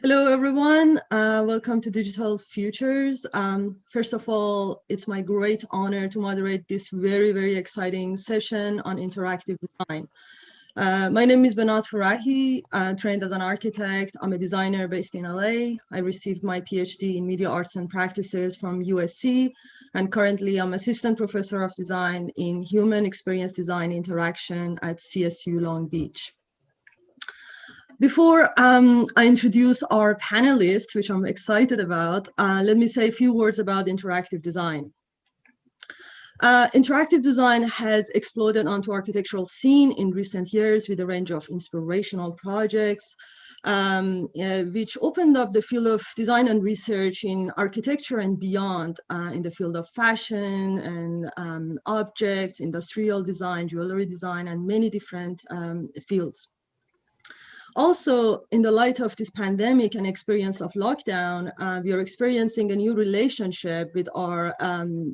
Hello, everyone. Welcome to Digital Futures. First of all, it's my great honor to moderate this very, very exciting session on interactive design. My name is Behnaz Furahi, trained as an architect. I'm a designer based in LA. I received my PhD in media arts and practices from USC, and currently I'm assistant professor of design in human experience design interaction at CSU Long Beach. Before I introduce our panelists, which I'm excited about, let me say a few words about interactive design. Interactive design has exploded onto architectural scene in recent years with a range of inspirational projects, which opened up the field of design and research in architecture and beyond, in the field of fashion and objects, industrial design, jewelry design, and many different fields. Also, in the light of this pandemic and experience of lockdown, we are experiencing a new relationship with our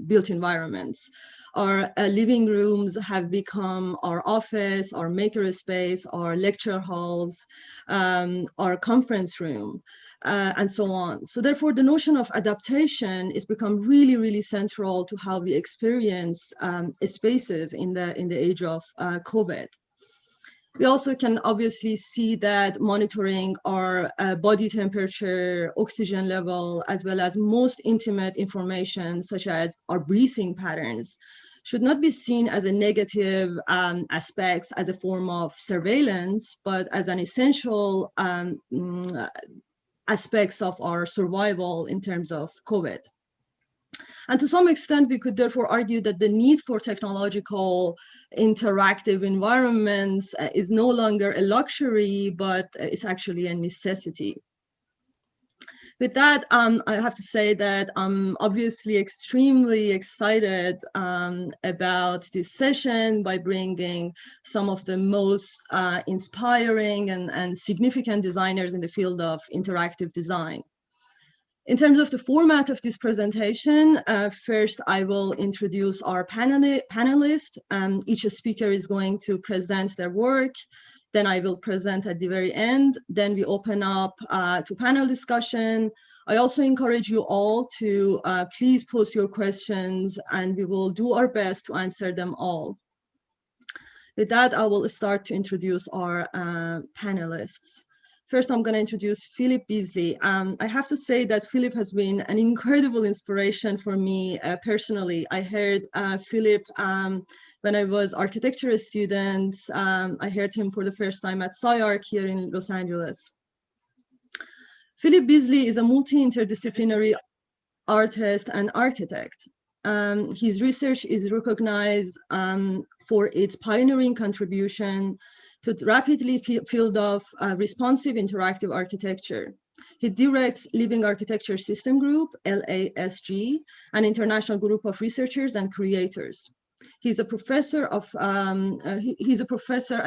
built environments. Our living rooms have become our office, our makerspace, our lecture halls, our conference room, and so on. So therefore, the notion of adaptation has become really, really central to how we experience spaces in the age of COVID. We also can obviously see that monitoring our body temperature, oxygen level, as well as most intimate information, such as our breathing patterns, should not be seen as a negative aspects as a form of surveillance, but as an essential aspects of our survival in terms of COVID. And to some extent, we could therefore argue that the need for technological interactive environments is no longer a luxury, but it's actually a necessity. With that, I have to say that I'm obviously extremely excited about this session by bringing some of the most inspiring and significant designers in the field of interactive design. In terms of the format of this presentation, first I will introduce our panelists. Each speaker is going to present their work. Then I will present at the very end. Then we open up to panel discussion. I also encourage you all to please post your questions and we will do our best to answer them all. With that, I will start to introduce our panelists. First, I'm going to introduce Philip Beesley. I have to say that Philip has been an incredible inspiration for me personally. I heard Philip when I was architecture student. I heard him for the first time at SciArc here in Los Angeles. Philip Beesley is a multi-interdisciplinary artist and architect. His research is recognized for its pioneering contribution to the rapidly field of responsive interactive architecture. He directs Living Architecture System Group, LASG, an international group of researchers and creators. He's a professor at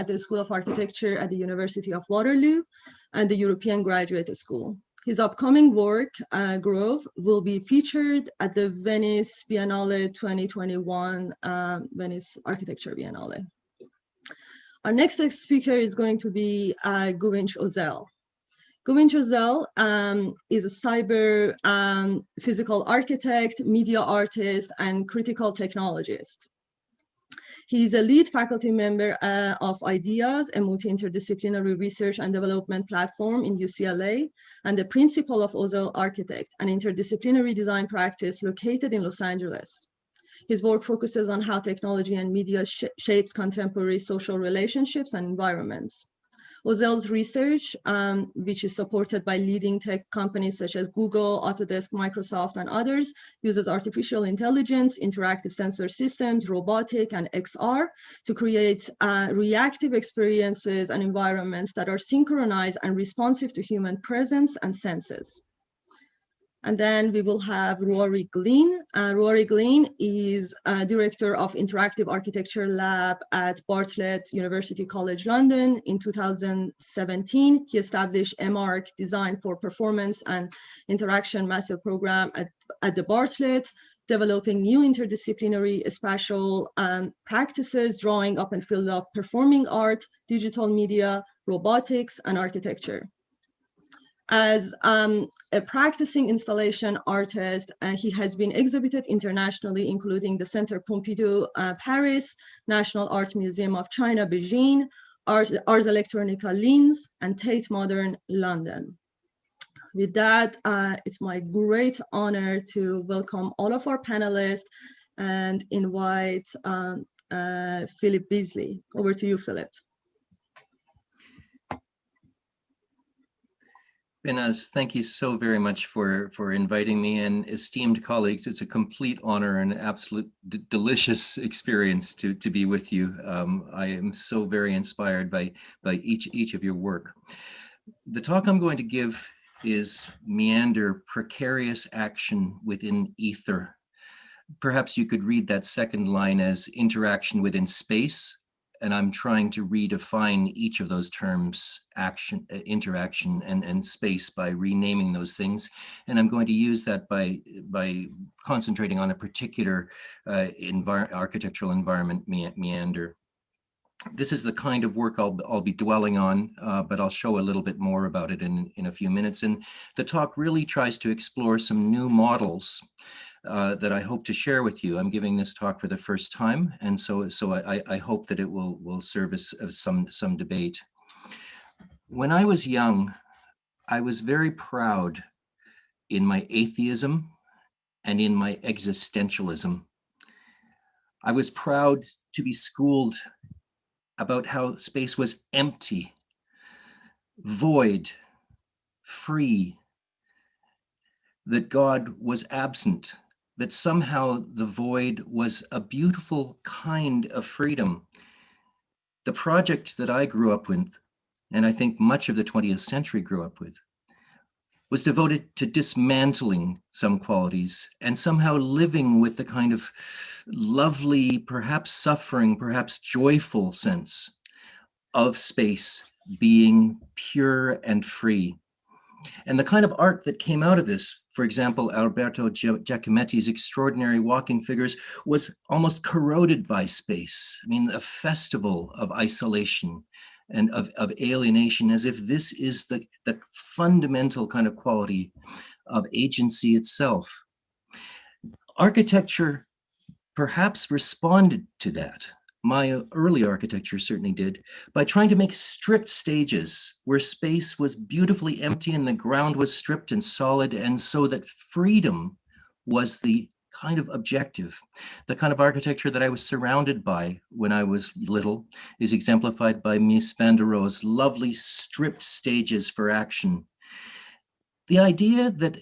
the School of Architecture at the University of Waterloo and the European Graduate School. His upcoming work, Grove, will be featured at the Venice Biennale 2021, Venice Architecture Biennale. Our next speaker is going to be Guvenc Ozel. Guvenc Ozel is a cyber physical architect, media artist, and critical technologist. He's a lead faculty member of IDEAS, a multi-interdisciplinary research and development platform in UCLA, and the principal of Ozel Architect, an interdisciplinary design practice located in Los Angeles. His work focuses on how technology and media shapes contemporary social relationships and environments. Ozel's research, which is supported by leading tech companies such as Google, Autodesk, Microsoft, and others, uses artificial intelligence, interactive sensor systems, robotic, and XR to create reactive experiences and environments that are synchronized and responsive to human presence and senses. And then we will have Rory Glynn. Rory Glynn is Director of Interactive Architecture Lab at Bartlett University College London. In 2017, he established MARC Design for Performance and Interaction Master Program at the Bartlett, developing new interdisciplinary spatial practices, drawing up and field of performing art, digital media, robotics, and architecture. As a practicing installation artist, he has been exhibited internationally, including the Centre Pompidou, Paris, National Art Museum of China, Beijing, Ars Electronica, Linz, and Tate Modern, London. With that, it's my great honor to welcome all of our panelists and invite Philip Beesley. Over to you, Philip. Behnaz, thank you so very much for inviting me, and esteemed colleagues, it's a complete honor and absolute delicious experience to be with you. I am so very inspired by each of your work. The talk I'm going to give is Meander, Precarious Action Within Ether. Perhaps you could read that second line as interaction within space, and I'm trying to redefine each of those terms, action, interaction, and space by renaming those things. And I'm going to use that by concentrating on a particular architectural environment, meander. This is the kind of work I'll be dwelling on, but I'll show a little bit more about it in a few minutes. And the talk really tries to explore some new models that I hope to share with you. I'm giving this talk for the first time, and so I hope that it will serve as some debate. When I was young, I was very proud in my atheism and in my existentialism. I was proud to be schooled about how space was empty, void, free, that God was absent, that somehow the void was a beautiful kind of freedom. The project that I grew up with, and I think much of the 20th century grew up with, was devoted to dismantling some qualities and somehow living with the kind of lovely, perhaps suffering, perhaps joyful sense of space being pure and free. And the kind of art that came out of this, for example, Alberto Giacometti's extraordinary walking figures, was almost corroded by space. I mean, a festival of isolation and of alienation, as if this is the fundamental kind of quality of agency itself. Architecture perhaps responded to that. My early architecture certainly did, by trying to make stripped stages where space was beautifully empty and the ground was stripped and solid, and so that freedom was the kind of objective. The kind of architecture that I was surrounded by when I was little is exemplified by Mies van der Rohe's lovely stripped stages for action. The idea that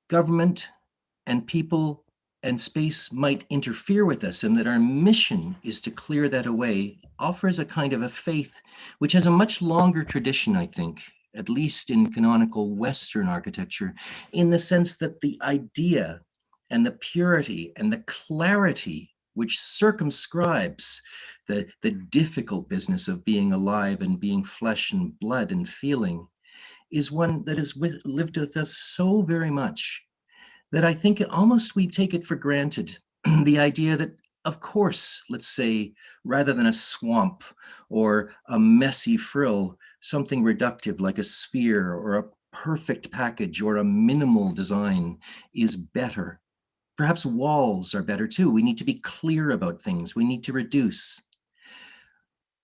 government and people and space might interfere with us and that our mission is to clear that away offers a kind of a faith which has a much longer tradition, I think, at least in canonical Western architecture, in the sense that the idea and the purity and the clarity which circumscribes the difficult business of being alive and being flesh and blood and feeling is one that has lived with us so very much that I think almost we take it for granted. The idea that, of course, let's say, rather than a swamp or a messy frill, something reductive like a sphere or a perfect package or a minimal design is better. Perhaps walls are better too. We need to be clear about things. We need to reduce.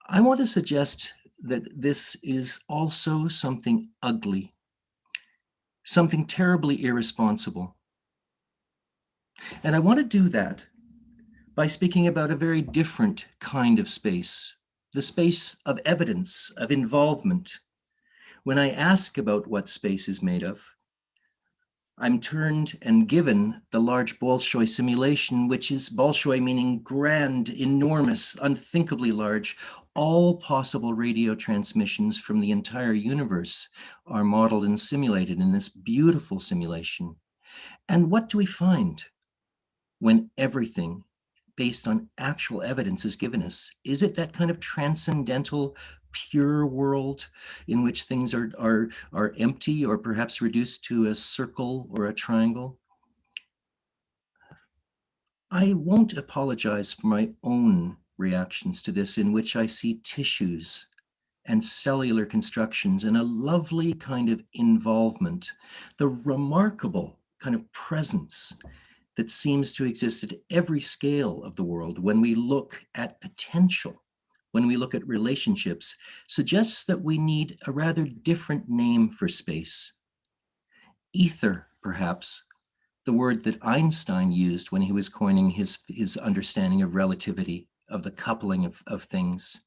I want to suggest that this is also something ugly, something terribly irresponsible. And I want to do that by speaking about a very different kind of space, the space of evidence, of involvement. When I ask about what space is made of, I'm turned and given the large Bolshoi simulation, which is Bolshoi meaning grand, enormous, unthinkably large. All possible radio transmissions from the entire universe are modeled and simulated in this beautiful simulation. And what do we find when everything based on actual evidence is given us? Is it that kind of transcendental, pure world in which things are empty or perhaps reduced to a circle or a triangle? I won't apologize for my own reactions to this, in which I see tissues and cellular constructions and a lovely kind of involvement, the remarkable kind of presence that seems to exist at every scale of the world when we look at potential, when we look at relationships, suggests that we need a rather different name for space. Ether, perhaps, the word that Einstein used when he was coining his understanding of relativity, of the coupling of things.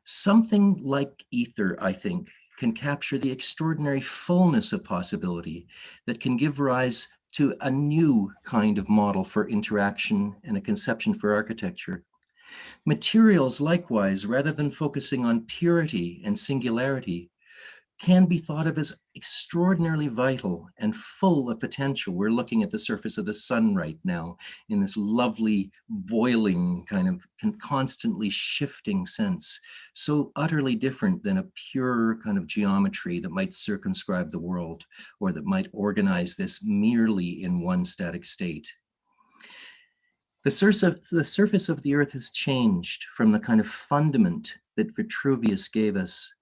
Something like ether, I think, can capture the extraordinary fullness of possibility that can give rise to a new kind of model for interaction and a conception for architecture. Materials, likewise, rather than focusing on purity and singularity, can be thought of as extraordinarily vital and full of potential. We're looking at the surface of the sun right now in this lovely, boiling, kind of constantly shifting sense, so utterly different than a pure kind of geometry that might circumscribe the world or that might organize this merely in one static state. The surface of the earth has changed from the kind of fundament that Vitruvius gave us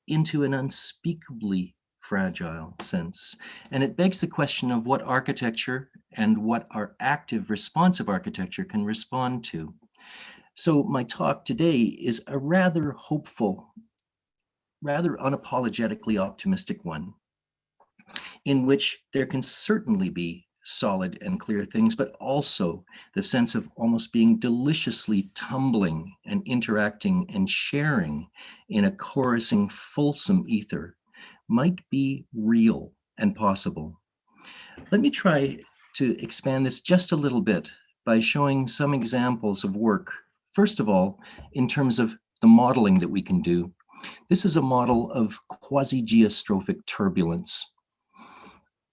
into an unspeakably fragile sense. And it begs the question of what architecture and what our active responsive architecture can respond to. So my talk today is a rather hopeful, rather unapologetically optimistic one, in which there can certainly be solid and clear things, but also the sense of almost being deliciously tumbling and interacting and sharing in a chorusing, fulsome ether might be real and possible. Let me try to expand this just a little bit by showing some examples of work. First of all, in terms of the modeling that we can do. This is a model of quasi-geostrophic turbulence.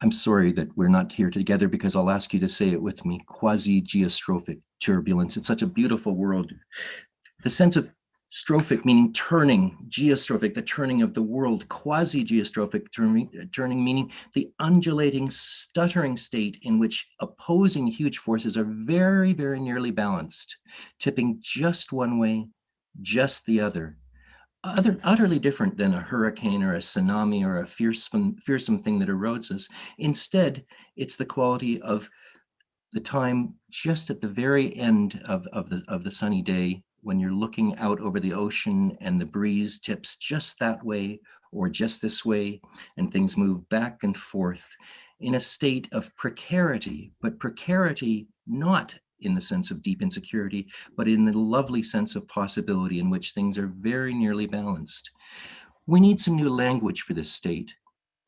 I'm sorry that we're not here together because I'll ask you to say it with me, quasi-geostrophic turbulence. It's such a beautiful word. The sense of strophic meaning turning, geostrophic, the turning of the world, quasi-geostrophic turning meaning the undulating, stuttering state in which opposing huge forces are very, very nearly balanced, tipping just one way, just the other. Utterly different than a hurricane or a tsunami or a fearsome thing that erodes us. Instead, it's the quality of the time just at the very end of the sunny day when you're looking out over the ocean and the breeze tips just that way or just this way, and things move back and forth in a state of precarity, but precarity not in the sense of deep insecurity, but in the lovely sense of possibility in which things are very nearly balanced. We need some new language for this state.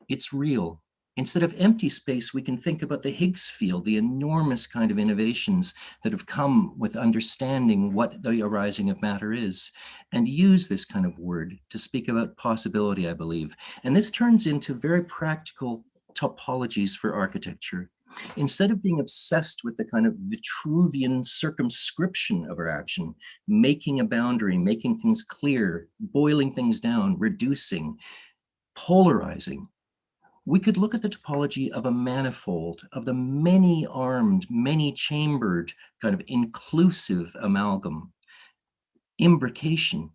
It's real. Instead of empty space, we can think about the Higgs field, the enormous kind of innovations that have come with understanding what the arising of matter is, and use this kind of word to speak about possibility, I believe. And this turns into very practical topologies for architecture. Instead of being obsessed with the kind of Vitruvian circumscription of our action, making a boundary, making things clear, boiling things down, reducing, polarizing, we could look at the topology of a manifold, of the many-armed, many-chambered, kind of inclusive amalgam. Imbrication,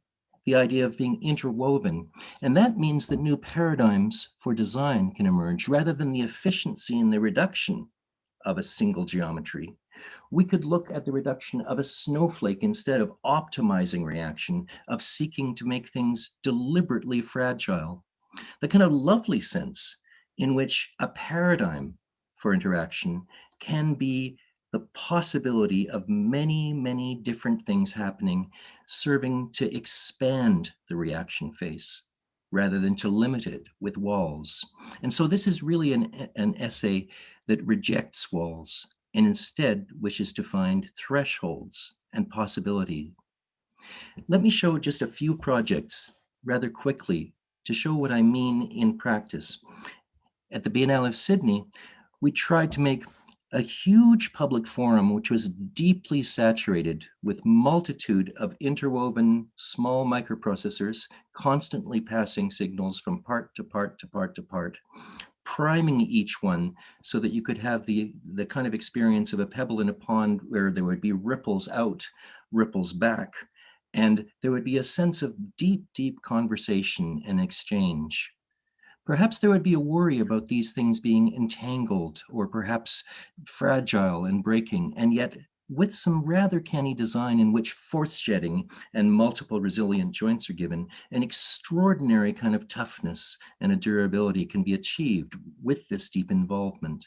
the idea of being interwoven. And that means that new paradigms for design can emerge rather than the efficiency and the reduction of a single geometry. We could look at the reduction of a snowflake instead of optimizing reaction, of seeking to make things deliberately fragile. The kind of lovely sense in which a paradigm for interaction can be the possibility of many, many different things happening, serving to expand the reaction face rather than to limit it with walls. And so this is really an essay that rejects walls and instead wishes to find thresholds and possibility. Let me show just a few projects rather quickly to show what I mean in practice. At the Biennale of Sydney, we tried to make a huge public forum which was deeply saturated with multitude of interwoven small microprocessors constantly passing signals from part to part to part to part, priming each one so that you could have the kind of experience of a pebble in a pond where there would be ripples out, ripples back, And there would be a sense of deep, deep conversation and exchange. Perhaps there would be a worry about these things being entangled or perhaps fragile and breaking, and yet with some rather canny design in which force shedding and multiple resilient joints are given, an extraordinary kind of toughness and a durability can be achieved with this deep involvement.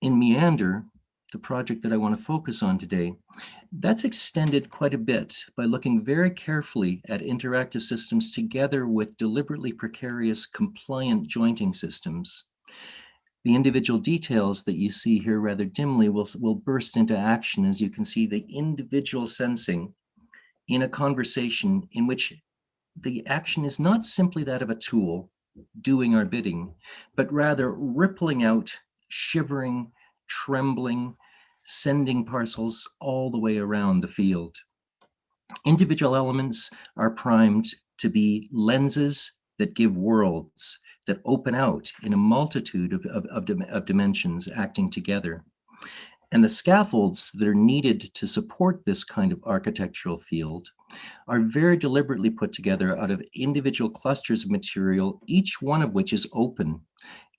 In Meander, the project that I want to focus on today, that's extended quite a bit by looking very carefully at interactive systems together with deliberately precarious compliant jointing systems. The individual details that you see here rather dimly will burst into action as you can see the individual sensing in a conversation in which the action is not simply that of a tool doing our bidding, but rather rippling out, shivering, trembling, sending parcels all the way around the field. Individual elements are primed to be lenses that give worlds, that open out in a multitude of dimensions acting together. And the scaffolds that are needed to support this kind of architectural field are very deliberately put together out of individual clusters of material, each one of which is open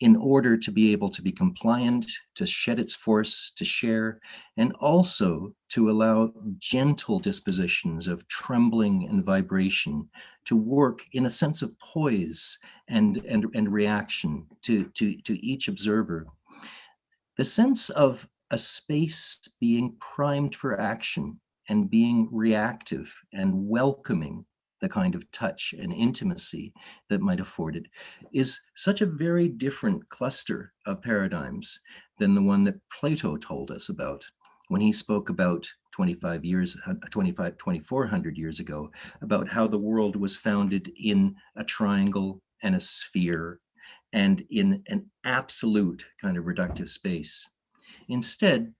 in order to be able to be compliant, to shed its force, to share, and also to allow gentle dispositions of trembling and vibration to work in a sense of poise and reaction to each observer. The sense of a space being primed for action and being reactive and welcoming the kind of touch and intimacy that might afford it is such a very different cluster of paradigms than the one that Plato told us about when he spoke about 2400 years ago, about how the world was founded in a triangle and a sphere and in an absolute kind of reductive space. Instead,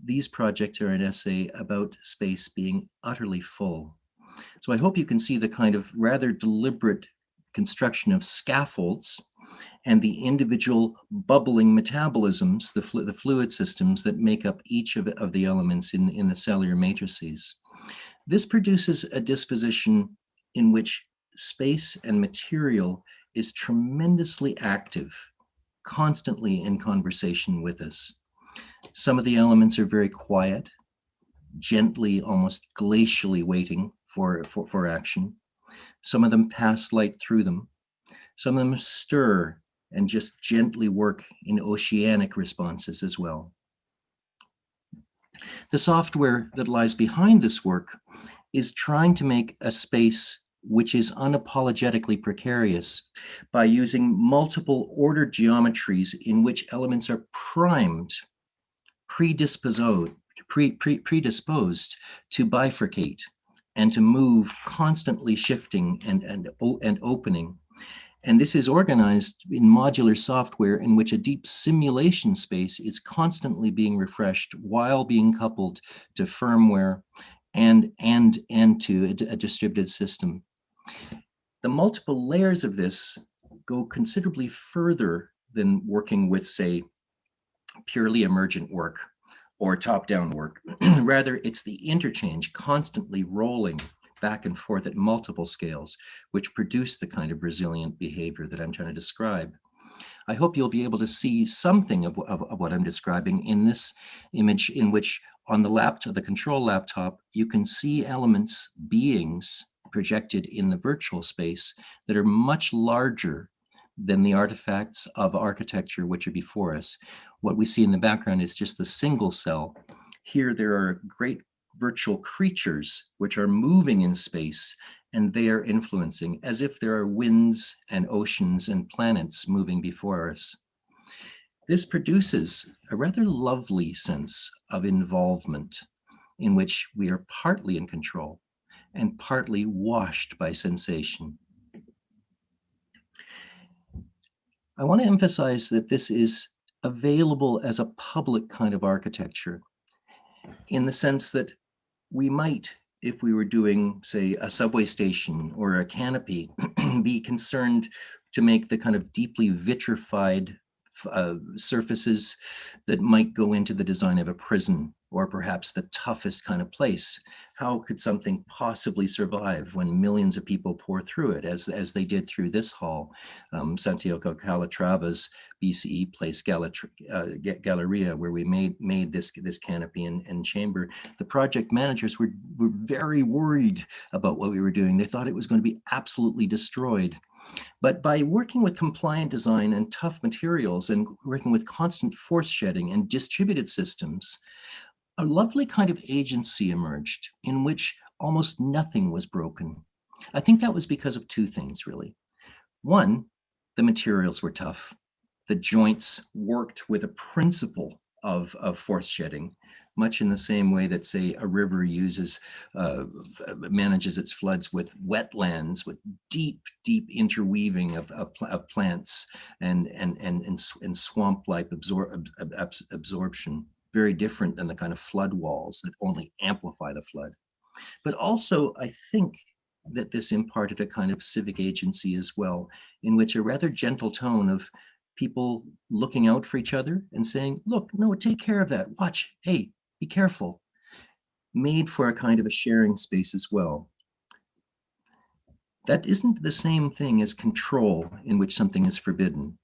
these projects are an essay about space being utterly full. So I hope you can see the kind of rather deliberate construction of scaffolds and the individual bubbling metabolisms, the fluid systems that make up each of the elements in the cellular matrices. This produces a disposition in which space and material is tremendously active, constantly in conversation with us. Some of the elements are very quiet, gently, almost glacially waiting for action. Some of them pass light through them. Some of them stir and just gently work in oceanic responses as well. The software that lies behind this work is trying to make a space which is unapologetically precarious by using multiple ordered geometries in which elements are primed, predisposed to bifurcate and to move, constantly shifting and opening. And this is organized in modular software in which a deep simulation space is constantly being refreshed while being coupled to firmware and to a distributed system. The multiple layers of this go considerably further than working with, say, purely emergent work or top-down work. Rather, it's the interchange constantly rolling back and forth at multiple scales, which produce the kind of resilient behavior that I'm trying to describe. I hope you'll be able to see something of what I'm describing in this image, in which on the laptop, the control laptop, you can see elements, beings projected in the virtual space that are much larger than the artifacts of architecture which are before us. What we see in the background is just the single cell. Here there are great virtual creatures which are moving in space, and they are influencing, as if there are winds and oceans and planets moving before us. This produces a rather lovely sense of involvement in which we are partly in control and partly washed by sensation. I want to emphasize that this is available as a public kind of architecture, in the sense that we might, if we were doing, say, a subway station or a canopy, be concerned to make the kind of deeply vitrified surfaces that might go into the design of a prison or perhaps the toughest kind of place. How could something possibly survive when millions of people pour through it, as they did through this hall? Santiago Calatrava's BCE place Galleria, where we made this canopy and chamber. The project managers were very worried about what we were doing. They thought it was going to be absolutely destroyed. But by working with compliant design and tough materials and working with constant force shedding and distributed systems, a lovely kind of agency emerged in which almost nothing was broken. I think that was because of two things, really. One, the materials were tough. The joints worked with a principle of force shedding, much in the same way that, say, a river manages its floods with wetlands, with deep interweaving of plants and swamp-like absorption. Very different than the kind of flood walls that only amplify the flood. But also, I think that this imparted a kind of civic agency as well, in which a rather gentle tone of people looking out for each other and saying, look, no, take care of that, watch, hey, be careful, made for a kind of a sharing space as well. That isn't the same thing as control, in which something is forbidden.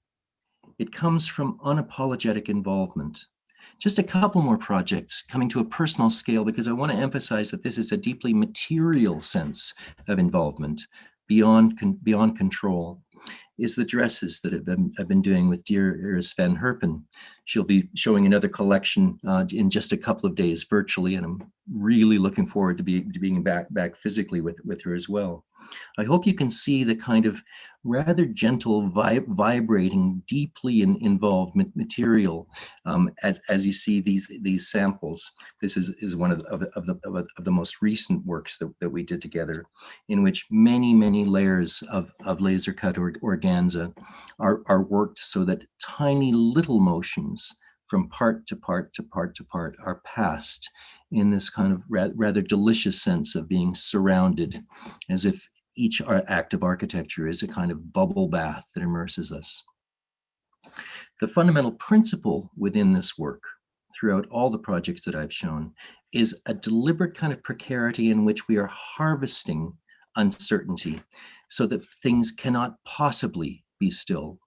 It comes from unapologetic involvement. Just a couple more projects coming to a personal scale, because I want to emphasize that this is a deeply material sense of involvement beyond control, is the dresses that I've been doing with dear Iris van Herpen. She'll be showing another collection in just a couple of days virtually, and I'm really looking forward to being back physically with her as well. I hope you can see the kind of rather gentle, vibrating, deeply involved material as you see these samples. This is one of the most recent works that we did together, in which many layers of laser cut organza are worked so that tiny little motions from part to part are passed in this kind of rather delicious sense of being surrounded, as if each act of architecture is a kind of bubble bath that immerses us. The fundamental principle within this work, throughout all the projects that I've shown, is a deliberate kind of precarity in which we are harvesting uncertainty so that things cannot possibly be still.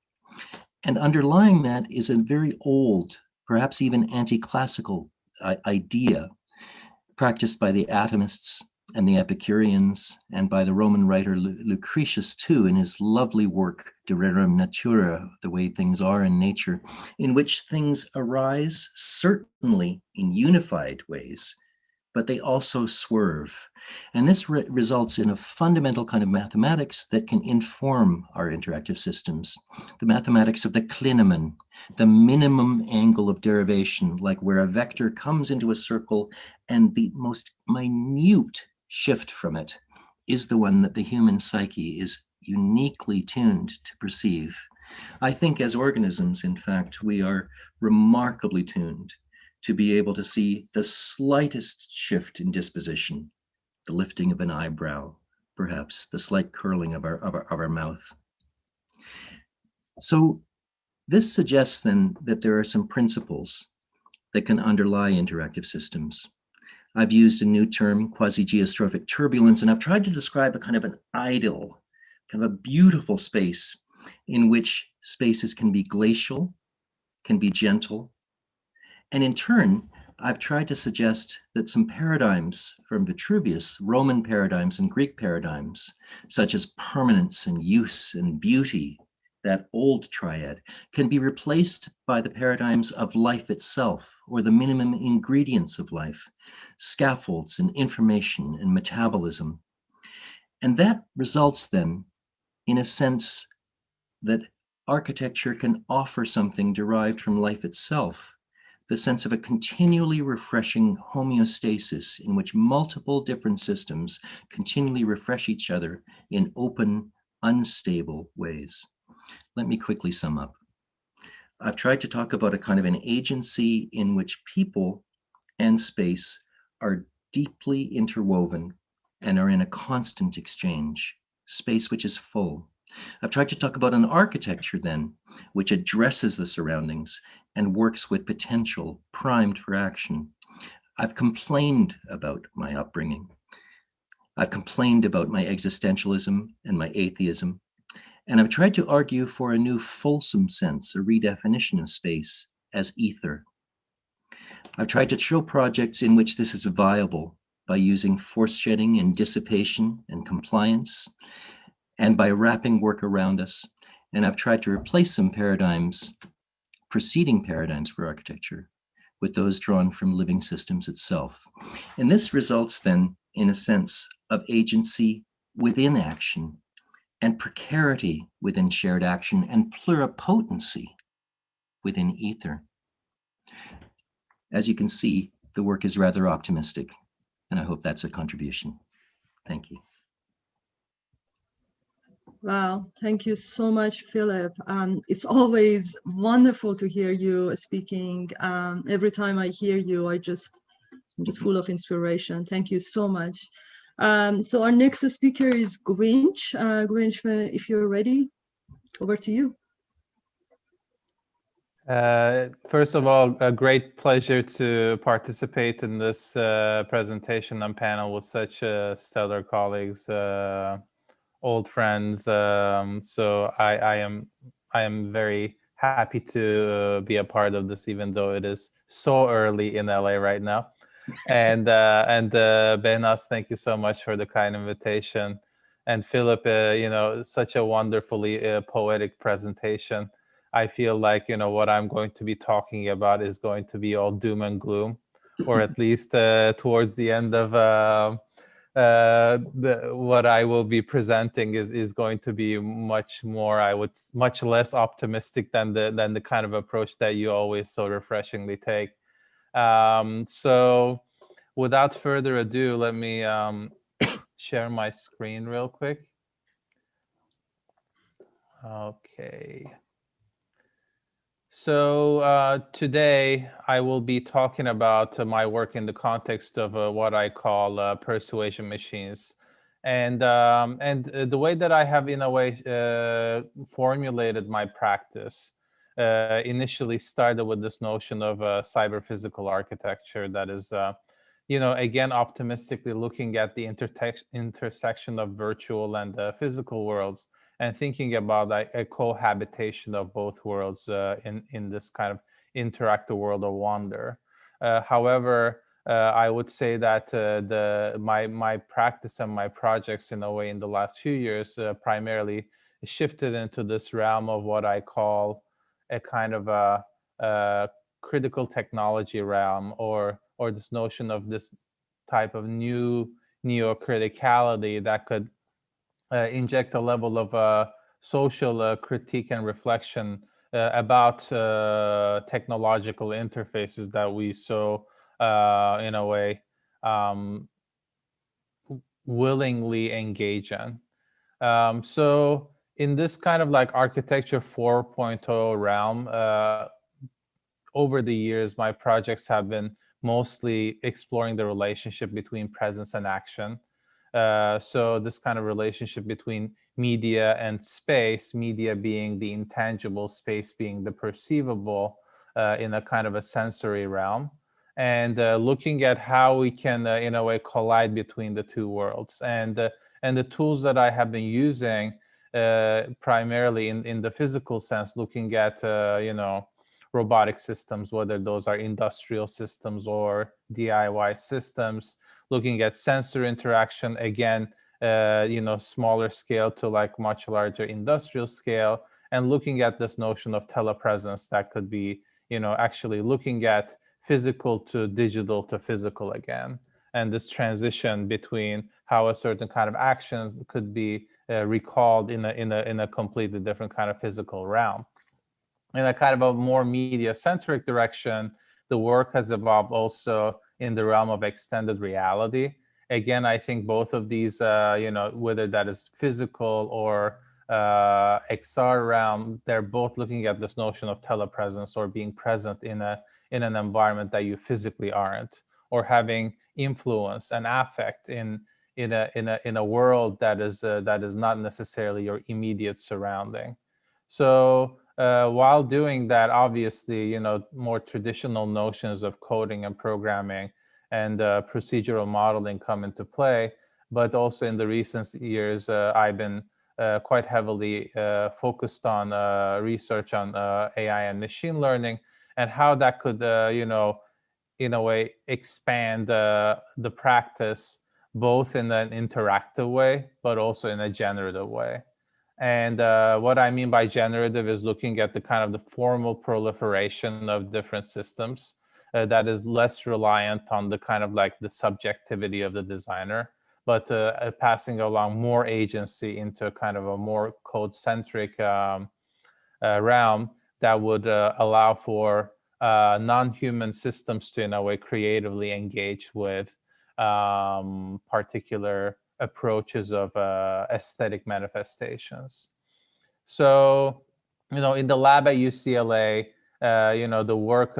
And underlying that is a very old, perhaps even anti-classical idea practiced by the atomists and the Epicureans, and by the Roman writer Lucretius too, in his lovely work De Rerum Natura, the way things are in nature, in which things arise certainly in unified ways, but they also swerve. And this results in a fundamental kind of mathematics that can inform our interactive systems. The mathematics of the clinamen, the minimum angle of derivation, like where a vector comes into a circle and the most minute shift from it is the one that the human psyche is uniquely tuned to perceive. I think as organisms, in fact, we are remarkably tuned to be able to see the slightest shift in disposition, the lifting of an eyebrow, perhaps the slight curling of our mouth. So this suggests then that there are some principles that can underlie interactive systems. I've used a new term, quasi-geostrophic turbulence, and I've tried to describe a kind of an ideal, kind of a beautiful space in which spaces can be glacial, can be gentle. And in turn, I've tried to suggest that some paradigms from Vitruvius, Roman paradigms and Greek paradigms, such as permanence and use and beauty, that old triad, can be replaced by the paradigms of life itself, or the minimum ingredients of life, scaffolds and information and metabolism. And that results then in a sense that architecture can offer something derived from life itself, the sense of a continually refreshing homeostasis in which multiple different systems continually refresh each other in open, unstable ways. Let me quickly sum up. I've tried to talk about a kind of an agency in which people and space are deeply interwoven and are in a constant exchange, space which is full. I've tried to talk about an architecture then, which addresses the surroundings and works with potential primed for action. I've complained about my upbringing. I've complained about my existentialism and my atheism, and I've tried to argue for a new fulsome sense, a redefinition of space as ether. I've tried to show projects in which this is viable by using force shedding and dissipation and compliance, and by wrapping work around us. And I've tried to replace some paradigms, preceding paradigms for architecture, with those drawn from living systems itself. And this results then in a sense of agency within action, and precarity within shared action, and pluripotency within ether. As you can see, the work is rather optimistic, and I hope that's a contribution. Thank you. Wow, thank you so much, Philip. It's always wonderful to hear you speaking. Every time I hear you, I'm just full of inspiration. Thank you so much. So our next speaker is Guvenc. Guvenc, if you're ready, over to you. First of all, a great pleasure to participate in this presentation and panel with such stellar colleagues, old friends. So I am very happy to be a part of this, even though it is so early in LA right now. And Behnaz, thank you so much for the kind invitation. And Philip, you know, such a wonderfully poetic presentation. I feel like, you know, what I'm going to be talking about is going to be all doom and gloom, or at least towards the end of what I will be presenting is going to be much less optimistic than the kind of approach that you always so refreshingly take. So without further ado, let me share my screen real quick. Okay. So today I will be talking about my work in the context of what I call persuasion machines, and the way that I have in a way formulated my practice initially started with this notion of cyber physical architecture that is, you know, again optimistically looking at the intersection of virtual and physical worlds, and thinking about a cohabitation of both worlds in this kind of interactive world of wonder. However, I would say that my practice and my projects in a way in the last few years primarily shifted into this realm of what I call a kind of a critical technology realm, or this notion of this type of new neo-criticality that could inject a level of social critique and reflection about technological interfaces that we so, in a way, willingly engage in. So in this kind of like architecture 4.0 realm, over the years, my projects have been mostly exploring the relationship between presence and action. So this kind of relationship between media and space, media being the intangible, space being the perceivable, in a kind of a sensory realm, and looking at how we can, in a way, collide between the two worlds. And the tools that I have been using, primarily in the physical sense, looking at, you know, robotic systems, whether those are industrial systems or DIY systems, looking at sensor interaction, again, you know, smaller scale to like much larger industrial scale, and looking at this notion of telepresence that could be, you know, actually looking at physical to digital to physical again, and this transition between how a certain kind of action could be recalled in a completely different kind of physical realm. In a kind of a more media-centric direction, the work has evolved also in the realm of extended reality. Again, I think both of these, you know, whether that is physical or XR realm, they're both looking at this notion of telepresence, or being present in an environment that you physically aren't, or having influence and affect in a world that is not necessarily your immediate surrounding. So while doing that, obviously, you know, more traditional notions of coding and programming and procedural modeling come into play. But also in the recent years, I've been quite heavily focused on research on AI and machine learning, and how that could, you know, in a way expand the practice, both in an interactive way, but also in a generative way. And what I mean by generative is looking at the kind of the formal proliferation of different systems that is less reliant on the kind of like the subjectivity of the designer, but passing along more agency into kind of a more code-centric realm that would allow for non-human systems to, in a way, creatively engage with particular approaches of aesthetic manifestations. So, you know, in the lab at UCLA, you know, the work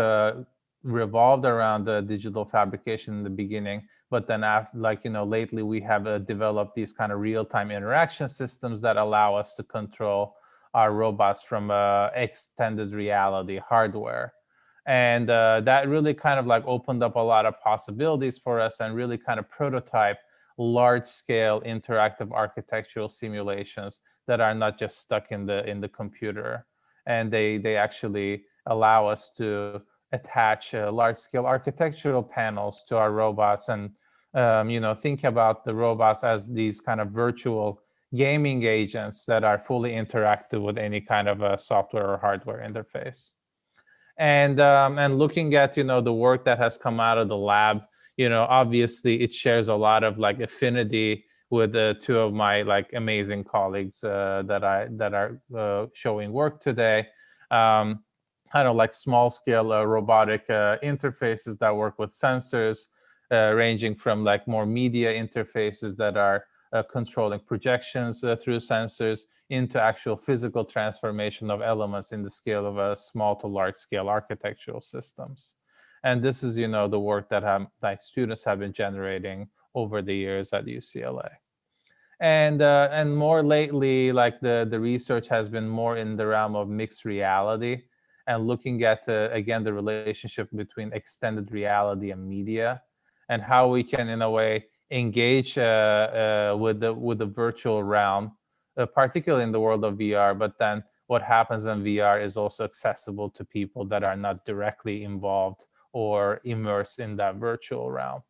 revolved around the digital fabrication in the beginning, but then after, like, you know, lately we have developed these kind of real-time interaction systems that allow us to control our robots from extended reality hardware. And that really kind of like opened up a lot of possibilities for us, and really kind of prototype large-scale interactive architectural simulations that are not just stuck in the computer. And they actually allow us to attach large-scale architectural panels to our robots, and you know, think about the robots as these kind of virtual gaming agents that are fully interactive with any kind of a software or hardware interface. And looking at, you know, the work that has come out of the lab, you know, obviously it shares a lot of like affinity with two of my like amazing colleagues that are showing work today. Kind of like small scale robotic interfaces that work with sensors, ranging from like more media interfaces that are controlling projections through sensors, into actual physical transformation of elements in the scale of small to large scale architectural systems. And this is, you know, the work that my students have been generating over the years at UCLA. And more lately, like the research has been more in the realm of mixed reality, and looking at, again, the relationship between extended reality and media, and how we can, in a way, engage with the virtual realm, particularly in the world of VR. But then what happens in VR is also accessible to people that are not directly involved or immersed in that virtual realm.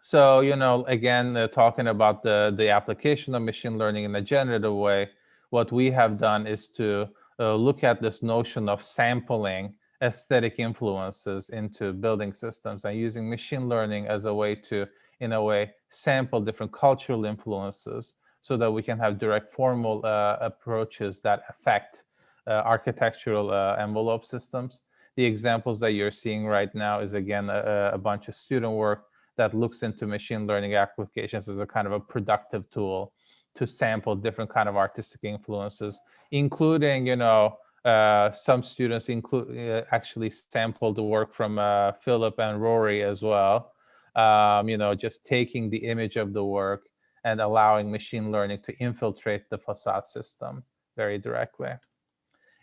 So, you know, again, talking about the application of machine learning in a generative way, what we have done is to look at this notion of sampling aesthetic influences into building systems, and using machine learning as a way to, in a way, sample different cultural influences, so that we can have direct formal approaches that affect architectural envelope systems. The examples that you're seeing right now is, again, a bunch of student work that looks into machine learning applications as a kind of a productive tool to sample different kind of artistic influences, including, you know, some students actually sampled the work from Philip and Rory as well. You know, just taking the image of the work and allowing machine learning to infiltrate the facade system very directly.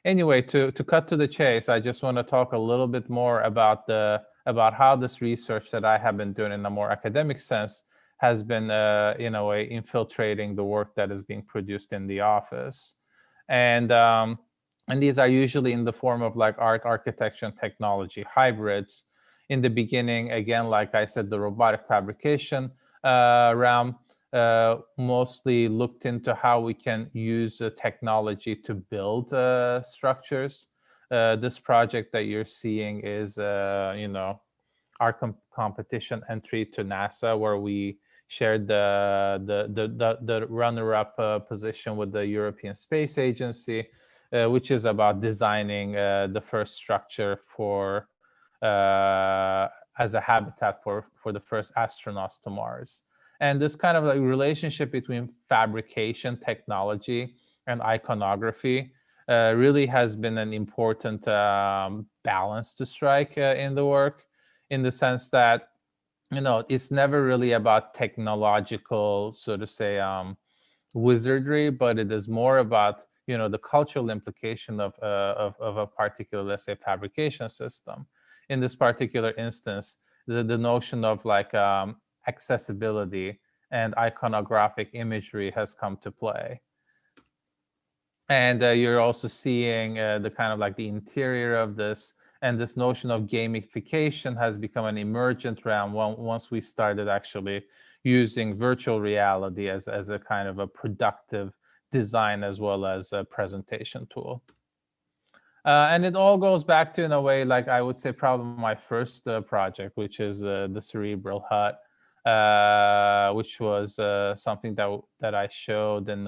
Anyway, to cut to the chase, I just want to talk a little bit more about how this research that I have been doing in a more academic sense has been, in a way, infiltrating the work that is being produced in the office. And these are usually in the form of like art, architecture, and technology hybrids. In the beginning, again, like I said, the robotic fabrication realm mostly looked into how we can use technology to build structures. This project that you're seeing is, you know, our competition entry to NASA, where we shared the runner-up position with the European Space Agency, which is about designing the first structure for as a habitat for the first astronauts to Mars. And this kind of like relationship between fabrication technology and iconography really has been an important balance to strike in the work, in the sense that, you know, it's never really about technological, so to say, wizardry, but it is more about, you know, the cultural implication of a particular, let's say, fabrication system. In this particular instance, the notion of like accessibility and iconographic imagery has come to play. And you're also seeing the kind of like the interior of this, and this notion of gamification has become an emergent realm once we started actually using virtual reality as a kind of a productive design as well as a presentation tool. And it all goes back to, in a way, like I would say probably my first project, which is the Cerebral Hut, which was something that I showed in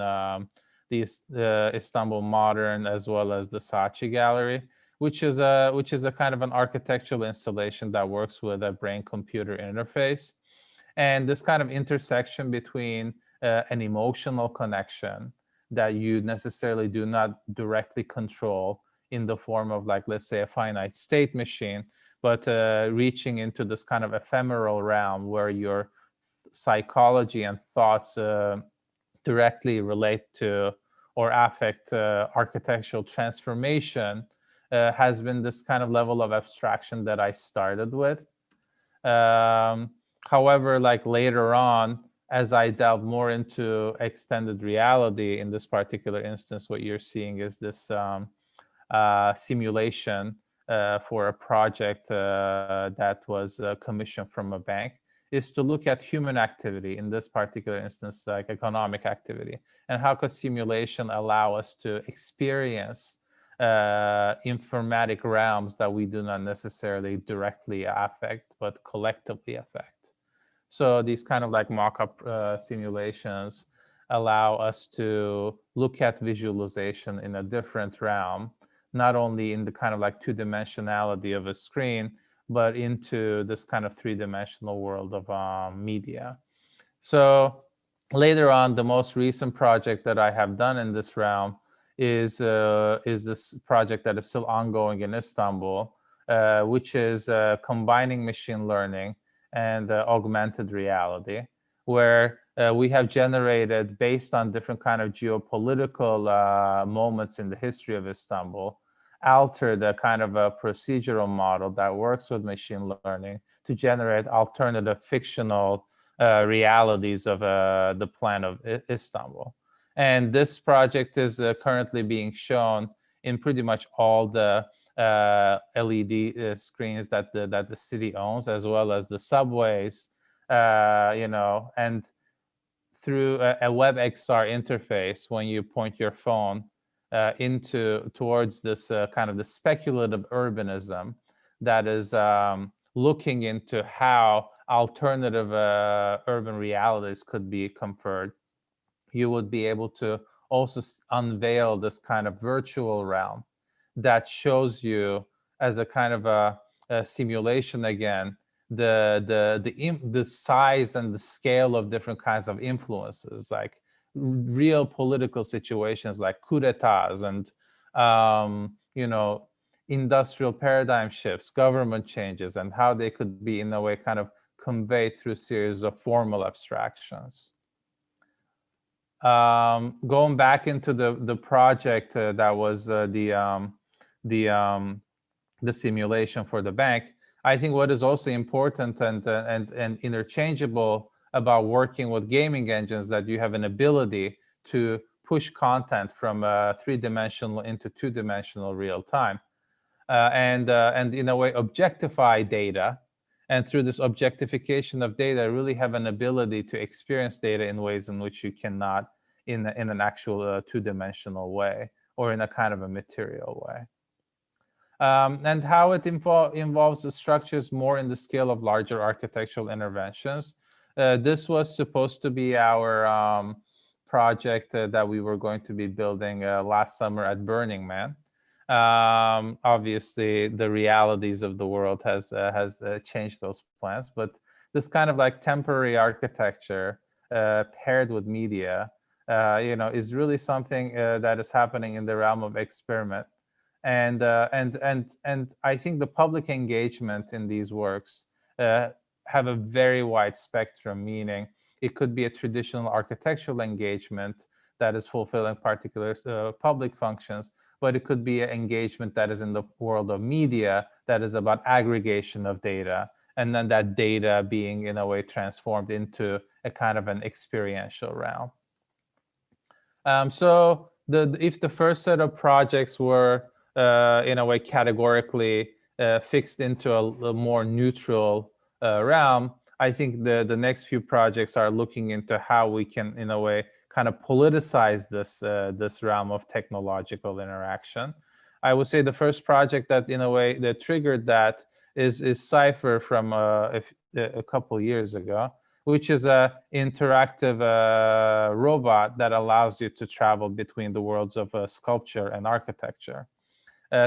the Istanbul Modern as well as the Saatchi Gallery, which is a kind of an architectural installation that works with a brain-computer interface. And this kind of intersection between an emotional connection that you necessarily do not directly control in the form of, like, let's say, a finite state machine, but reaching into this kind of ephemeral realm where your psychology and thoughts directly relate to or affect architectural transformation has been this kind of level of abstraction that I started with. However, like later on, as I delve more into extended reality, in this particular instance, what you're seeing is this simulation for a project that was commissioned from a bank, is to look at human activity, in this particular instance, like economic activity, and how could simulation allow us to experience informatic realms that we do not necessarily directly affect, but collectively affect. So these kind of like mock-up simulations allow us to look at visualization in a different realm, not only in the kind of like two-dimensionality of a screen, but into this kind of three-dimensional world of media. So later on, the most recent project that I have done in this realm is this project that is still ongoing in Istanbul, which is combining machine learning and augmented reality, where we have generated, based on different kind of geopolitical moments in the history of Istanbul, altered a kind of a procedural model that works with machine learning to generate alternative fictional realities of the plan of Istanbul. And this project is currently being shown in pretty much all the LED screens that the city owns, as well as the subways, and through a WebXR interface, when you point your phone towards this kind of the speculative urbanism that is looking into how alternative urban realities could be conferred, you would be able to also unveil this kind of virtual realm that shows you, as a kind of a simulation again, the size and the scale of different kinds of influences, like real political situations like coup d'etats and industrial paradigm shifts, government changes, and how they could be in a way kind of conveyed through a series of formal abstractions. Going back into the project that was the simulation for the bank, I think what is also important and interchangeable about working with gaming engines, that you have an ability to push content from three-dimensional into two-dimensional real time, and in a way objectify data, and through this objectification of data really have an ability to experience data in ways in which you cannot in an actual two-dimensional way, or in a kind of a material way. And how it involves the structures more in the scale of larger architectural interventions. This was supposed to be our project that we were going to be building last summer at Burning Man. Obviously, the realities of the world has changed those plans, but this kind of like temporary architecture paired with media, is really something that is happening in the realm of experiment. And I think the public engagement in these works have a very wide spectrum, meaning it could be a traditional architectural engagement that is fulfilling particular public functions, but it could be an engagement that is in the world of media that is about aggregation of data and then that data being in a way transformed into a kind of an experiential realm. So if the first set of projects were in a way categorically fixed into a more neutral realm, I think the next few projects are looking into how we can, in a way, kind of politicize this realm of technological interaction. I would say the first project that, in a way, that triggered that is Cypher from a couple years ago, which is an interactive robot that allows you to travel between the worlds of sculpture and architecture.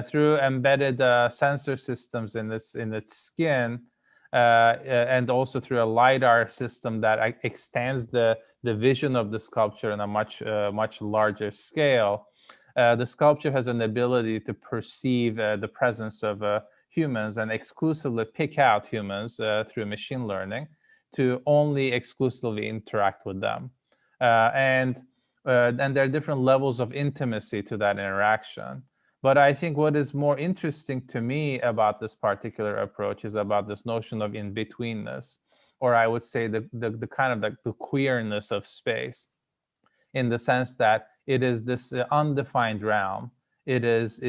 Through embedded sensor systems in its skin, and also through a LiDAR system that extends the vision of the sculpture on a much larger scale, the sculpture has an ability to perceive the presence of humans and exclusively pick out humans through machine learning to only exclusively interact with them. And there are different levels of intimacy to that interaction. But I think what is more interesting to me about this particular approach is about this notion of in-betweenness, or I would say the kind of the queerness of space, in the sense that it is this undefined realm. It is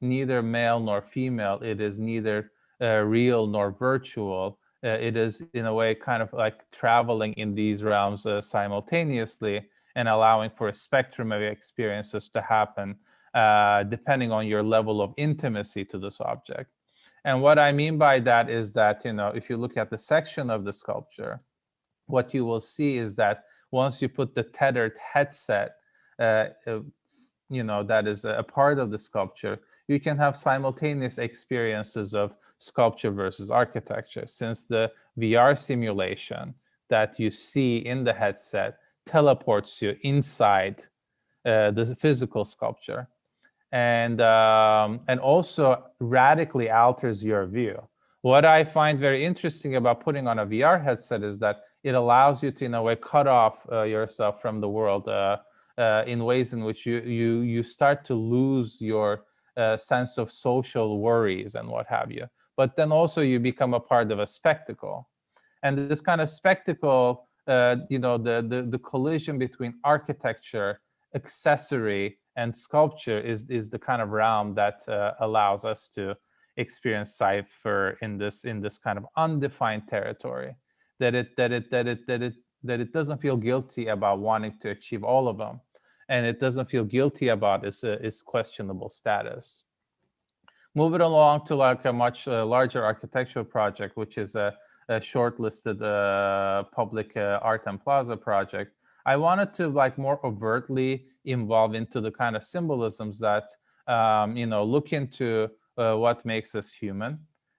neither male nor female. It is neither real nor virtual. It is, in a way, kind of like traveling in these realms simultaneously and allowing for a spectrum of experiences to happen depending on your level of intimacy to this object. And what I mean by that is that, if you look at the section of the sculpture, what you will see is that once you put the tethered headset, that is a part of the sculpture, you can have simultaneous experiences of sculpture versus architecture, since the VR simulation that you see in the headset teleports you inside the physical sculpture, and also radically alters your view. What I find very interesting about putting on a VR headset is that it allows you to, in a way, cut off yourself from the world in ways in which you start to lose your sense of social worries and what have you. But then also you become a part of a spectacle. And this kind of spectacle, the collision between architecture, accessory, and sculpture is the kind of realm that allows us to experience Cypher in this kind of undefined territory, that it doesn't feel guilty about wanting to achieve all of them, and it doesn't feel guilty about its questionable status. Moving along to like a much larger architectural project, which is a shortlisted public art and plaza project, I wanted to like more overtly involve into the kind of symbolisms that look into what makes us human,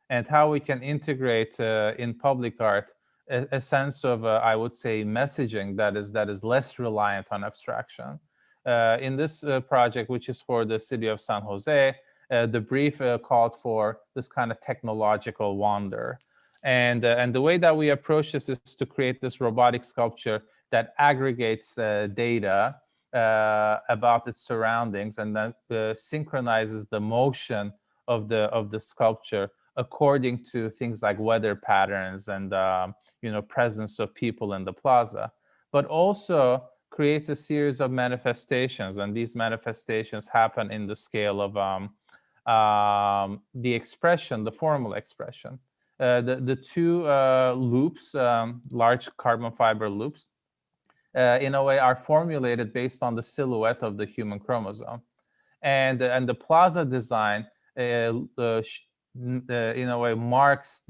and how we can integrate in public art a sense of I would say messaging that is less reliant on abstraction. In this project, which is for the city of San Jose, the brief called for this kind of technological wonder. And the way that we approach this is to create this robotic sculpture that aggregates data about its surroundings, and then synchronizes the motion of the sculpture according to things like weather patterns and presence of people in the plaza, but also creates a series of manifestations, and these manifestations happen in the scale of the expression, the formal expression. The two loops, large carbon fiber loops, in a way are formulated based on the silhouette of the human chromosome. And the plaza design, in a way, marks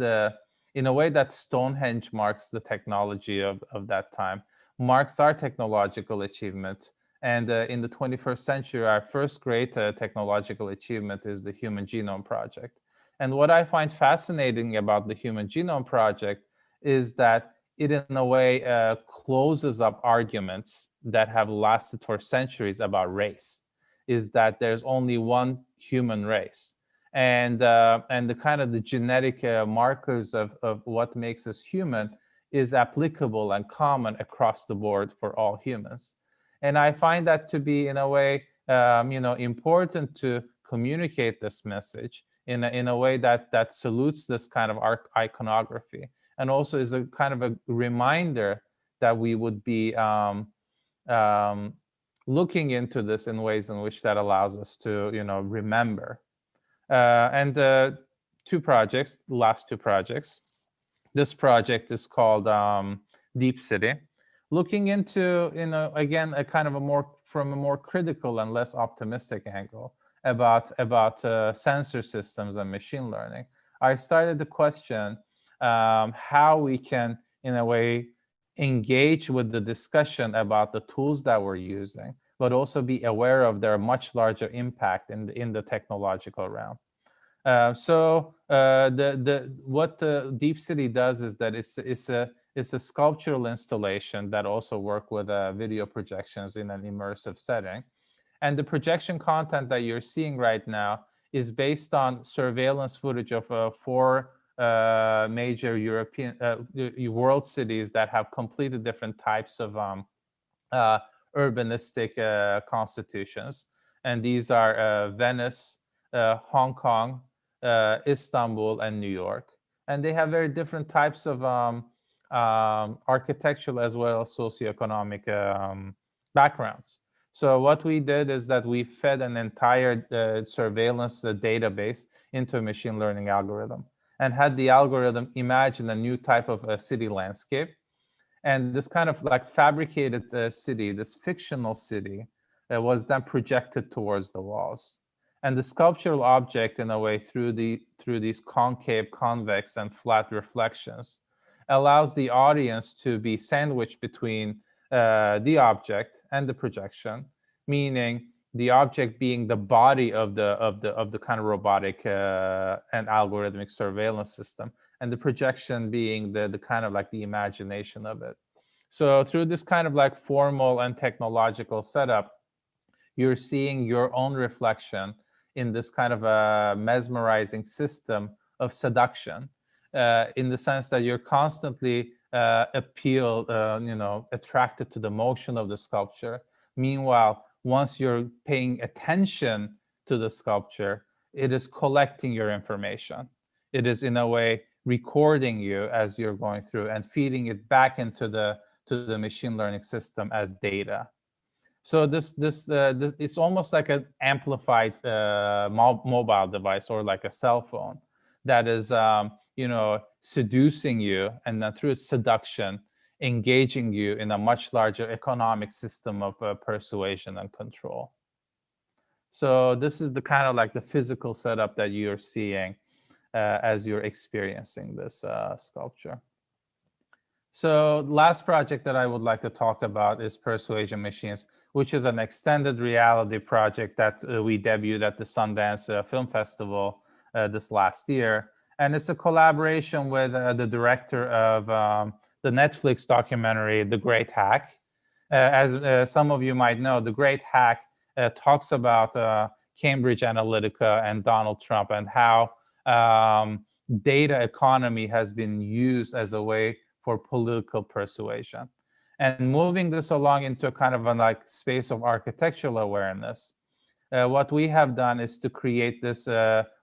in a way that Stonehenge marks the technology of that time, marks our technological achievement. And in the 21st century, our first great technological achievement is the Human Genome Project. And what I find fascinating about the Human Genome Project is that it, in a way, closes up arguments that have lasted for centuries about race, is that there's only one human race. And the kind of the genetic markers of what makes us human is applicable and common across the board for all humans. And I find that to be, in a way, important to communicate this message in a way that salutes this kind of iconography, and also is a kind of a reminder that we would be looking into this in ways in which that allows us to, remember. And the last two projects. This project is called Deep City, looking into, again, a kind of from a more critical and less optimistic angle about sensor systems and machine learning. I started to question how we can, in a way, engage with the discussion about the tools that we're using, but also be aware of their much larger impact in the technological realm. What the Deep City does is that it's a sculptural installation that also work with video projections in an immersive setting. And the projection content that you're seeing right now is based on surveillance footage of 4 major European world cities that have completely different types of urbanistic constitutions. And these are Venice, Hong Kong, Istanbul, and New York. And they have very different types of architectural as well as socioeconomic backgrounds. So what we did is that we fed an entire surveillance database into a machine learning algorithm and had the algorithm imagine a new type of city landscape. And this kind of like fabricated city, this fictional city, was then projected towards the walls. And the sculptural object, in a way, through these concave, convex, and flat reflections, allows the audience to be sandwiched between the object and the projection, meaning the object being the body of the kind of robotic and algorithmic surveillance system, and the projection being the kind of like the imagination of it. So through this kind of like formal and technological setup, you're seeing your own reflection in this kind of a mesmerizing system of seduction, in the sense that you're constantly attracted to the motion of the sculpture. Meanwhile, once you're paying attention to the sculpture, it is collecting your information. It is, in a way, recording you as you're going through and feeding it back into the machine learning system as data. So this it's almost like an amplified mobile device, or like a cell phone that is seducing you, and then through its seduction, engaging you in a much larger economic system of persuasion and control. So this is the kind of like the physical setup that you're seeing as you're experiencing this sculpture. So last project that I would like to talk about is Persuasion Machines, which is an extended reality project that we debuted at the Sundance Film Festival this last year. And it's a collaboration with the director of the Netflix documentary, The Great Hack. As some of you might know, The Great Hack talks about Cambridge Analytica and Donald Trump, and how data economy has been used as a way for political persuasion. And moving this along into a kind of a like space of architectural awareness, what we have done is to create this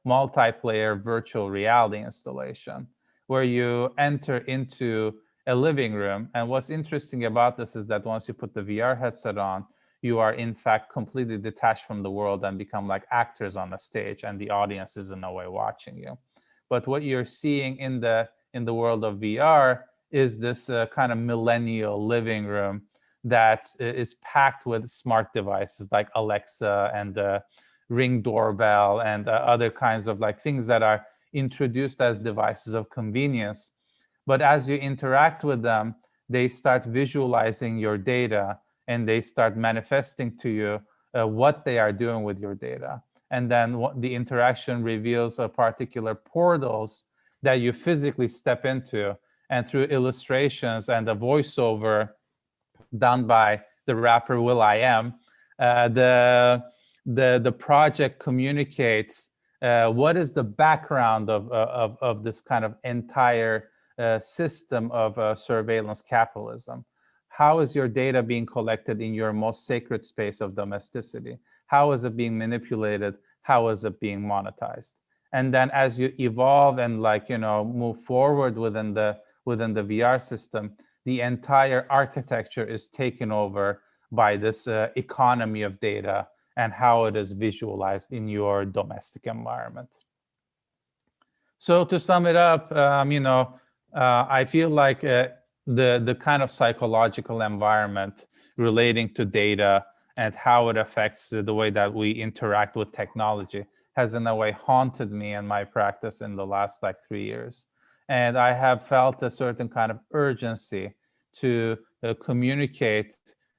multiplayer virtual reality installation where you enter into a living room. And what's interesting about this is that once you put the VR headset on, you are in fact completely detached from the world and become like actors on a stage, and the audience is in a way watching you. But what you're seeing in the world of VR is this kind of millennial living room that is packed with smart devices like Alexa and Ring doorbell and other kinds of like things that are introduced as devices of convenience. But as you interact with them, they start visualizing your data, and they start manifesting to you what they are doing with your data. And then the interaction reveals particular portals that you physically step into. And through illustrations and a voiceover done by the rapper will.i.am, the project communicates what is the background of this kind of entire system of surveillance capitalism. How is your data being collected in your most sacred space of domesticity? How is it being manipulated? How is it being monetized? And then as you evolve and like, you know, move forward within the VR system, the entire architecture is taken over by this economy of data and how it is visualized in your domestic environment. So to sum it up, you know, I feel like the kind of psychological environment relating to data and how it affects the way that we interact with technology has in a way haunted me in my practice in the last like 3 years. And I have felt a certain kind of urgency to communicate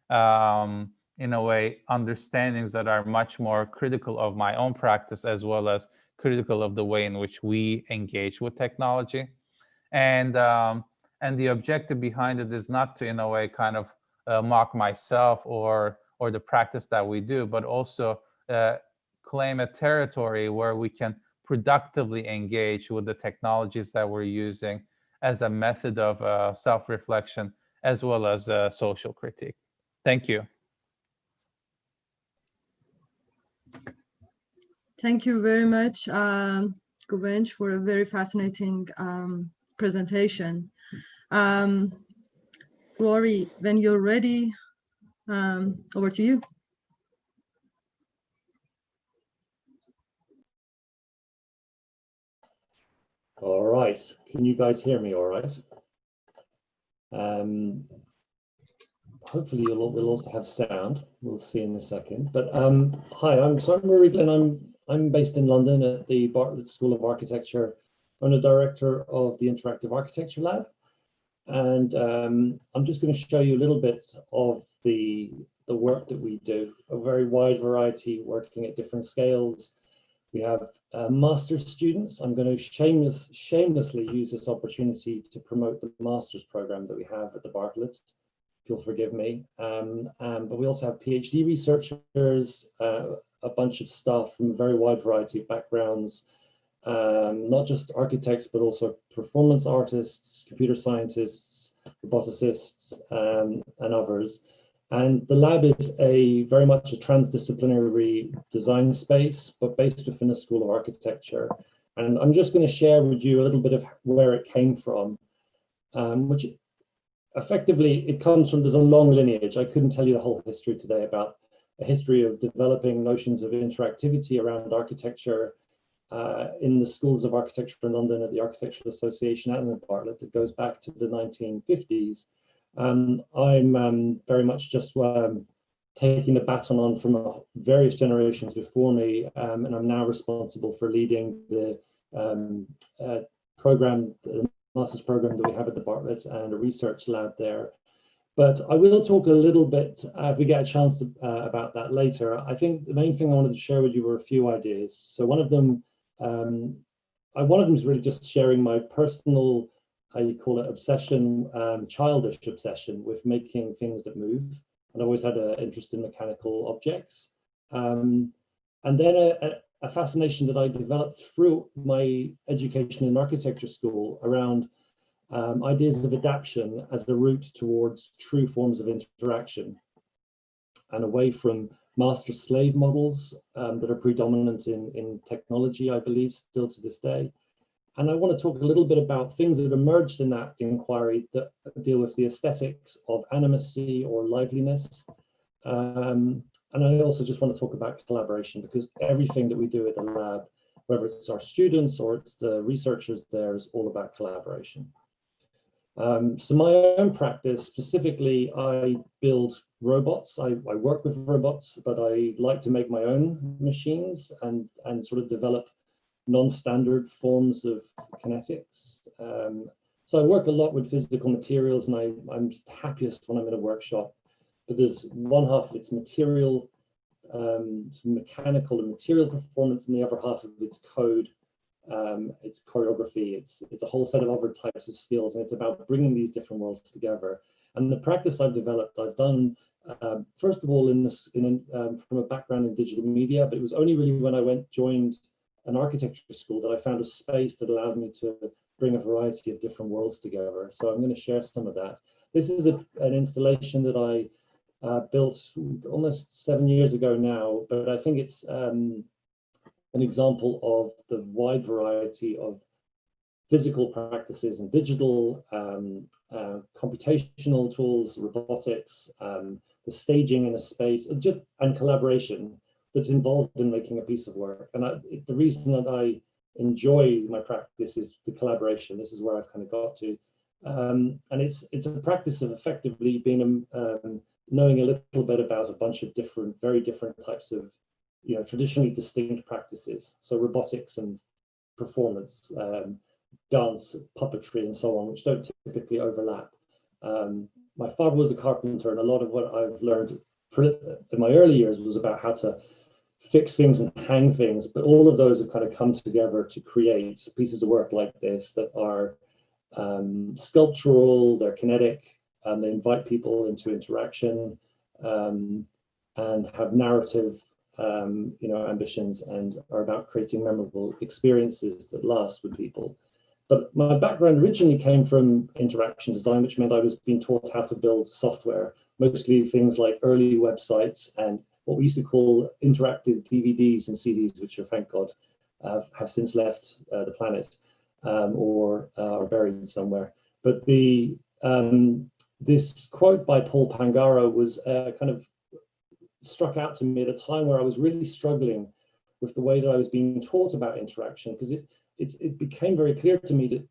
in a way understandings that are much more critical of my own practice, as well as critical of the way in which we engage with technology. And the objective behind it is not to, in a way, kind of mock myself or the practice that we do, but also claim a territory where we can productively engage with the technologies that we're using as a method of self-reflection, as well as social critique. Thank you. Thank you very much, Guvenc, for a very fascinating presentation. Rory, when you're ready, over to you. All right, can you guys hear me all right? Hopefully we'll also have sound. We'll see in a second. But hi, I'm Rory Glynn. I'm based in London at the Bartlett School of Architecture. I'm the director of the Interactive Architecture Lab. And I'm just going to show you a little bit of the work that we do, a very wide variety, working at different scales. We have master's students. I'm going to shamelessly use this opportunity to promote the master's program that we have at the Bartlett. If you'll forgive me. But we also have PhD researchers, a bunch of staff from a very wide variety of backgrounds, not just architects, but also performance artists, computer scientists, roboticists, and others. And the lab is very much a transdisciplinary design space, but based within the School of Architecture. And I'm just going to share with you a little bit of where it came from, which effectively it comes from, there's a long lineage. I couldn't tell you the whole history today about a history of developing notions of interactivity around architecture in the schools of architecture in London at the Architectural Association and at Bartlett that goes back to the 1950s. I'm very much just taking the baton on from various generations before me, and I'm now responsible for leading the program, the master's program that we have at the Bartlett and a research lab there. But I will talk a little bit, if we get a chance to, about that later. I think the main thing I wanted to share with you were a few ideas. So one of them is really just sharing my personal, you call it obsession, childish obsession with making things that move. And I always had an interest in mechanical objects. And then a fascination that I developed through my education in architecture school around ideas of adaptation as a route towards true forms of interaction and away from master-slave models that are predominant in technology, I believe, still to this day. And I want to talk a little bit about things that emerged in that inquiry that deal with the aesthetics of animacy or liveliness. And I also just want to talk about collaboration, because everything that we do at the lab, whether it's our students or it's the researchers there, is all about collaboration. So my own practice, specifically, I build robots. I work with robots, but I like to make my own machines and sort of develop non-standard forms of kinetics. So I work a lot with physical materials, and I'm happiest when I'm in a workshop. But there's one half of its material, mechanical and material performance, and the other half of its code, its choreography. It's a whole set of other types of skills, and it's about bringing these different worlds together. And the practice I've developed, I've done first of all from a background in digital media, but it was only really when I joined an architecture school that I found a space that allowed me to bring a variety of different worlds together. So I'm going to share some of that. This is an installation that I built almost 7 years ago now, but I think it's an example of the wide variety of physical practices and digital computational tools, robotics, the staging in a space, and collaboration that's involved in making a piece of work. And the reason that I enjoy my practice is the collaboration. This is where I've kind of got to. And it's a practice of effectively being knowing a little bit about a bunch of different, very different types of, traditionally distinct practices. So robotics and performance, dance, puppetry, and so on, which don't typically overlap. My father was a carpenter, and a lot of what I've learned in my early years was about how to fix things and hang things, but all of those have kind of come together to create pieces of work like this that are sculptural, they're kinetic, they invite people into interaction, and have narrative ambitions, and are about creating memorable experiences that last with people. But my background originally came from interaction design, which meant I was being taught how to build software, mostly things like early websites and what we used to call interactive DVDs and CDs, which are, thank God, have since left the planet or are buried somewhere. But this quote by Paul Pangaro was kind of struck out to me at a time where I was really struggling with the way that I was being taught about interaction, because it became very clear to me that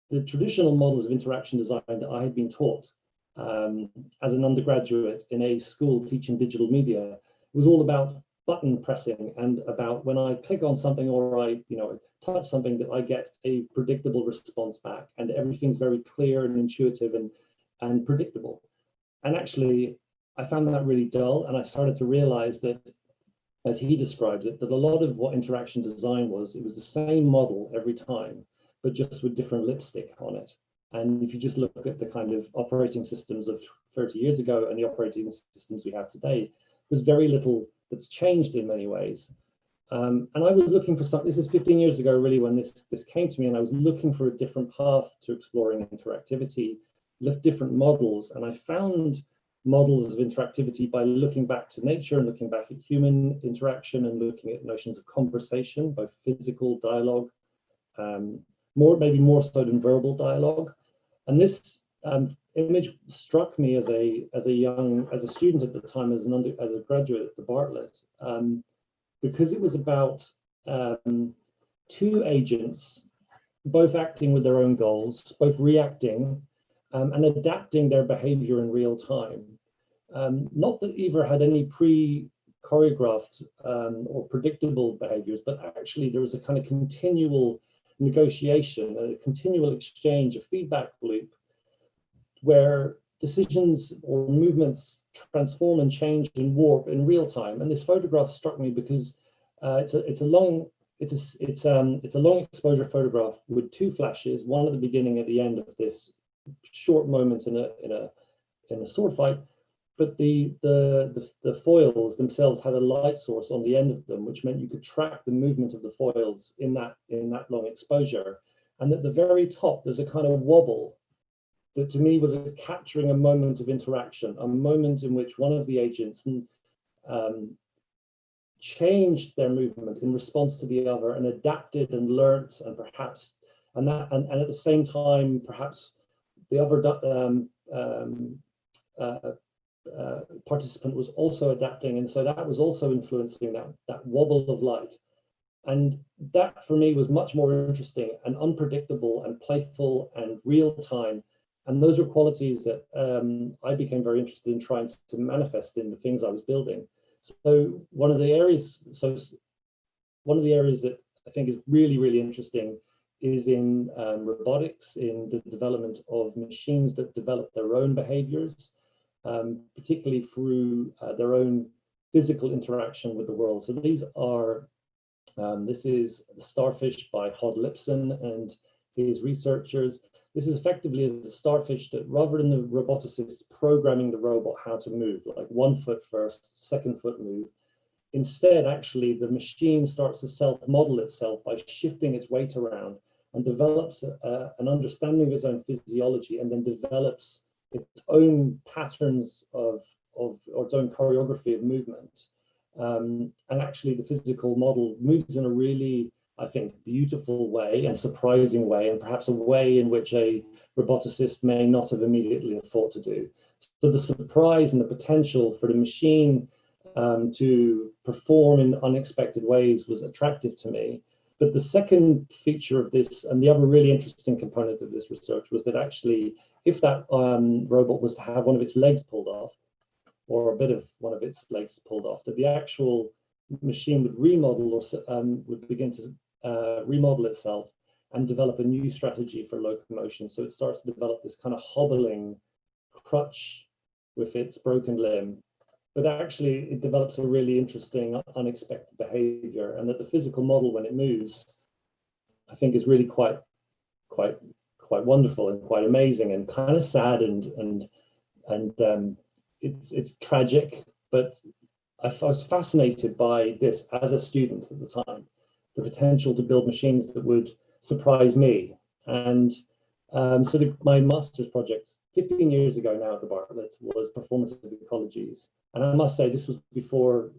the traditional models of interaction design that I had been taught as an undergraduate in a school teaching digital media was all about button pressing, and about when I click on something or I touch something, that I get a predictable response back, and everything's very clear and intuitive and predictable. And actually, I found that really dull, and I started to realize that, as he describes it, that a lot of what interaction design was, it was the same model every time, but just with different lipstick on it. And if you just look at the kind of operating systems of 30 years ago and the operating systems we have today, there's very little that's changed in many ways. And I was looking for something, this is 15 years ago really when this came to me, and I was looking for a different path to exploring interactivity, different models, and I found models of interactivity by looking back to nature and looking back at human interaction and looking at notions of conversation, both physical dialogue, maybe more so than verbal dialogue. And this image struck me as a student at the time, as a graduate at the Bartlett, because it was about two agents, both acting with their own goals, both reacting and adapting their behavior in real time. Not that either had any pre-choreographed or predictable behaviors, but actually there was a kind of continual negotiation, a continual exchange, a feedback loop, where decisions or movements transform and change and warp in real time. And this photograph struck me because it's a long exposure photograph with two flashes, one at the beginning, at the end of this short moment in a sword fight. But the foils themselves had a light source on the end of them, which meant you could track the movement of the foils in that long exposure. And at the very top, there's a kind of wobble that to me was capturing a moment of interaction, a moment in which one of the agents changed their movement in response to the other and adapted and learnt, and perhaps, and at the same time, perhaps the other participant was also adapting, and so that was also influencing that wobble of light. And that for me was much more interesting and unpredictable and playful and real time. And those are qualities that I became very interested in trying to manifest in the things I was building. So one of the areas that I think is really, really interesting is in robotics, in the development of machines that develop their own behaviors, particularly through their own physical interaction with the world. So these are, this is Starfish by Hod Lipson and his researchers. This is effectively a starfish that, rather than the roboticist programming the robot how to move, like 1 foot first, 2nd foot move, instead, actually, the machine starts to self-model itself by shifting its weight around and develops an understanding of its own physiology, and then develops its own patterns or its own choreography of movement. And actually the physical model moves in a really, I think, beautiful way and surprising way, and perhaps a way in which a roboticist may not have immediately thought to do. So the surprise and the potential for the machine to perform in unexpected ways was attractive to me. But the second feature of this, and the other really interesting component of this research, was that actually, if that robot was to have one of its legs pulled off, or a bit of one of its legs pulled off, that the actual machine would remodel or would begin to remodel itself and develop a new strategy for locomotion. So it starts to develop this kind of hobbling crutch with its broken limb, but actually it develops a really interesting unexpected behavior, and that the physical model, when it moves, I think is really quite wonderful and quite amazing, and kind of sad, and it's tragic. But I was fascinated by this as a student at the time, the potential to build machines that would surprise me. And so my master's project 15 years ago now at the Bartlett was performative ecologies. And I must say, this was before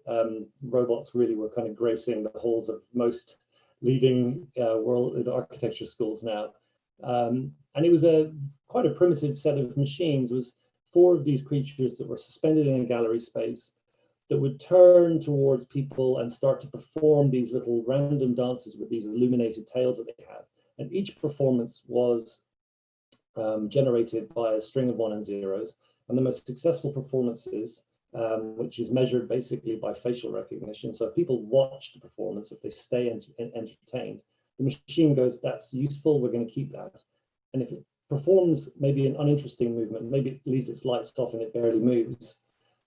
robots really were kind of gracing the halls of most leading world architecture schools now. And it was quite a primitive set of machines. It was 4 of these creatures that were suspended in a gallery space that would turn towards people and start to perform these little random dances with these illuminated tails that they have. And each performance was generated by a string of 1 and 0s. And the most successful performances, which is measured basically by facial recognition. So if people watch the performance, if they stay entertained, the machine goes, that's useful, we're going to keep that. And if it performs maybe an uninteresting movement, maybe it leaves its lights off and it barely moves,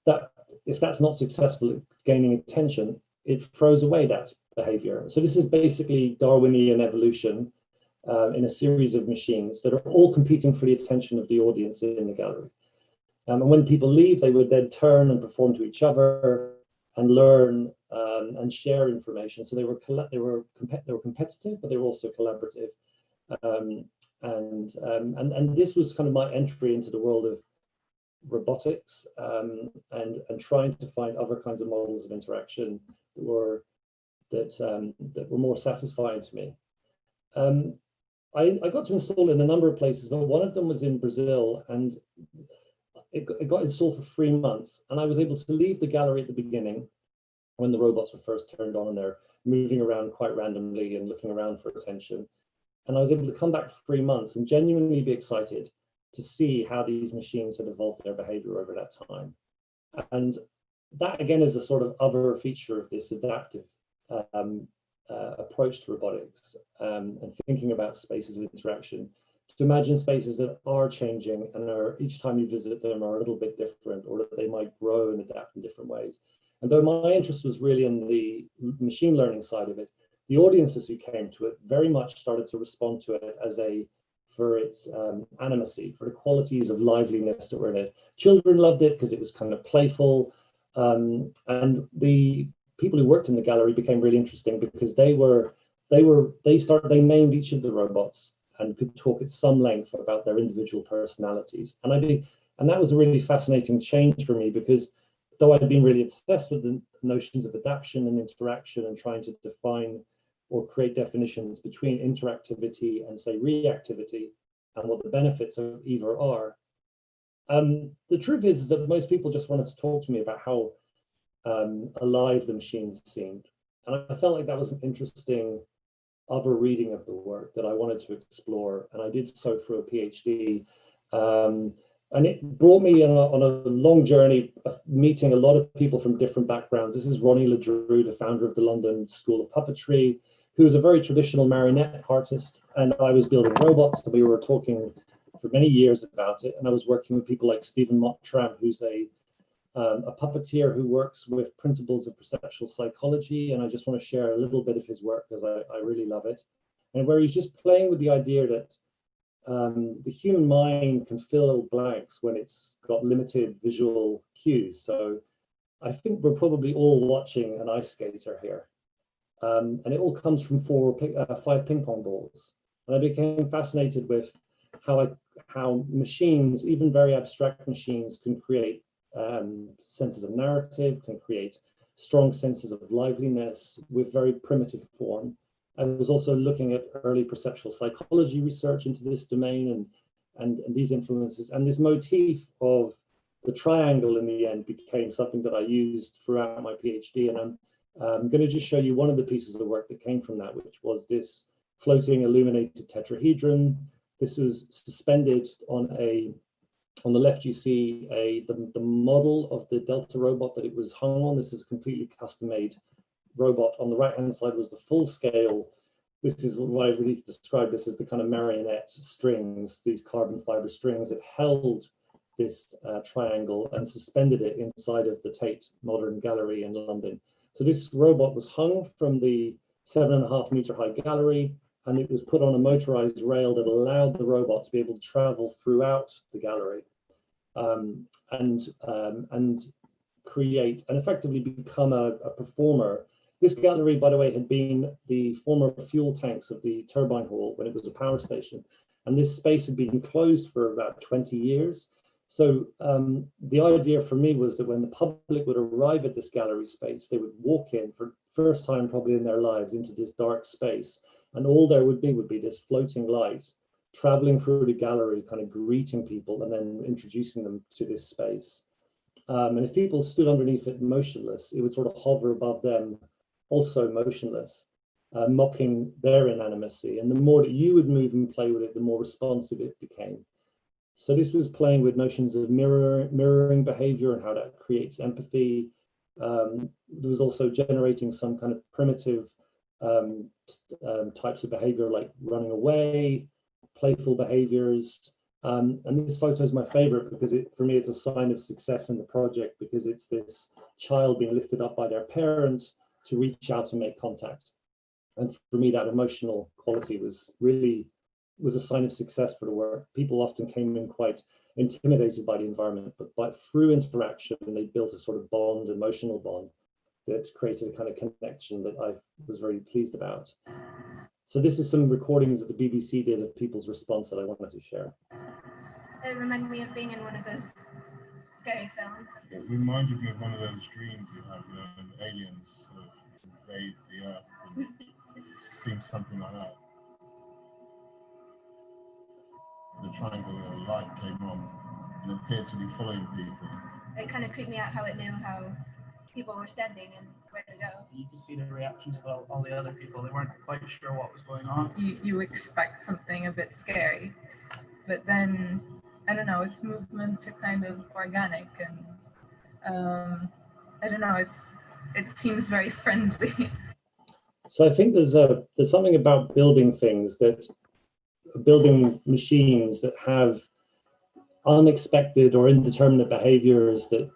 that if that's not successful at gaining attention, it throws away that behavior. So this is basically Darwinian evolution in a series of machines that are all competing for the attention of the audience in the gallery. And when people leave, they would then turn and perform to each other and learn and share information. So they were competitive, but they were also collaborative. And this was kind of my entry into the world of robotics, and trying to find other kinds of models of interaction that were more satisfying to me. I got to install it in a number of places, but one of them was in Brazil, and it got installed for 3 months, and I was able to leave the gallery at the beginning when the robots were first turned on and they're moving around quite randomly and looking around for attention. And I was able to come back for 3 months and genuinely be excited to see how these machines had evolved their behavior over that time. And that again is a sort of other feature of this adaptive approach to robotics, and thinking about spaces of interaction, to imagine spaces that are changing and are, each time you visit them, are a little bit different, or that they might grow and adapt in different ways. And though my interest was really on the machine learning side of it, the audiences who came to it very much started to respond to it as for its animacy, for the qualities of liveliness that were in it. Children loved it because it was kind of playful, and the people who worked in the gallery became really interesting because they named each of the robots and could talk at some length about their individual personalities. And that was a really fascinating change for me, because though I'd been really obsessed with the notions of adaptation and interaction and trying to define or create definitions between interactivity and, say, reactivity, and what the benefits of either are, the truth is that most people just wanted to talk to me about how alive the machines seemed. And I felt like that was an interesting other reading of the work that I wanted to explore, and I did so through a PhD. And it brought me on a long journey of meeting a lot of people from different backgrounds. This is Ronnie Ledru, the founder of the London School of Puppetry, who is a very traditional marionette artist, and I was building robots, and we were talking for many years about it. And I was working with people like Stephen Mottram, who's a puppeteer who works with principles of perceptual psychology, and I just want to share a little bit of his work because I really love it, and where he's just playing with the idea that the human mind can fill blanks when it's got limited visual cues. So I think we're probably all watching an ice skater here, and it all comes from 5 ping pong balls. And I became fascinated with how machines, even very abstract machines, can create senses of narrative, can create strong senses of liveliness with very primitive form. I was also looking at early perceptual psychology research into this domain and these influences. And this motif of the triangle in the end became something that I used throughout my PhD. And I'm going to just show you one of the pieces of work that came from that, which was this floating illuminated tetrahedron. This was suspended on the left you see the model of the Delta robot that it was hung on. This is a completely custom made robot. On the right hand side was the full scale. This is what I really describe this as the kind of marionette strings, these carbon fiber strings that held this triangle and suspended it inside of the Tate Modern Gallery in London. So this robot was hung from the 7.5 meter high gallery, and it was put on a motorized rail that allowed the robot to be able to travel throughout the gallery and create and effectively become a performer. This gallery, by the way, had been the former fuel tanks of the turbine hall when it was a power station. And this space had been closed for about 20 years. So the idea for me was that when the public would arrive at this gallery space, they would walk in for the first time probably in their lives into this dark space. And all there would be this floating light traveling through the gallery, kind of greeting people and then introducing them to this space. And if people stood underneath it motionless, it would sort of hover above them, also motionless, mocking their inanimacy. And the more that you would move and play with it, the more responsive it became. So this was playing with notions of mirroring behavior and how that creates empathy. There was also generating some kind of primitive types of behavior like running away, playful behaviors. And this photo is my favorite because for me, it's a sign of success in the project, because it's this child being lifted up by their parent to reach out and make contact. And for me, that emotional quality was a sign of success for the work. People often came in quite intimidated by the environment, but through interaction, they built a sort of bond, emotional bond, that created a kind of connection that I was very pleased about. So this is some recordings that the BBC did of people's response that I wanted to share. It reminded me of being in one of those scary films. It reminded me of one of those dreams you have, you know, when aliens sort of invade the Earth, and it seems something like that. The triangle light came on and appeared to be following people. It kind of creeped me out how it knew how people were standing and where to go. You could see the reactions of all the other people. They weren't quite sure what was going on. You expect something a bit scary, but then, I don't know, its movements are kind of organic, and I don't know, it seems very friendly. So I think there's something about building things, that building machines that have unexpected or indeterminate behaviors that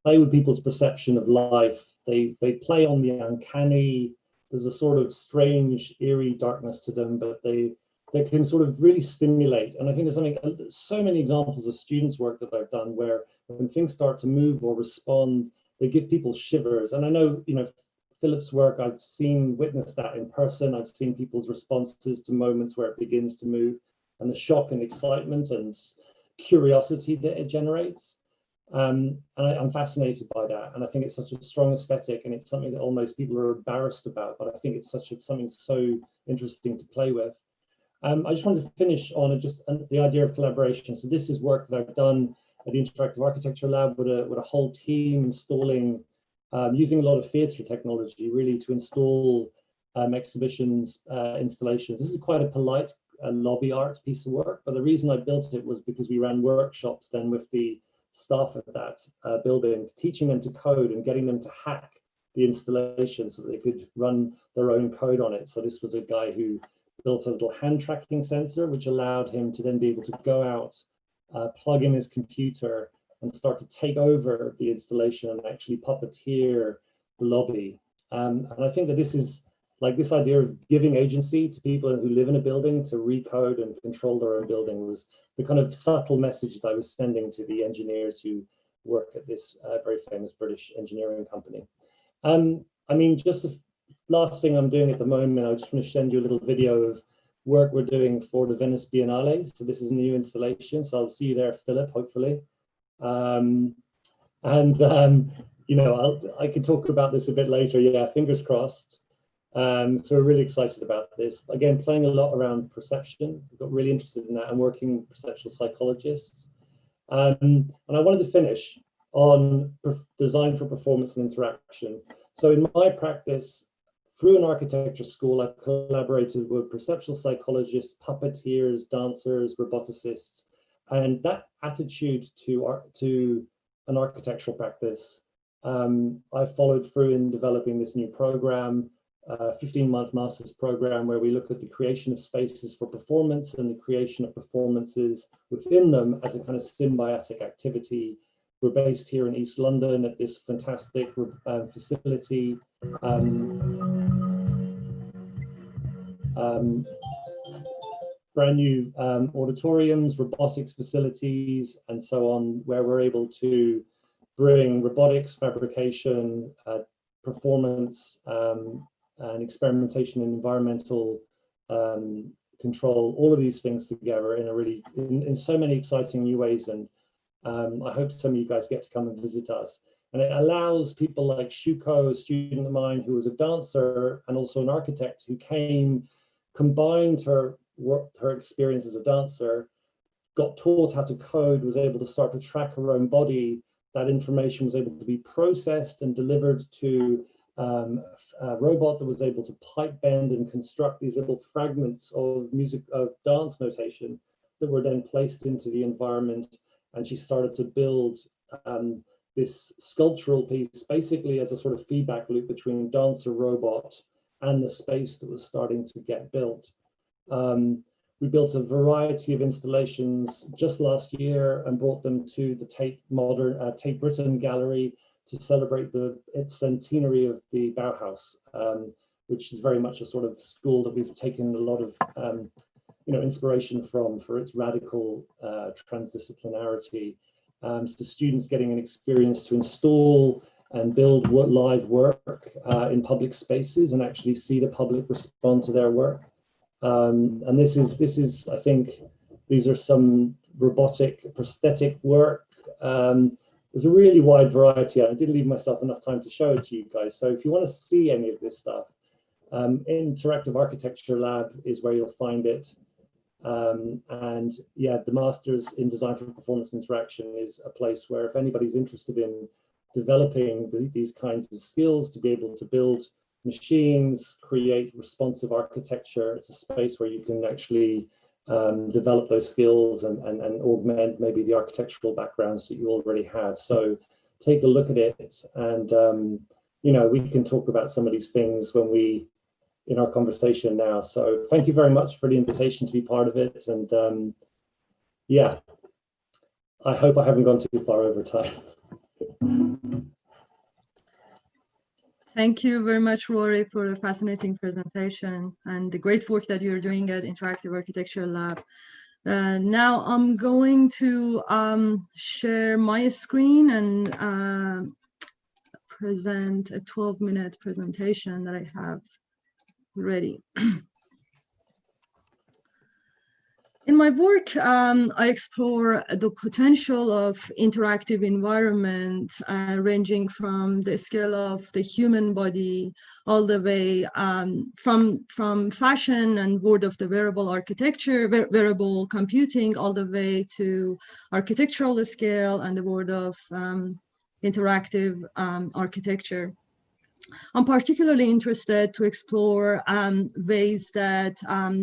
play with people's perception of life. They play on the uncanny. There's a sort of strange, eerie darkness to them, but they can sort of really stimulate. And I think there's so many examples of students' work that I've done where when things start to move or respond, they give people shivers. And I know, you know, Philip's work, I've witnessed that in person. I've seen people's responses to moments where it begins to move, and the shock and excitement and curiosity that it generates. And I'm fascinated by that. And I think it's such a strong aesthetic, and it's something that almost people are embarrassed about, but I think it's something so interesting to play with. I just wanted to finish on the idea of collaboration. So this is work that I've done at the Interactive Architecture Lab with a whole team installing, using a lot of theatre technology really to install exhibitions, installations. This is quite a polite lobby art piece of work, but the reason I built it was because we ran workshops then with the staff at that building, teaching them to code and getting them to hack the installation so that they could run their own code on it. So this was a guy who built a little hand tracking sensor, which allowed him to then be able to go out, plug in his computer and start to take over the installation and actually puppeteer the lobby. And I think that this is like this idea of giving agency to people who live in a building to recode and control their own building was the kind of subtle message that I was sending to the engineers who work at this very famous British engineering company. I mean, just the last thing I'm doing at the moment, I just want to send you a little video of work we're doing for the Venice Biennale. So this is a new installation. So I'll see you there, Philip, hopefully. I could talk about this a bit later. Yeah, fingers crossed. So we're really excited about this. Again, playing a lot around perception. We got really interested in that and working with perceptual psychologists. And I wanted to finish on design for performance and interaction. So in my practice, through an architecture school, I've collaborated with perceptual psychologists, puppeteers, dancers, roboticists, and that attitude to an architectural practice, I followed through in developing this new program, 15-month master's program, where we look at the creation of spaces for performance and the creation of performances within them as a kind of symbiotic activity. We're based here in East London at this fantastic facility. Brand new auditoriums, robotics facilities, and so on, where we're able to bring robotics, fabrication, performance, and experimentation in environmental control, all of these things together in a really, in so many exciting new ways. And I hope some of you guys get to come and visit us. And it allows people like Shuko, a student of mine who was a dancer and also an architect, who combined her experience as a dancer, got taught how to code, was able to start to track her own body. That information was able to be processed and delivered to a robot that was able to pipe bend and construct these little fragments of music, of dance notation that were then placed into the environment. And she started to build this sculptural piece, basically as a sort of feedback loop between dancer, robot, and the space that was starting to get built. We built a variety of installations just last year and brought them to the Tate Britain Gallery to celebrate its centenary of the Bauhaus, which is very much a sort of school that we've taken a lot of inspiration from for its radical transdisciplinarity. So students getting an experience to install and build live work in public spaces and actually see the public respond to their work. And this is, I think, these are some robotic prosthetic work. There's a really wide variety. I didn't leave myself enough time to show it to you guys. So if you want to see any of this stuff, Interactive Architecture Lab is where you'll find it. And yeah, the Masters in Design for Performance Interaction is a place where if anybody's interested in developing these kinds of skills to be able to build machines, create responsive architecture, it's a space where you can actually develop those skills and augment maybe the architectural backgrounds that you already have. So take a look at it, and we can talk about some of these things in our conversation now. So thank you very much for the invitation to be part of it, and yeah, I hope I haven't gone too far over time. Thank you very much, Rory, for a fascinating presentation and the great work that you're doing at Interactive Architecture Lab. Now I'm going to share my screen and present a 12-minute presentation that I have ready. In my work, I explore the potential of interactive environment ranging from the scale of the human body all the way from fashion and world of the wearable architecture, wearable computing, all the way to architectural scale and the world of interactive architecture. I'm particularly interested to explore ways that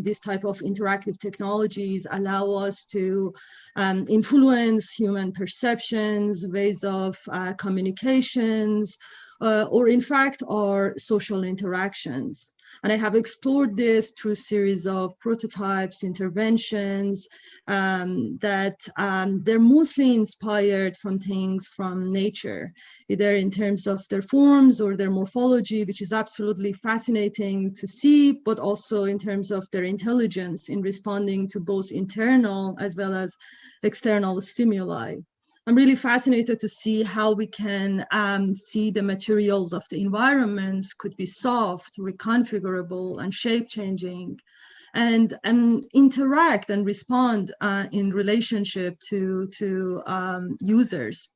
this type of interactive technologies allow us to influence human perceptions, ways of communications, or in fact, our social interactions. And I have explored this through a series of prototypes, interventions, that they're mostly inspired from things from nature, either in terms of their forms or their morphology, which is absolutely fascinating to see, but also in terms of their intelligence in responding to both internal as well as external stimuli. I'm really fascinated to see how we can see the materials of the environments could be soft, reconfigurable, and shape-changing, and interact and respond in relationship to users.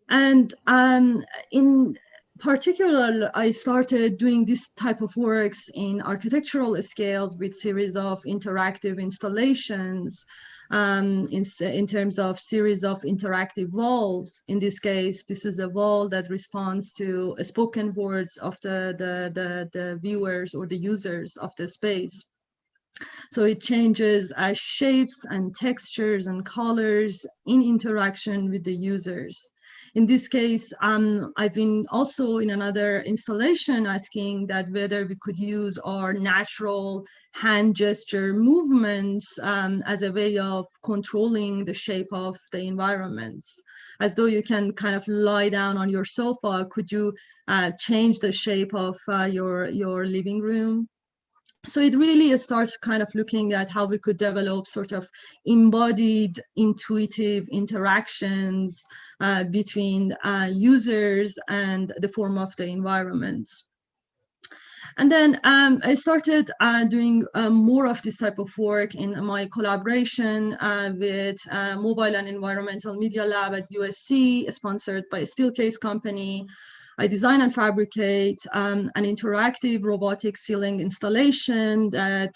And in particular, I started doing this type of works in architectural scales with series of interactive installations, in terms of series of interactive walls. In this case, this is a wall that responds to spoken words of the viewers or the users of the space. So it changes shapes and textures and colors in interaction with the users. In this case, I've been also in another installation asking that whether we could use our natural hand gesture movements as a way of controlling the shape of the environments. As though you can kind of lie down on your sofa, could you change the shape of your living room? So it really starts kind of looking at how we could develop sort of embodied intuitive interactions between users and the form of the environments. And then I started doing more of this type of work in my collaboration with Mobile and Environmental Media Lab at USC, sponsored by a Steelcase company. I design and fabricate an interactive robotic ceiling installation that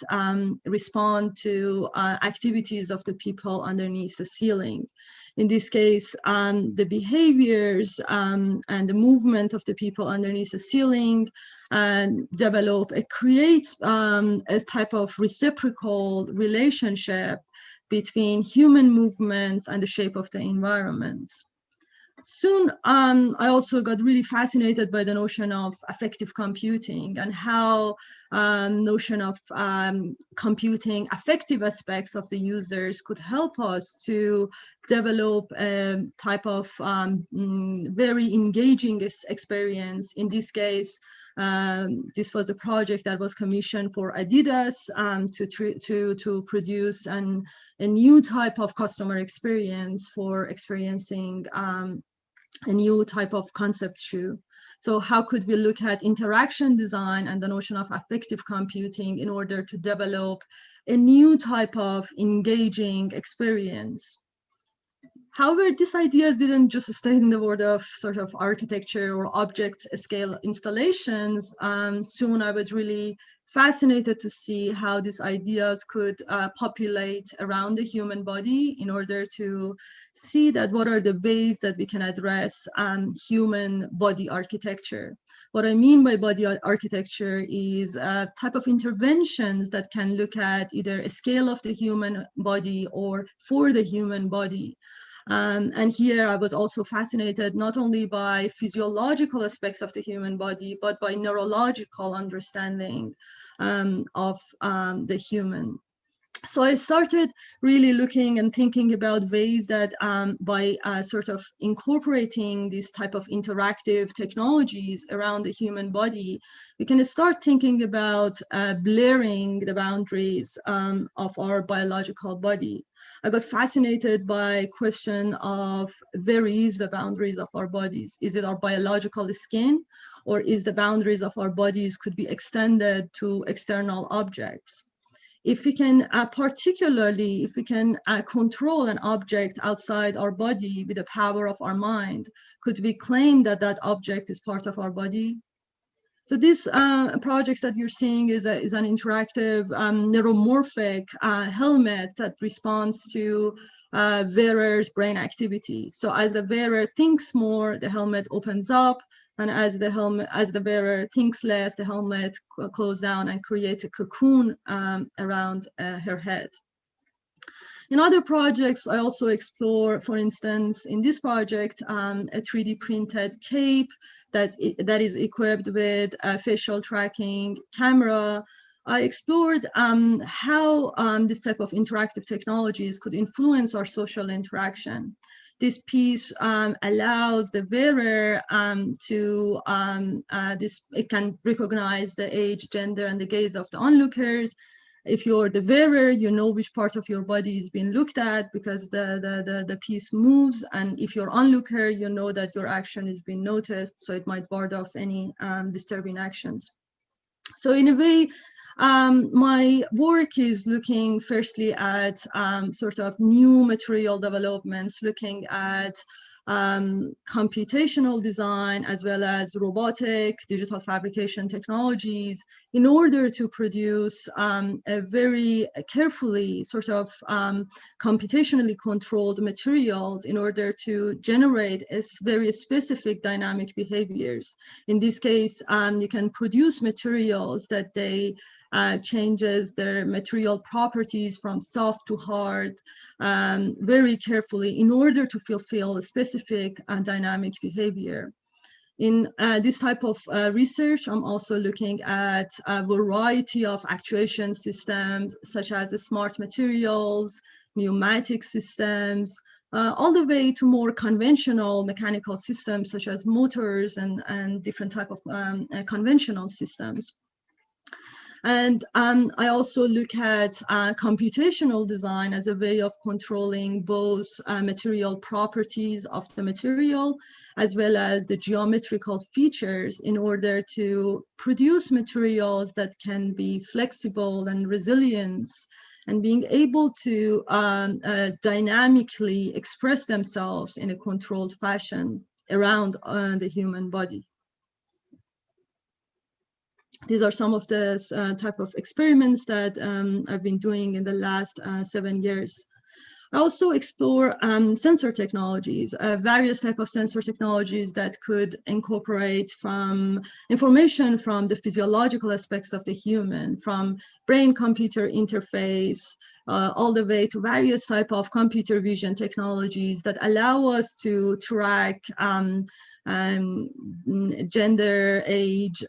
respond to activities of the people underneath the ceiling. In this case, the behaviors and the movement of the people underneath the ceiling create a type of reciprocal relationship between human movements and the shape of the environment. Soon, I also got really fascinated by the notion of affective computing and how notion of computing affective aspects of the users could help us to develop a type of very engaging experience. In this case, this was a project that was commissioned for Adidas to produce a new type of customer experience for experiencing a new type of concept shoe. So how could we look at interaction design and the notion of affective computing in order to develop a new type of engaging experience? However, these ideas didn't just stay in the world of sort of architecture or object scale installations. Soon I was really fascinated to see how these ideas could populate around the human body in order to see that what are the ways that we can address human body architecture. What I mean by body architecture is a type of interventions that can look at either a scale of the human body or for the human body. And here I was also fascinated not only by physiological aspects of the human body, but by neurological understanding of the human. So I started really looking and thinking about ways that by sort of incorporating this type of interactive technologies around the human body, we can start thinking about blurring the boundaries of our biological body. I got fascinated by question of where is the boundaries of our bodies? Is it our biological skin, or is the boundaries of our bodies could be extended to external objects? If we can, particularly if we can control an object outside our body with the power of our mind, could we claim that that object is part of our body? So this project that you're seeing is an interactive neuromorphic helmet that responds to wearer's brain activity. So as the wearer thinks more, the helmet opens up, and as the wearer thinks less, the helmet closes down and creates a cocoon around her head. In other projects, I also explore, for instance, in this project, a 3D printed cape that is equipped with a facial tracking camera. I explored how this type of interactive technologies could influence our social interaction. This piece allows the wearer it can recognize the age, gender, and the gaze of the onlookers. If you're the wearer, you know which part of your body is being looked at because the piece moves. And if you're onlooker, you know that your action is being noticed, so it might ward off any disturbing actions. So in a way, my work is looking firstly at sort of new material developments, looking at computational design, as well as robotic, digital fabrication technologies, in order to produce a very carefully sort of computationally controlled materials in order to generate very specific dynamic behaviors. In this case, you can produce materials that they changes their material properties from soft to hard very carefully in order to fulfill a specific dynamic behavior. In this type of research, I'm also looking at a variety of actuation systems, such as smart materials, pneumatic systems, all the way to more conventional mechanical systems, such as motors and different type of conventional systems. And I also look at computational design as a way of controlling both material properties of the material, as well as the geometrical features, in order to produce materials that can be flexible and resilient, and being able to dynamically express themselves in a controlled fashion around the human body. These are some of the type of experiments that I've been doing in the last 7 years. I also explore sensor technologies, various type of sensor technologies that could incorporate from information from the physiological aspects of the human, from brain-computer interface, all the way to various type of computer vision technologies that allow us to track gender, age,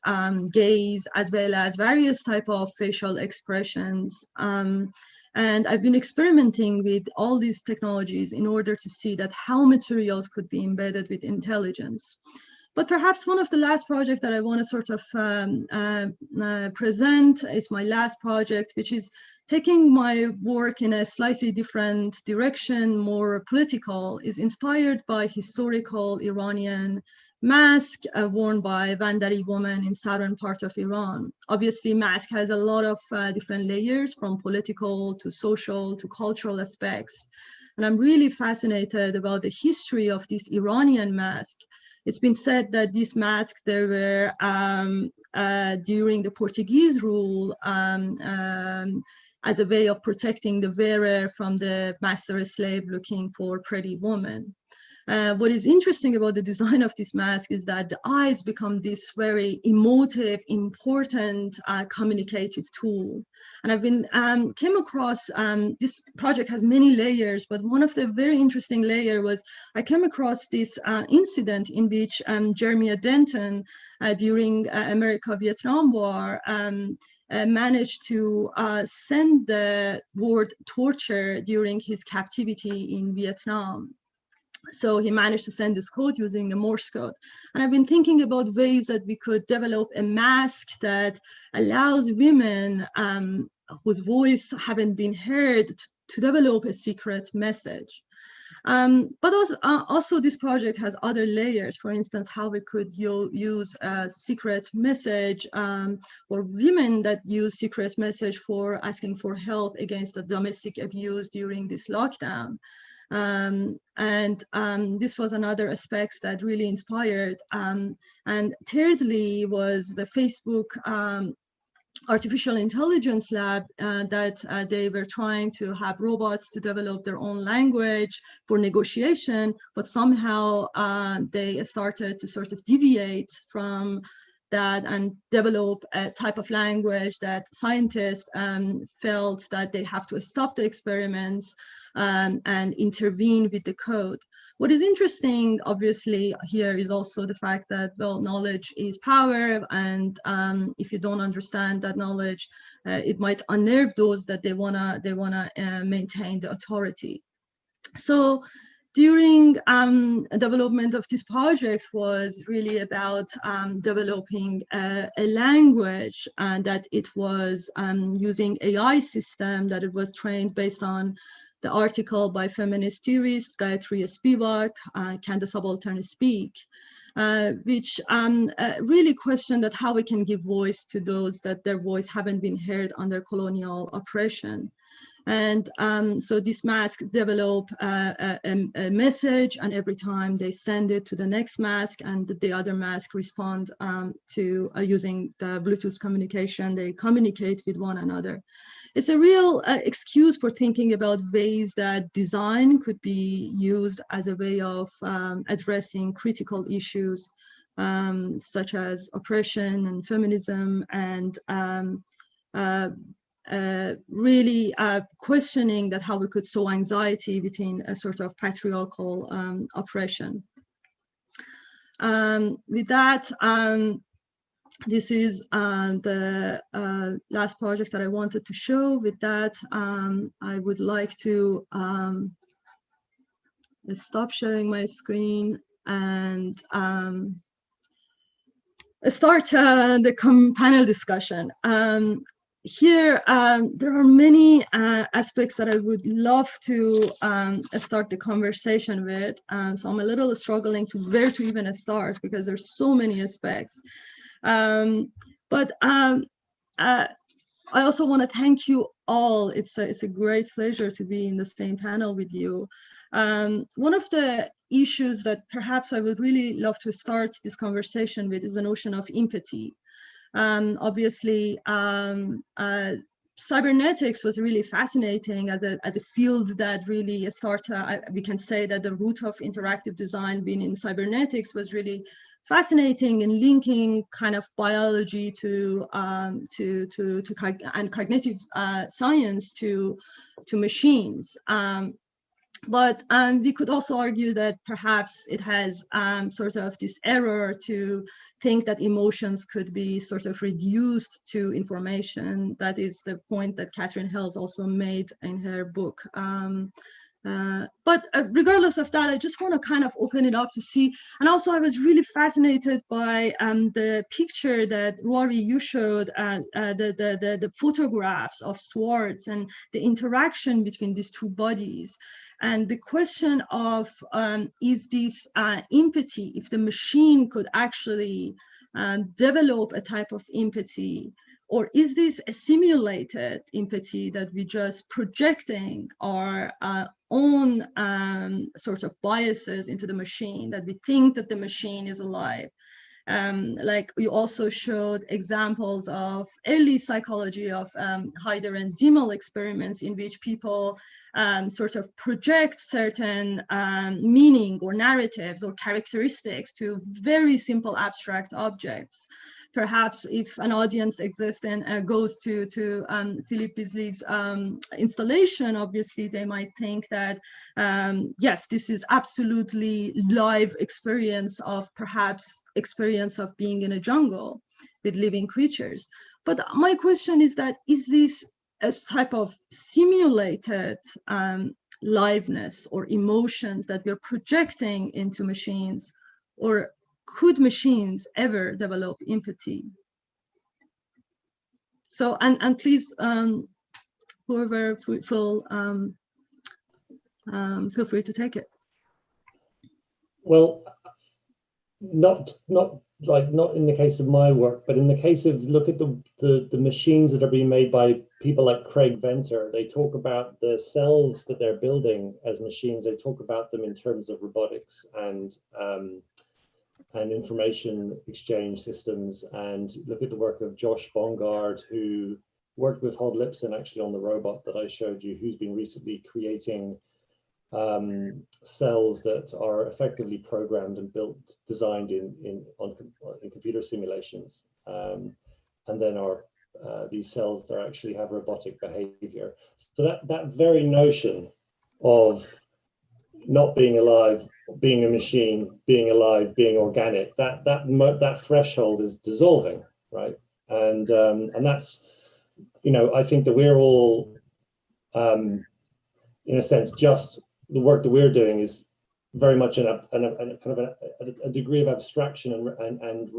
gaze, as well as various type of facial expressions. And I've been experimenting with all these technologies in order to see that how materials could be embedded with intelligence. But perhaps one of the last projects that I want to sort of present is my last project, which is taking my work in a slightly different direction, more political, is inspired by historical Iranian mask worn by Vandari women in southern part of Iran. Obviously, mask has a lot of different layers, from political to social to cultural aspects. And I'm really fascinated about the history of this Iranian mask. It's been said that these masks, there were during the Portuguese rule as a way of protecting the wearer from the master slave looking for pretty woman. What is interesting about the design of this mask is that the eyes become this very emotive, important communicative tool. And I've been came across, this project has many layers, but one of the very interesting layer was I came across this incident in which Jeremiah Denton during America-Vietnam War managed to send the word torture during his captivity in Vietnam. So he managed to send this code using a Morse code. And I've been thinking about ways that we could develop a mask that allows women whose voice haven't been heard to develop a secret message. But also this project has other layers. For instance, how we could use a secret message or women that use secret message for asking for help against the domestic abuse during this lockdown. This was another aspect that really inspired. And thirdly was the Facebook artificial intelligence lab that they were trying to have robots to develop their own language for negotiation, but somehow they started to sort of deviate from that and develop a type of language that scientists felt that they have to stop the experiments and intervene with the code. What is interesting, obviously, here is also the fact that, well, knowledge is power, and if you don't understand that knowledge, it might unnerve those that they wanna maintain the authority. So during development of this project was really about developing a language that it was using AI system that it was trained based on the article by feminist theorist Gayatri Spivak, Can the Subaltern Speak? Which really questioned that how we can give voice to those that their voice haven't been heard under colonial oppression. And so this mask develop a message, and every time they send it to the next mask, and the other mask respond to using the Bluetooth communication, they communicate with one another. It's a real excuse for thinking about ways that design could be used as a way of addressing critical issues such as oppression and feminism, and really questioning that how we could sow anxiety between a sort of patriarchal oppression. With that, this is the last project that I wanted to show. With that, I would like to stop sharing my screen and start the panel discussion. Here, there are many aspects that I would love to start the conversation with. So I'm a little struggling to where to even start because there's so many aspects. But I also want to thank you all. It's a great pleasure to be in the same panel with you. One of the issues that perhaps I would really love to start this conversation with is the notion of empathy. Obviously, cybernetics was really fascinating as a field that really started. We can say that the root of interactive design being in cybernetics was really fascinating in linking kind of biology to cognitive science to machines. But we could also argue that perhaps it has sort of this error to think that emotions could be sort of reduced to information. That is the point that Catherine Hells also made in her book. But regardless of that, I just want to kind of open it up to see. And also, I was really fascinated by the picture that Rory, you showed, the photographs of swords and the interaction between these two bodies. And the question of, is this empathy, if the machine could actually develop a type of empathy, or is this a simulated empathy that we just projecting our own sort of biases into the machine, that we think that the machine is alive? Like you also showed examples of early psychology of Hyder and Zimmel experiments in which people sort of project certain meaning or narratives or characteristics to very simple abstract objects. Perhaps if an audience exists and goes to Philip Beesley's installation, obviously they might think that, yes, this is absolutely live experience of perhaps experience of being in a jungle with living creatures. But my question is that, is this a type of simulated liveness or emotions that we're projecting into machines, or could machines ever develop empathy? So, and please, whoever feel free to take it. Well, not in the case of my work, but in the case of, look at the machines that are being made by people like Craig Venter. They talk about the cells that they're building as machines. They talk about them in terms of robotics and information exchange systems. And look at the work of Josh Bongard, who worked with Hod Lipson actually on the robot that I showed you, who's been recently creating cells that are effectively programmed and designed in computer simulations, and then these cells that actually have robotic behavior. So that very notion of not being alive, being a machine, being alive, being organic, that threshold is dissolving, right? And that's, I think that we're all, in a sense, just the work that we're doing is very much in a kind of a degree of abstraction and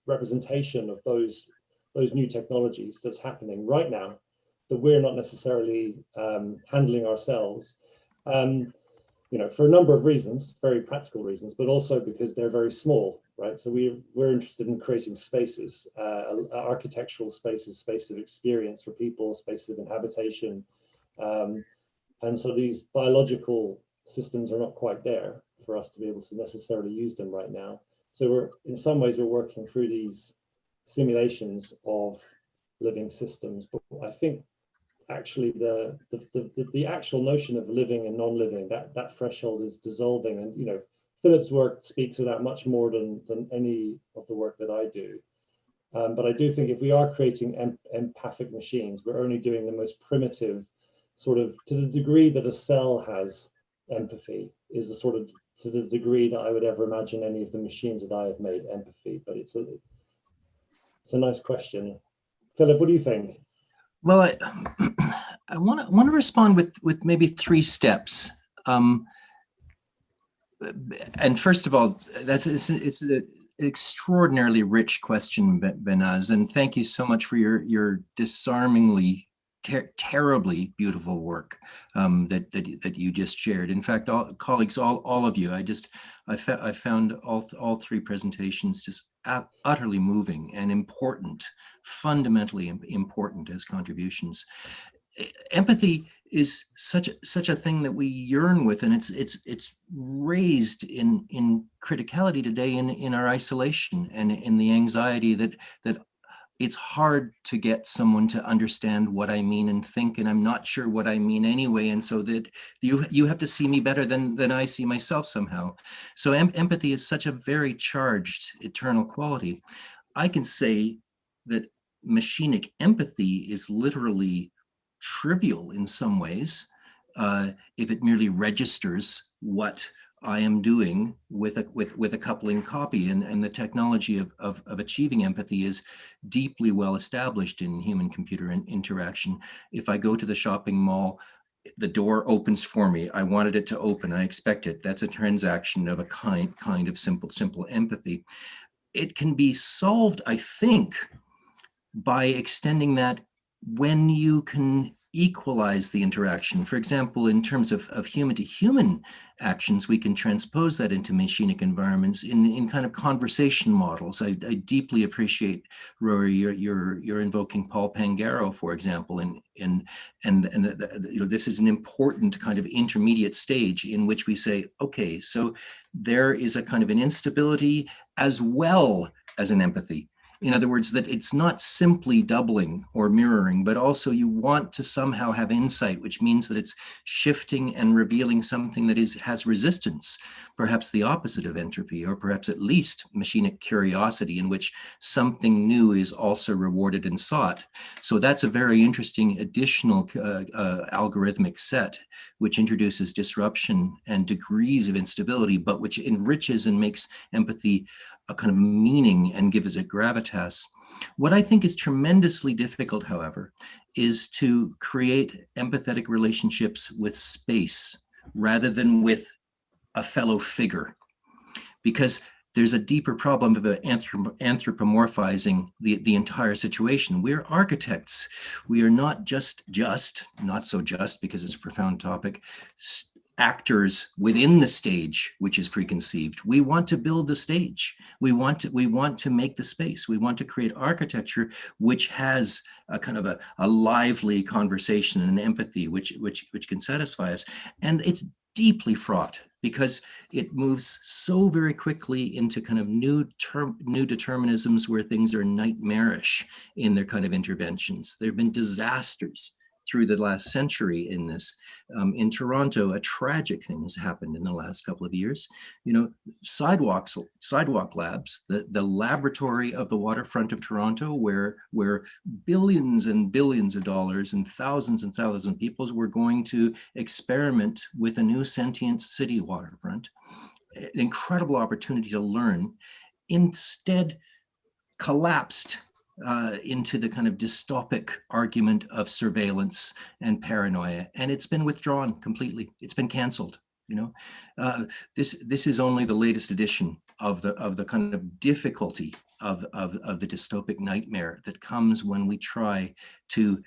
representation of those new technologies that's happening right now that we're not necessarily handling ourselves. for a number of reasons, very practical reasons, but also because they're very small, right? So we're interested in creating spaces, architectural spaces, spaces of experience for people, spaces of inhabitation. And so these biological systems are not quite there for us to be able to necessarily use them right now. So in some ways, we're working through these simulations of living systems. But I think actually the actual notion of living and non-living, that threshold is dissolving. And Philip's work speaks to that much more than any of the work that I do. But I do think if we are creating empathic machines, we're only doing the most primitive sort of, to the degree that a cell has empathy, is the sort of to the degree that I would ever imagine any of the machines that I have made empathy. But it's a nice question. Philip, what do you think? Well, I want to respond with maybe 3 steps. And first of all, it's an extraordinarily rich question, Behnaz, and thank you so much for your disarmingly terribly beautiful work that you just shared. In fact, colleagues, all of you, I found all 3 presentations just utterly moving and important, fundamentally important as contributions. Empathy is such a thing that we yearn with, and it's raised in criticality today in our isolation and in the anxiety that it's hard to get someone to understand what I mean and think, and I'm not sure what I mean anyway, and so that you have to see me better than I see myself somehow. So empathy is such a very charged, eternal quality. I can say that machinic empathy is literally trivial in some ways, if it merely registers what I am doing with a coupling copy, and the technology of achieving empathy is deeply well established in human-computer interaction. If I go to the shopping mall, the door opens for me. I wanted it to open. I expect it. That's a transaction of a kind of simple empathy. It can be solved, I think, by extending that when you can equalize the interaction. For example, in terms of human-to-human actions, we can transpose that into machinic environments in kind of conversation models. I deeply appreciate, Rory, you're invoking Paul Pangaro, for example, and this is an important kind of intermediate stage in which we say, okay, so there is a kind of an instability as well as an empathy. In other words, that it's not simply doubling or mirroring, but also you want to somehow have insight, which means that it's shifting and revealing something that has resistance, perhaps the opposite of entropy, or perhaps at least machinic curiosity, in which something new is also rewarded and sought. So that's a very interesting additional algorithmic set, which introduces disruption and degrees of instability, but which enriches and makes empathy a kind of meaning and gives it gravitas. What I think is tremendously difficult, however, is to create empathetic relationships with space rather than with a fellow figure, because there's a deeper problem of anthropomorphizing the entire situation. We're architects. We are not not so just because it's a profound topic, actors within the stage, which is preconceived. We want to build the stage. We want to make the space. We want to create architecture which has a kind of a lively conversation and empathy which can satisfy us. And it's deeply fraught because it moves so very quickly into kind of new determinisms where things are nightmarish in their kind of interventions. There have been disasters through the last century in this. In Toronto, a tragic thing has happened in the last couple of years. Sidewalk labs, the laboratory of the waterfront of Toronto, where billions and billions of dollars and thousands of people were going to experiment with a new sentient city waterfront. An incredible opportunity to learn, instead collapsed into the kind of dystopic argument of surveillance and paranoia, and it's been withdrawn completely. It's been canceled. This is only the latest edition of the kind of difficulty of the dystopic nightmare that comes when we try to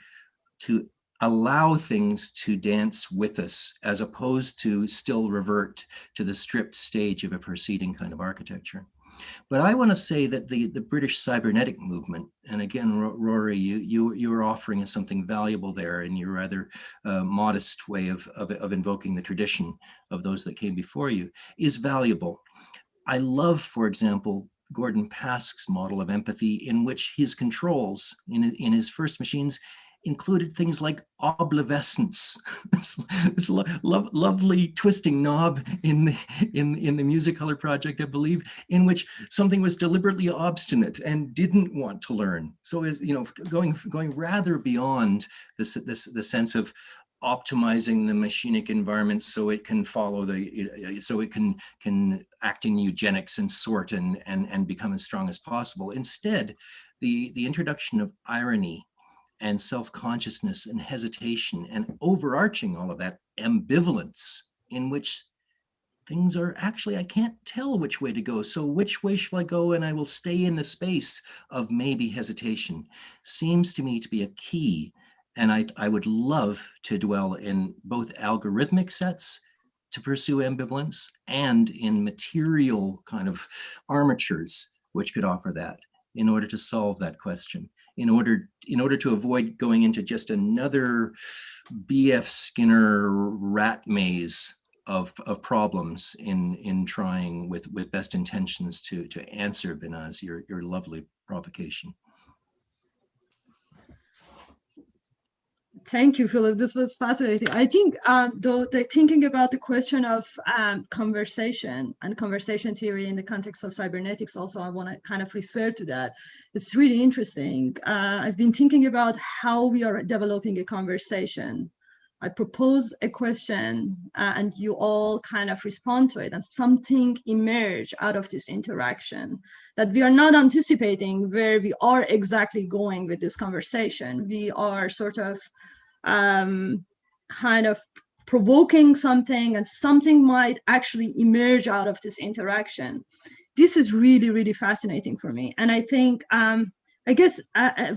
allow things to dance with us, as opposed to still revert to the stripped stage of a preceding kind of architecture. But I want to say that the British cybernetic movement, and again, Rory, you are offering us something valuable there in your rather modest way of invoking the tradition of those that came before you, is valuable. I love, for example, Gordon Pask's model of empathy, in which his controls in his first machines included things like oblivescence, this lovely twisting knob in the Musicolor project, I believe, in which something was deliberately obstinate and didn't want to learn. So, as you know, going rather beyond the sense of optimizing the machinic environment so it can follow so it can act in eugenics and sort and become as strong as possible. Instead, the introduction of irony and self-consciousness and hesitation and overarching all of that ambivalence, in which things are actually, I can't tell which way to go. So which way shall I go? And I will stay in the space of maybe hesitation, seems to me to be a key. And I would love to dwell in both algorithmic sets to pursue ambivalence and in material kind of armatures, which could offer that in order to solve that question. In order to avoid going into just another B.F. Skinner rat maze of problems in trying with best intentions to answer, Behnaz, your lovely provocation. Thank you, Philip. This was fascinating. I think, though, thinking about the question of conversation and conversation theory in the context of cybernetics, also, I want to kind of refer to that. It's really interesting. I've been thinking about how we are developing a conversation. I propose a question and you all kind of respond to it, and something emerge out of this interaction that we are not anticipating where we are exactly going with this conversation. We are sort of kind of provoking something, and something might actually emerge out of this interaction. This is really, really fascinating for me. And I think, I guess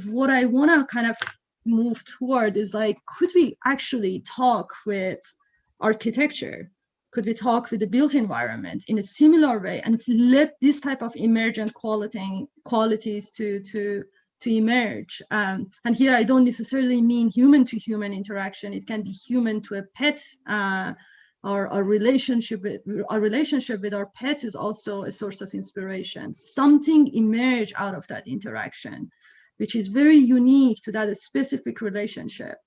what I want to kind of move toward is like, could we actually talk with architecture? Could we talk with the built environment in a similar way and let this type of emergent qualities to emerge? And here I don't necessarily mean human to human interaction. It can be human to a pet. Our relationship with our pet is also a source of inspiration. Something emerge out of that interaction, which is very unique to that specific relationship.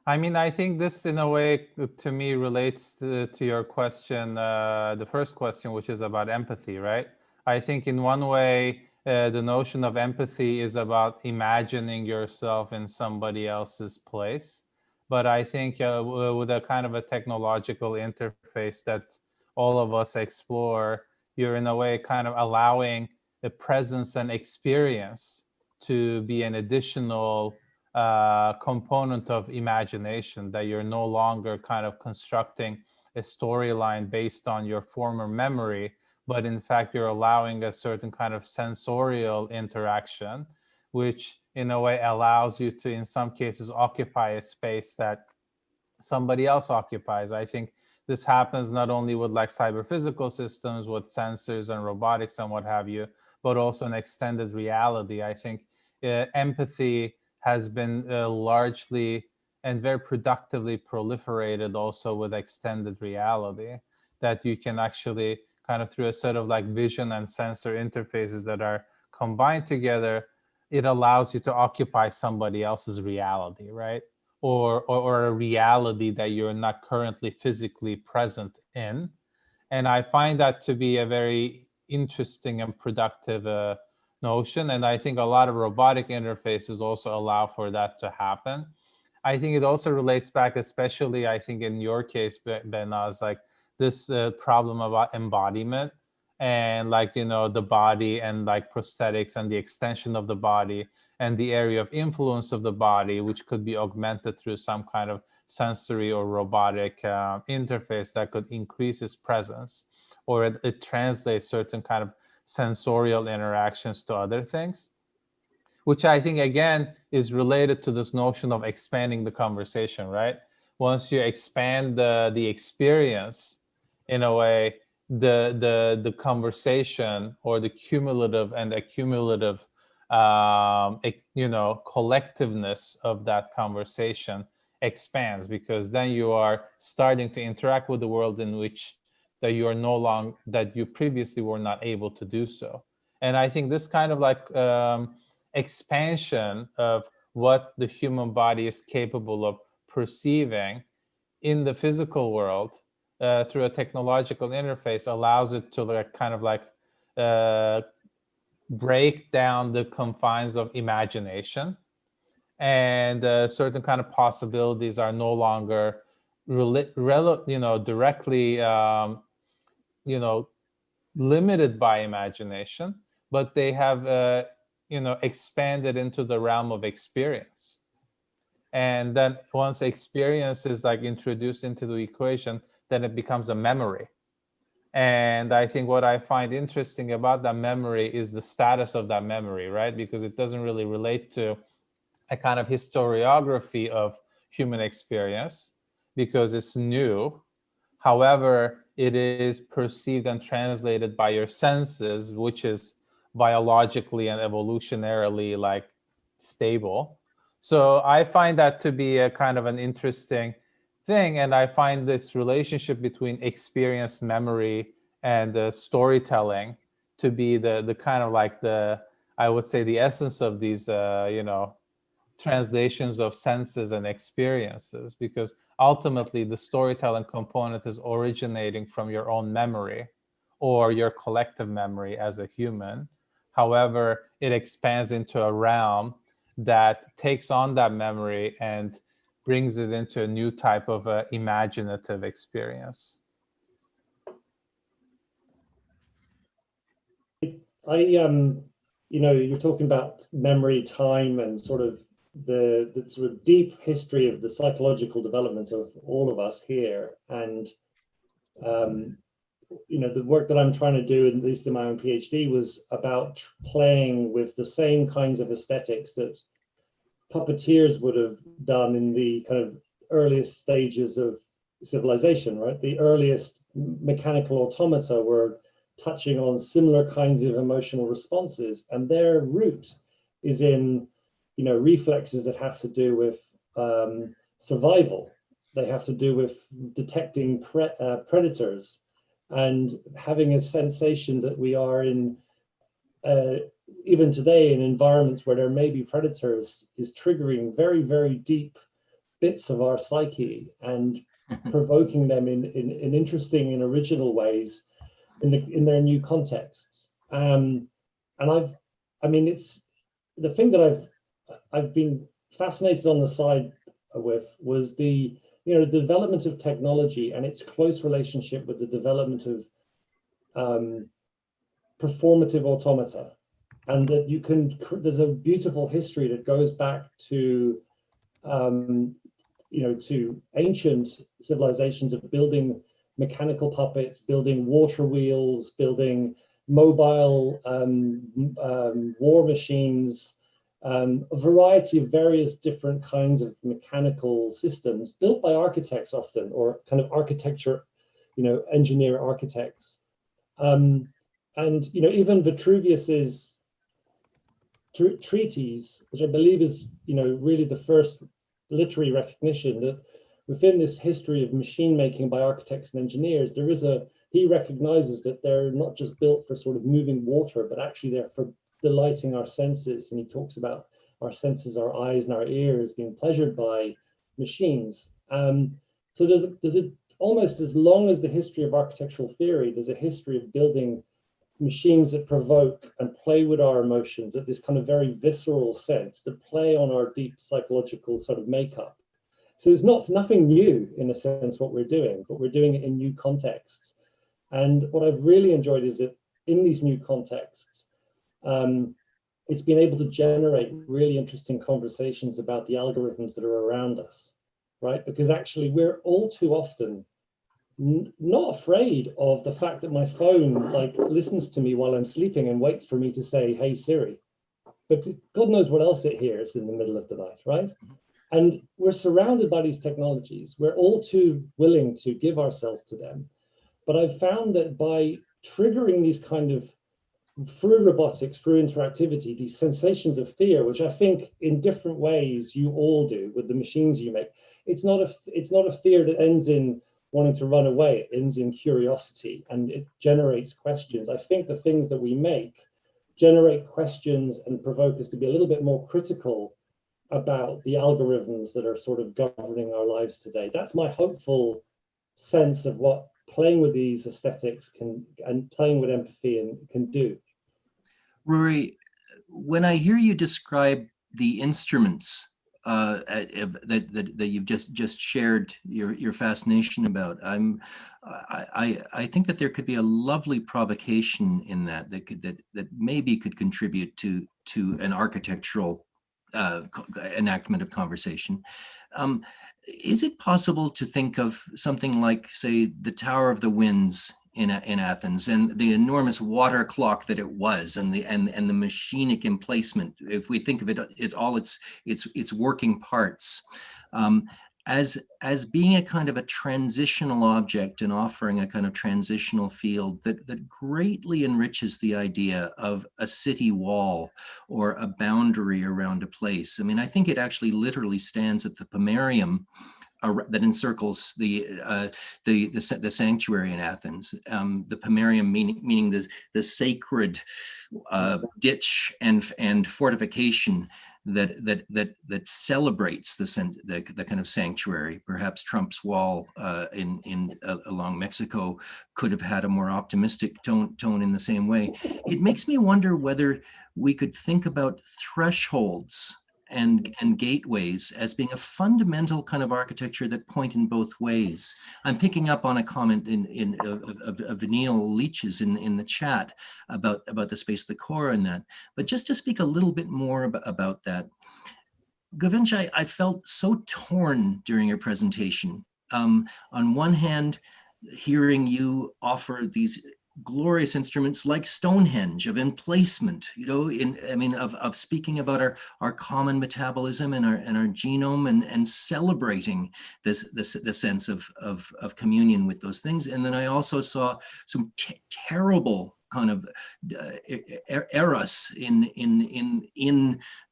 I mean, I think this, in a way, to me, relates to your question, the first question, which is about empathy, right? I think in one way, the notion of empathy is about imagining yourself in somebody else's place. But I think with a kind of a technological interface that all of us explore, you're in a way kind of allowing the presence and experience to be an additional component of imagination, that you're no longer kind of constructing a storyline based on your former memory, but in fact, you're allowing a certain kind of sensorial interaction, which in a way allows you to, in some cases, occupy a space that somebody else occupies. I think this happens not only with like cyber physical systems, with sensors and robotics and what have you, but also in extended reality. I think empathy has been largely and very productively proliferated also with extended reality, that you can actually kind of through a set of like vision and sensor interfaces that are combined together, it allows you to occupy somebody else's reality, right? Or a reality that you're not currently physically present in. And I find that to be a very interesting and productive notion. And I think a lot of robotic interfaces also allow for that to happen. I think it also relates back, especially I think in your case, Behnaz, like this problem about embodiment and like, you know, the body and like prosthetics and the extension of the body and the area of influence of the body, which could be augmented through some kind of sensory or robotic interface that could increase its presence, or it translates certain kind of sensorial interactions to other things. which I think, again, is related to this notion of expanding the conversation, right? Once you expand the experience, in a way, the conversation or the cumulative and accumulative, collectiveness of that conversation expands, because then you are starting to interact with the world in which that you are no longer, that you previously were not able to do so. And I think this kind of like expansion of what the human body is capable of perceiving in the physical world through a technological interface allows it to like kind of like break down the confines of imagination, and certain kind of possibilities are no longer directly limited by imagination, but they have expanded into the realm of experience. And then once experience is like introduced into the equation, then it becomes a memory. And I think what I find interesting about that memory is the status of that memory, right? Because it doesn't really relate to a kind of historiography of human experience because it's new. However, it is perceived and translated by your senses, which is biologically and evolutionarily like stable. So I find that to be a kind of an interesting thing. And I find this relationship between experience, memory, and storytelling to be the kind of like I would say the essence of these, translations of senses and experiences, because ultimately the storytelling component is originating from your own memory or your collective memory as a human. However, it expands into a realm that takes on that memory and brings it into a new type of imaginative experience. You're talking about memory, time, and sort of the sort of deep history of the psychological development of all of us here. And, the work that I'm trying to do, at least in my own PhD, was about playing with the same kinds of aesthetics that puppeteers would have done in the kind of earliest stages of civilization, right? The earliest mechanical automata were touching on similar kinds of emotional responses, and their root is in reflexes that have to do with survival. They have to do with detecting predators and having a sensation that we are in, even today, in environments where there may be predators, is triggering very, very deep bits of our psyche and provoking them in interesting and original ways in their new contexts. And it's the thing that I've been fascinated on the side with was the development of technology and its close relationship with the development of performative automata, and that there's a beautiful history that goes back to to ancient civilizations of building mechanical puppets, building water wheels, building mobile war machines, a variety of various different kinds of mechanical systems built by architects often, or kind of architecture, engineer architects. And even Vitruvius's treatise, which I believe is really the first literary recognition that within this history of machine making by architects and engineers, he recognizes that they're not just built for sort of moving water, but actually they're for delighting our senses. And he talks about our senses, our eyes and our ears being pleasured by machines. So there's almost as long as the history of architectural theory, there's a history of building machines that provoke and play with our emotions at this kind of very visceral sense, that play on our deep psychological sort of makeup. So it's nothing new in a sense what we're doing, but we're doing it in new contexts. And what I've really enjoyed is that in these new contexts, it's been able to generate really interesting conversations about the algorithms that are around us, right? Because actually we're all too often not afraid of the fact that my phone listens to me while I'm sleeping and waits for me to say, "Hey Siri," but God knows what else it hears in the middle of the night, right? And we're surrounded by these technologies. We're all too willing to give ourselves to them. But I've found that by triggering these kind of, through robotics, through interactivity, these sensations of fear, which I think in different ways you all do with the machines you make, it's not a fear that ends in wanting to run away. It ends in curiosity, and it generates questions. I think the things that we make generate questions and provoke us to be a little bit more critical about the algorithms that are sort of governing our lives today. That's my hopeful sense of what playing with these aesthetics can, and playing with empathy can do. Rory, when I hear you describe the instruments that you've just shared your fascination about, I think that there could be a lovely provocation in that maybe could contribute to an architectural enactment of conversation. Is it possible to think of something like, say, the Tower of the Winds in Athens, and the enormous water clock that it was, and the machinic emplacement, if we think of it, its working parts, as being a kind of a transitional object and offering a kind of transitional field that greatly enriches the idea of a city wall or a boundary around a place. I mean, I think it actually literally stands at the pomerium that encircles the sanctuary in Athens. The pomerium meaning the sacred ditch and fortification that celebrates the kind of sanctuary. Perhaps Trump's wall along Mexico could have had a more optimistic tone in the same way. It makes me wonder whether we could think about thresholds and gateways as being a fundamental kind of architecture that point in both ways. I'm picking up on a comment of Neil Leach's in the chat about the space of the core and that. But just to speak a little bit more about that, Guvenc, I felt so torn during your presentation. On one hand, hearing you offer these glorious instruments like Stonehenge of emplacement, of speaking about our common metabolism and our genome and celebrating the sense of communion with those things. And then I also saw some terrible kind of eros in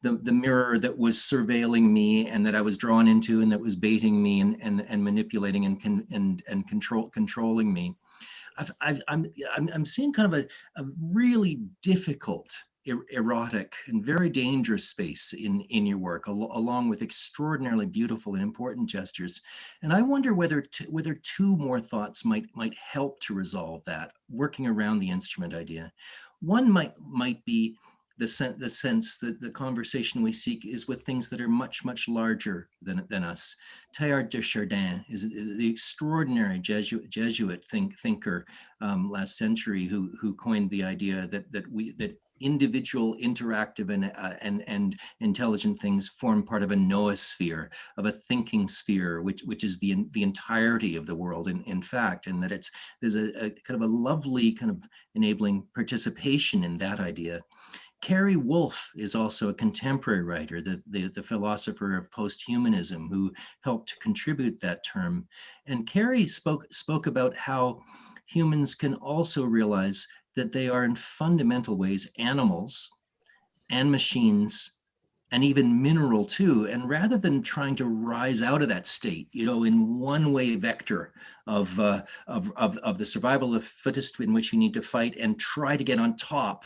the mirror that was surveilling me and that I was drawn into and that was baiting me and manipulating and controlling me. I'm seeing kind of a really difficult, erotic, and very dangerous space in your work, along with extraordinarily beautiful and important gestures. And I wonder whether two more thoughts might help to resolve that, working around the instrument idea. One might be the sense that the conversation we seek is with things that are much, much larger than us. Teilhard de Chardin is the extraordinary Jesuit thinker last century who coined the idea that individual, interactive, and intelligent things form part of a noosphere, of a thinking sphere, which is the entirety of the world in fact, and that there's a kind of a lovely kind of enabling participation in that idea. Carrie Wolf is also a contemporary writer, the philosopher of posthumanism, who helped to contribute that term. And Carrie spoke about how humans can also realize that they are in fundamental ways animals and machines and even mineral too. And rather than trying to rise out of that state, in one-way vector of the survival of fittest in which you need to fight and try to get on top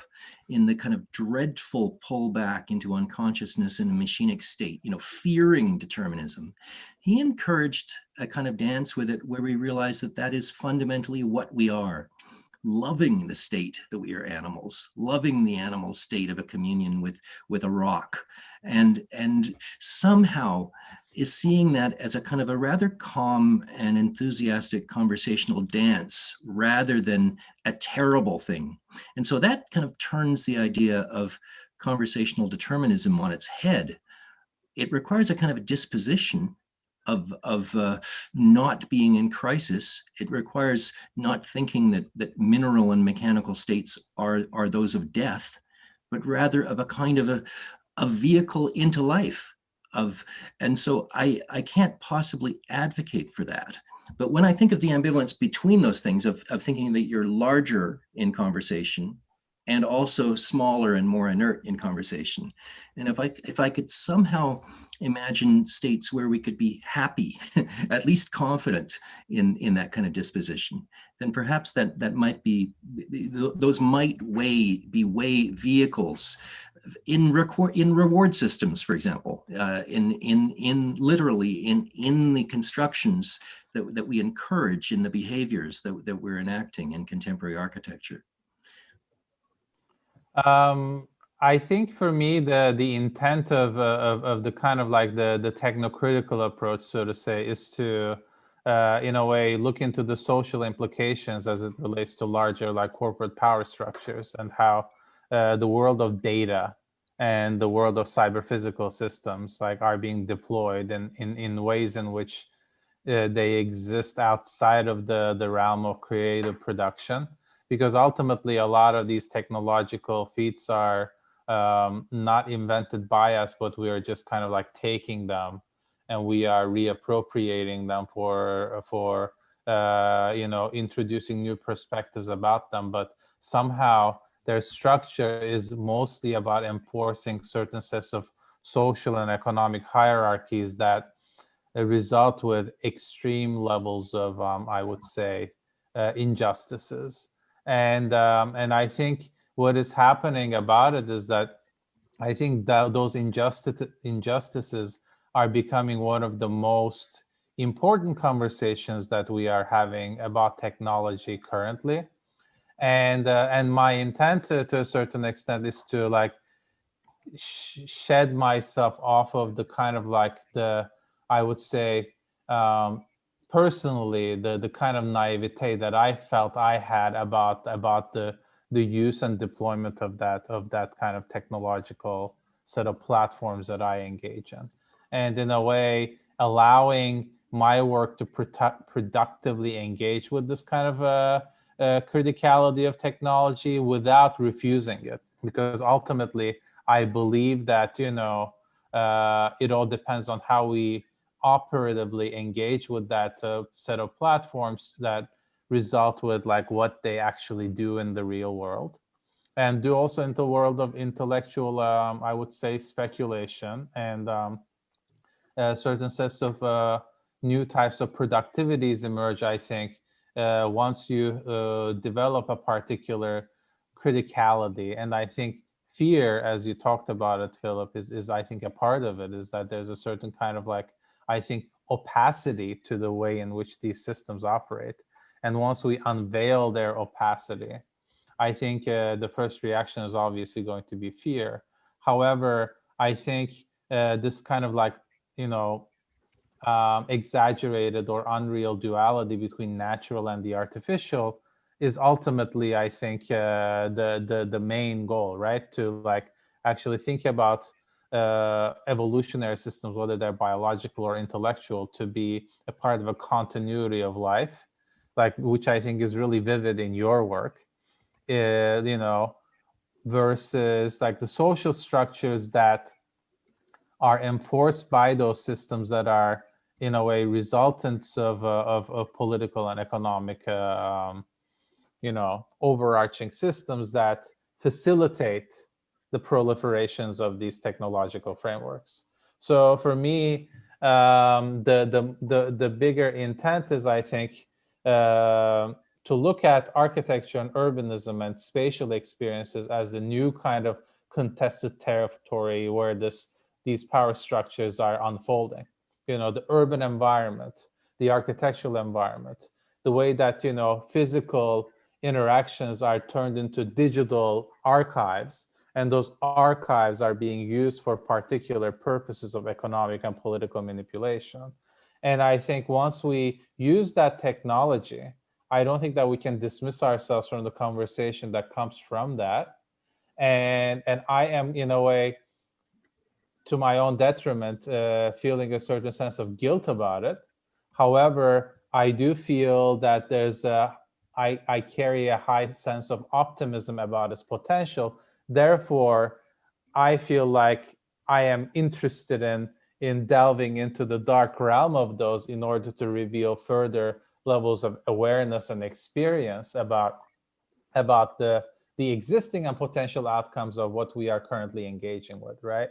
in the kind of dreadful pullback into unconsciousness in a machinic state, fearing determinism, he encouraged a kind of dance with it where we realize that is fundamentally what we are. Loving the state that we are animals, loving the animal state of a communion with a rock, and somehow is seeing that as a kind of a rather calm and enthusiastic conversational dance rather than a terrible thing. And so that kind of turns the idea of conversational determinism on its head. It requires a kind of a disposition of not being in crisis. It requires not thinking that mineral and mechanical states are those of death, but rather of a kind of a vehicle into life. And so I can't possibly advocate for that. But when I think of the ambivalence between those things, of thinking that you're larger in conversation and also smaller and more inert in conversation, and if I could somehow imagine states where we could be happy, at least confident in that kind of disposition, then perhaps that might be, those might be vehicles in reward systems, for example, literally in the constructions that we encourage in the behaviors that we're enacting in contemporary architecture. I think for me, the intent of the kind of like the technocritical approach, so to say, is to in a way look into the social implications as it relates to larger like corporate power structures, and how the world of data and the world of cyber physical systems like are being deployed in ways in which they exist outside of the realm of creative production. Because ultimately, a lot of these technological feats are not invented by us, but we are just kind of like taking them and we are reappropriating them for introducing new perspectives about them. But somehow their structure is mostly about enforcing certain sets of social and economic hierarchies that result with extreme levels of, I would say, injustices. And I think what is happening about it is that I think that those injustices are becoming one of the most important conversations that we are having about technology currently. And my intent to a certain extent is to like shed myself off of the kind of like I would say, personally, the kind of naivete that I felt I had about the use and deployment of that kind of technological set of platforms that I engage in, and in a way allowing my work to productively engage with this kind of criticality of technology without refusing it, because ultimately I believe that it all depends on how we operatively engage with that set of platforms that result with like what they actually do in the real world, and do also in the world of intellectual, I would say, speculation, and certain sets of new types of productivities emerge, I think, once you develop a particular criticality. And I think fear, as you talked about it, Philip, is I think a part of it, is that there's a certain kind of like, I think, opacity to the way in which these systems operate. And once we unveil their opacity, I think the first reaction is obviously going to be fear. However, I think this kind of like, exaggerated or unreal duality between natural and the artificial is ultimately, I think, the main goal, right? To like actually think about evolutionary systems, whether they're biological or intellectual, to be a part of a continuity of life, like, which I think is really vivid in your work, versus like the social structures that are enforced by those systems that are in a way resultants of political and economic overarching systems that facilitate the proliferations of these technological frameworks. So for me, the bigger intent is, I think, to look at architecture and urbanism and spatial experiences as the new kind of contested territory where these power structures are unfolding. The urban environment, the architectural environment, the way that physical interactions are turned into digital archives, and those archives are being used for particular purposes of economic and political manipulation. And I think once we use that technology, I don't think that we can dismiss ourselves from the conversation that comes from that. And I am, in a way, to my own detriment, feeling a certain sense of guilt about it. However, I do feel that I carry a high sense of optimism about its potential, therefore, I feel like I am interested in delving into the dark realm of those in order to reveal further levels of awareness and experience about the existing and potential outcomes of what we are currently engaging with, right?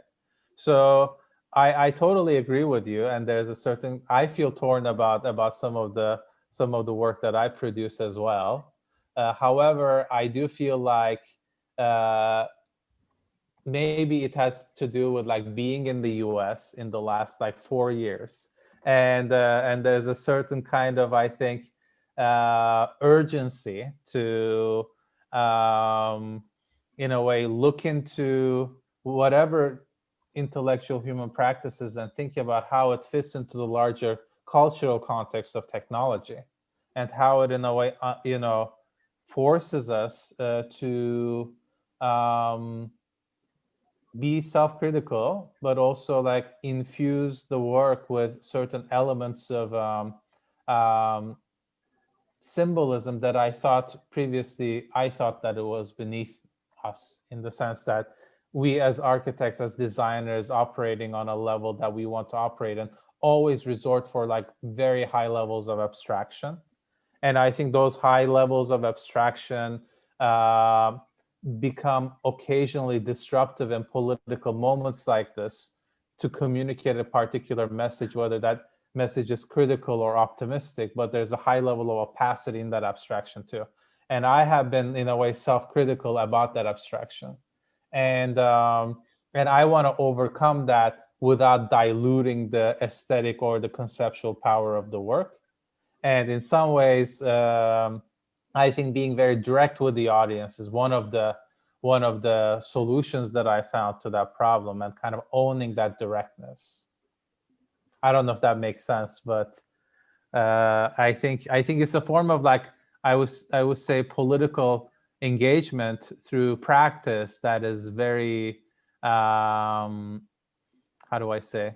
So I totally agree with you, and there's a certain, I feel torn about some of the work that I produce as well. However, I do feel like maybe it has to do with like being in the US in the last like 4 years, and there's a certain kind of, I think, urgency to in a way look into whatever intellectual human practices and think about how it fits into the larger cultural context of technology, and how it in a way forces us to be self-critical, but also like infuse the work with certain elements of symbolism that I thought previously, that it was beneath us, in the sense that we as architects, as designers operating on a level that we want to operate in, always resort for like very high levels of abstraction. And I think those high levels of abstraction become occasionally disruptive in political moments like this to communicate a particular message, whether that message is critical or optimistic, but there's a high level of opacity in that abstraction too. And I have been in a way self-critical about that abstraction. And I want to overcome that without diluting the aesthetic or the conceptual power of the work. And in some ways, I think being very direct with the audience is one of the solutions that I found to that problem, and kind of owning that directness. I don't know if that makes sense, but I think it's a form of, like, I would say, political engagement through practice that is very how do I say,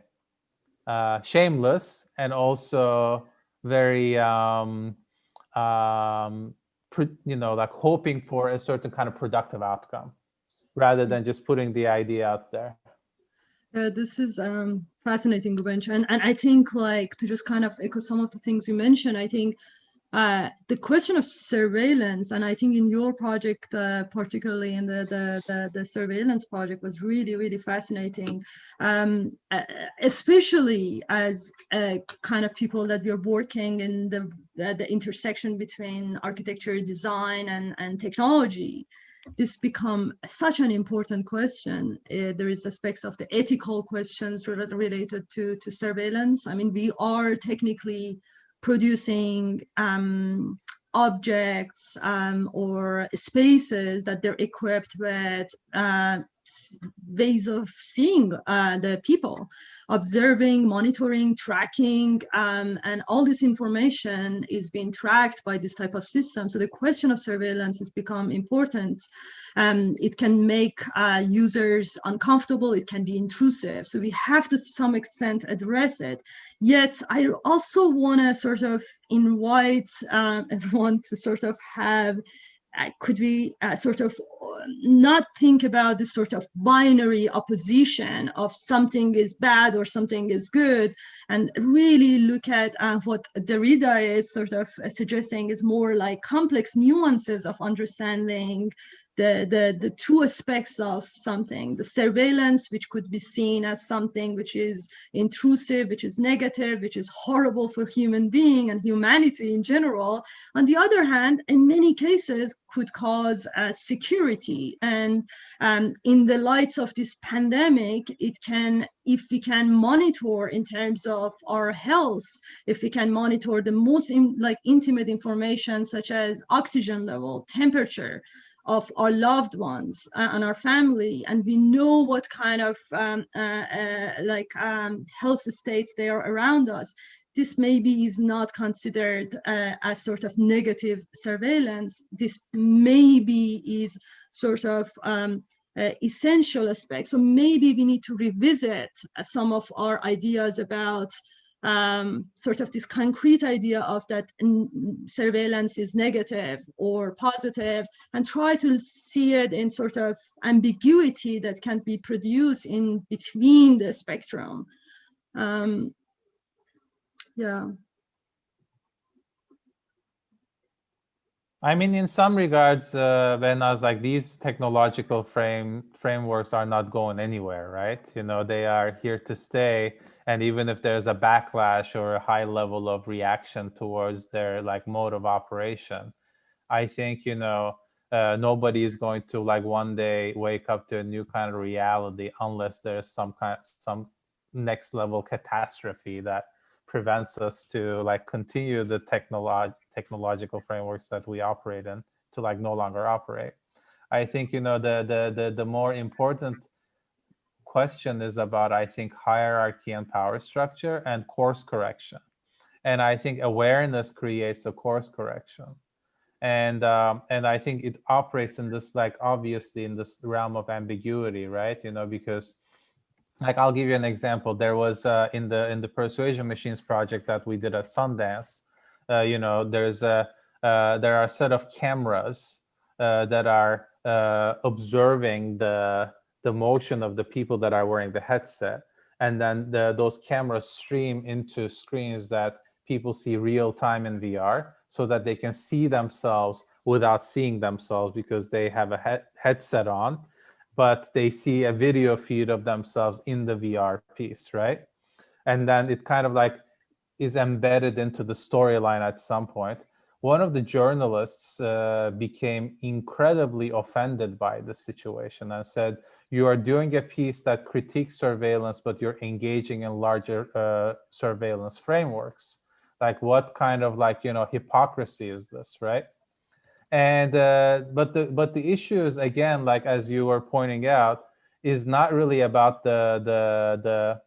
shameless, and also very like hoping for a certain kind of productive outcome, rather than just putting the idea out there. This is fascinating, Guvenc. And I think, like, to just kind of echo some of the things you mentioned, I think the question of surveillance, and I think in your project, particularly in the surveillance project, was really, really fascinating, especially as kind of people that we're working in the intersection between architecture, design, and technology. This become such an important question. There is aspects of the ethical questions related to surveillance. I mean, we are technically producing objects or spaces that they're equipped with ways of seeing the people, observing, monitoring, tracking, and all this information is being tracked by this type of system. So the question of surveillance has become important. It can make users uncomfortable, it can be intrusive. So we have to some extent address it. Yet I also want to sort of invite everyone to sort of have, could we sort of not think about this sort of binary opposition of something is bad or something is good, and really look at what Derrida is sort of suggesting is more like complex nuances of understanding the two aspects of something: the surveillance, which could be seen as something which is intrusive, which is negative, which is horrible for human being and humanity in general. On the other hand, in many cases could cause security. And in the lights of this pandemic, it can, if we can monitor in terms of our health, if we can monitor the most intimate information, such as oxygen level, temperature of our loved ones and our family, and we know what kind of health states they are around us, this maybe is not considered as sort of negative surveillance. This maybe is sort of essential aspect. So maybe we need to revisit some of our ideas about sort of this concrete idea of that surveillance is negative or positive, and try to see it in sort of ambiguity that can be produced in between the spectrum. Yeah. I mean, in some regards, Behnaz, like these technological frameworks are not going anywhere, right? You know, they are here to stay. And even if there's a backlash or a high level of reaction towards their like mode of operation, I think, you know, nobody is going to like one day wake up to a new kind of reality unless there's some next level catastrophe that prevents us to like continue the technological frameworks that we operate in to like no longer operate. I think, you know, the more important question is about, I think, hierarchy and power structure and course correction. And I think awareness creates a course correction. And I think it operates in this, like, obviously in this realm of ambiguity, right? You know, because like, I'll give you an example. There was in the Persuasion Machines project that we did at Sundance, you know, there are a set of cameras that are observing the motion of the people that are wearing the headset. And then those cameras stream into screens that people see real time in VR, so that they can see themselves without seeing themselves because they have a headset on, but they see a video feed of themselves in the VR piece, right? And then it kind of like is embedded into the storyline at some point. One of the journalists became incredibly offended by the situation and said, you are doing a piece that critiques surveillance, but you're engaging in larger surveillance frameworks. Like, what kind of, like, you know, hypocrisy is this, right? And but the issue is, again, like as you were pointing out, is not really about the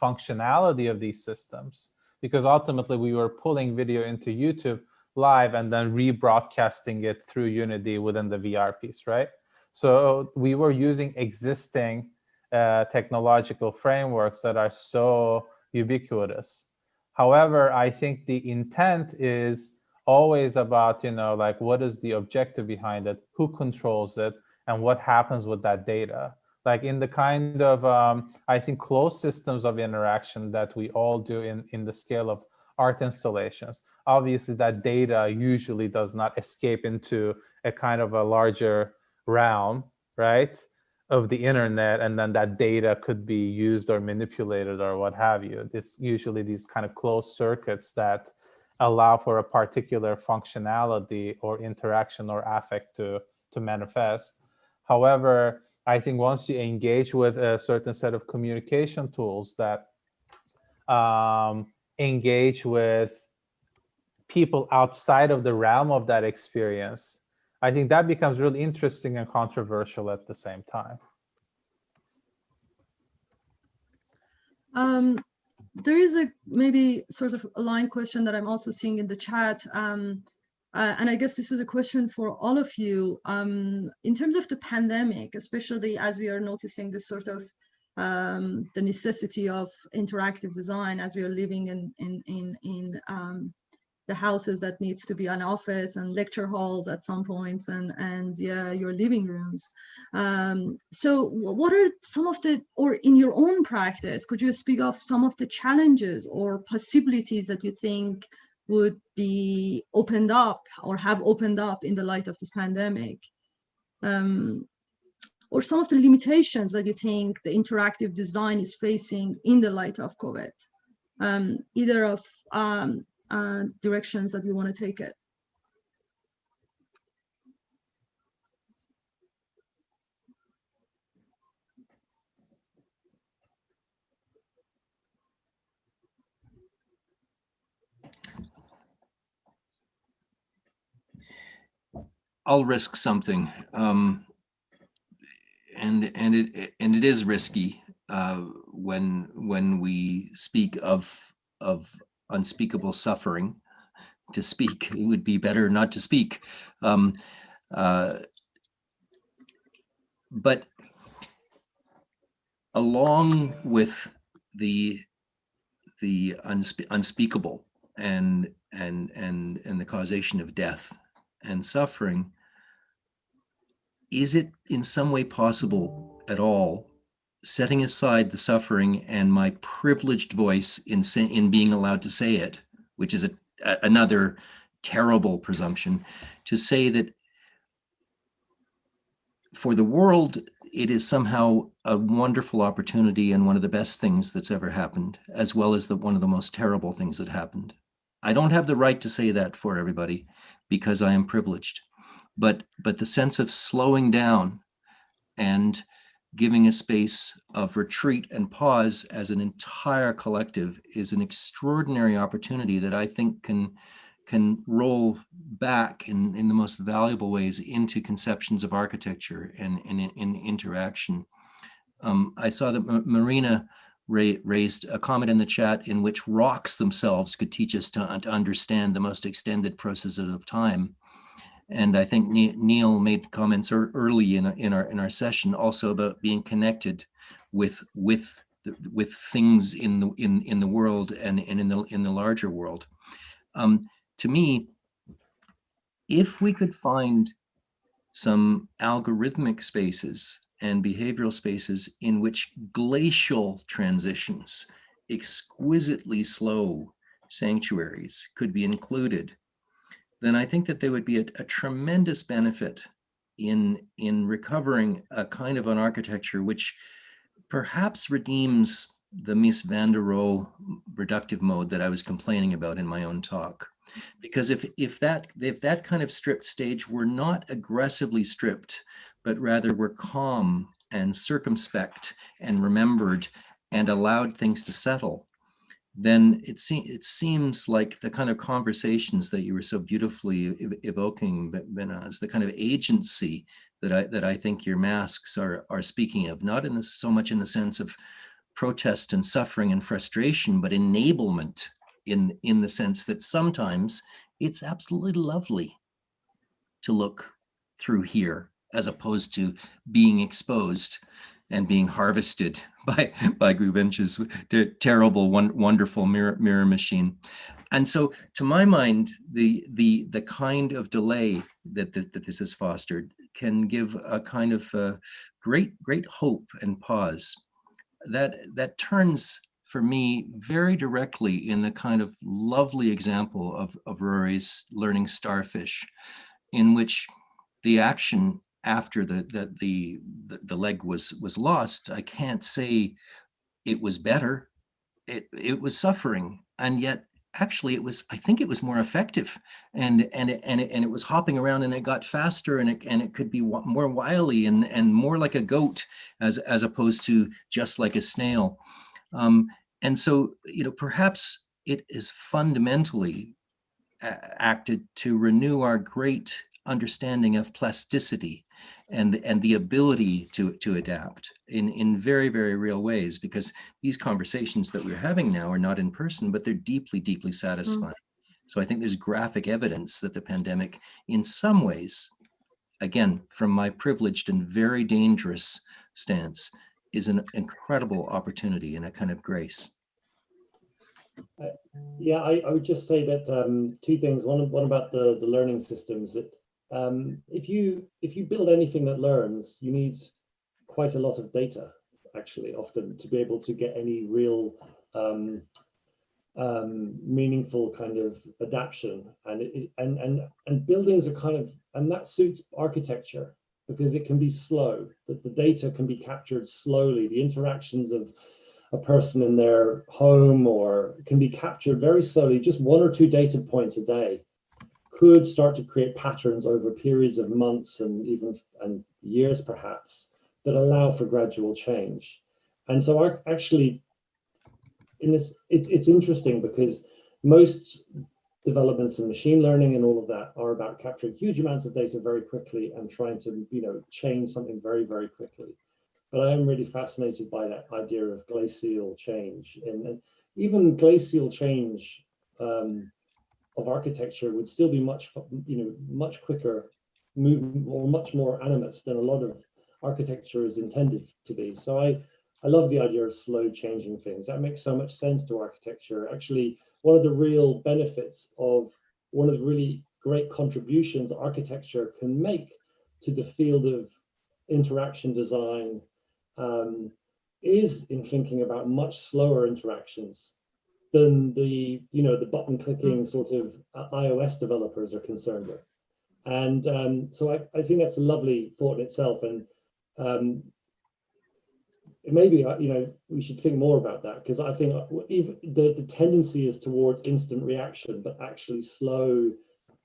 functionality of these systems, because ultimately we were pulling video into YouTube live and then rebroadcasting it through Unity within the VR piece, right? So we were using existing technological frameworks that are so ubiquitous. However, I think the intent is always about, you know, like, what is the objective behind it, who controls it, and what happens with that data. Like in the kind of, I think, closed systems of interaction that we all do in the scale of art installations, obviously that data usually does not escape into a kind of a larger realm, right, of the internet, and then that data could be used or manipulated or what have you. It's usually these kind of closed circuits that allow for a particular functionality or interaction or affect to manifest. However, I think once you engage with a certain set of communication tools that engage with people outside of the realm of that experience, I think that becomes really interesting and controversial at the same time. There is a maybe sort of a line question that I'm also seeing in the chat. And I guess this is a question for all of you. In terms of the pandemic, especially as we are noticing this sort of the necessity of interactive design as we are living in the houses that needs to be an office and lecture halls at some points, and yeah, your living rooms. So what are some of the, or in your own practice, could you speak of some of the challenges or possibilities that you think would be opened up or have opened up in the light of this pandemic? Or some of the limitations that you think the interactive design is facing in the light of COVID? Either of directions that you want to take it. I'll risk something, and it is risky when we speak of unspeakable suffering. To speak, it would be better not to speak. But along with the unspeakable and the causation of death and suffering, is it in some way possible at all, setting aside the suffering and my privileged voice in being allowed to say it, which is another terrible presumption, to say that for the world, it is somehow a wonderful opportunity and one of the best things that's ever happened, as well as one of the most terrible things that happened. I don't have the right to say that for everybody because I am privileged, but the sense of slowing down and giving a space of retreat and pause as an entire collective is an extraordinary opportunity that I think can roll back in the most valuable ways into conceptions of architecture and in interaction. I saw that Marina raised a comment in the chat in which rocks themselves could teach us to understand the most extended processes of time. And I think Neil made comments early in our session also about being connected with things in the world and in the larger world. To me, if we could find some algorithmic spaces and behavioral spaces in which glacial transitions, exquisitely slow sanctuaries could be included, then I think that there would be a tremendous benefit in recovering a kind of an architecture which perhaps redeems the Mies van der Rohe reductive mode that I was complaining about in my own talk. Because if that kind of stripped stage were not aggressively stripped, but rather were calm and circumspect and remembered and allowed things to settle, then it seems like the kind of conversations that you were so beautifully evoking, Behnaz, the kind of agency that I think your masks are speaking of, not so much in the sense of protest and suffering and frustration, but enablement in the sense that sometimes it's absolutely lovely to look through here as opposed to being exposed and being harvested by Guvenc's terrible, wonderful mirror machine. And so, to my mind, the kind of delay that this has fostered can give a kind of great hope and pause that turns for me very directly in the kind of lovely example of Rory's learning starfish, in which the action after the leg was lost, I can't say it was better. It was suffering, and yet actually I think it was more effective, and it was hopping around, and it got faster, and it could be more wily and more like a goat as opposed to just like a snail. And so, perhaps it is fundamentally acted to renew our great understanding of plasticity and the ability to adapt in very, very real ways, because these conversations that we're having now are not in person, but they're deeply, deeply satisfying. So I think there's graphic evidence that the pandemic, in some ways, again, from my privileged and very dangerous stance, is an incredible opportunity and a kind of grace. Yeah, I would just say that two things. One about the learning systems. That if you build anything that learns, you need quite a lot of data, actually, often to be able to get any real meaningful kind of adaptation. And buildings are kind of, and that suits architecture because it can be slow. That the data can be captured slowly. The interactions of a person in their home or can be captured very slowly. Just one or two data points a day could start to create patterns over periods of months and even years perhaps that allow for gradual change. And so actually in this, it's interesting because most developments in machine learning and all of that are about capturing huge amounts of data very quickly and trying to change something very, very quickly. But I am really fascinated by that idea of glacial change, and even glacial change of architecture would still be much quicker moving or much more animate than a lot of architecture is intended to be. So I love the idea of slow changing things. That makes so much sense to architecture. Actually, one of the real benefits of one of the really great contributions architecture can make to the field of interaction design is in thinking about much slower interactions than the button clicking sort of iOS developers are concerned with. And so I think that's a lovely thought in itself. And maybe we should think more about that, because I think even the tendency is towards instant reaction, but actually slow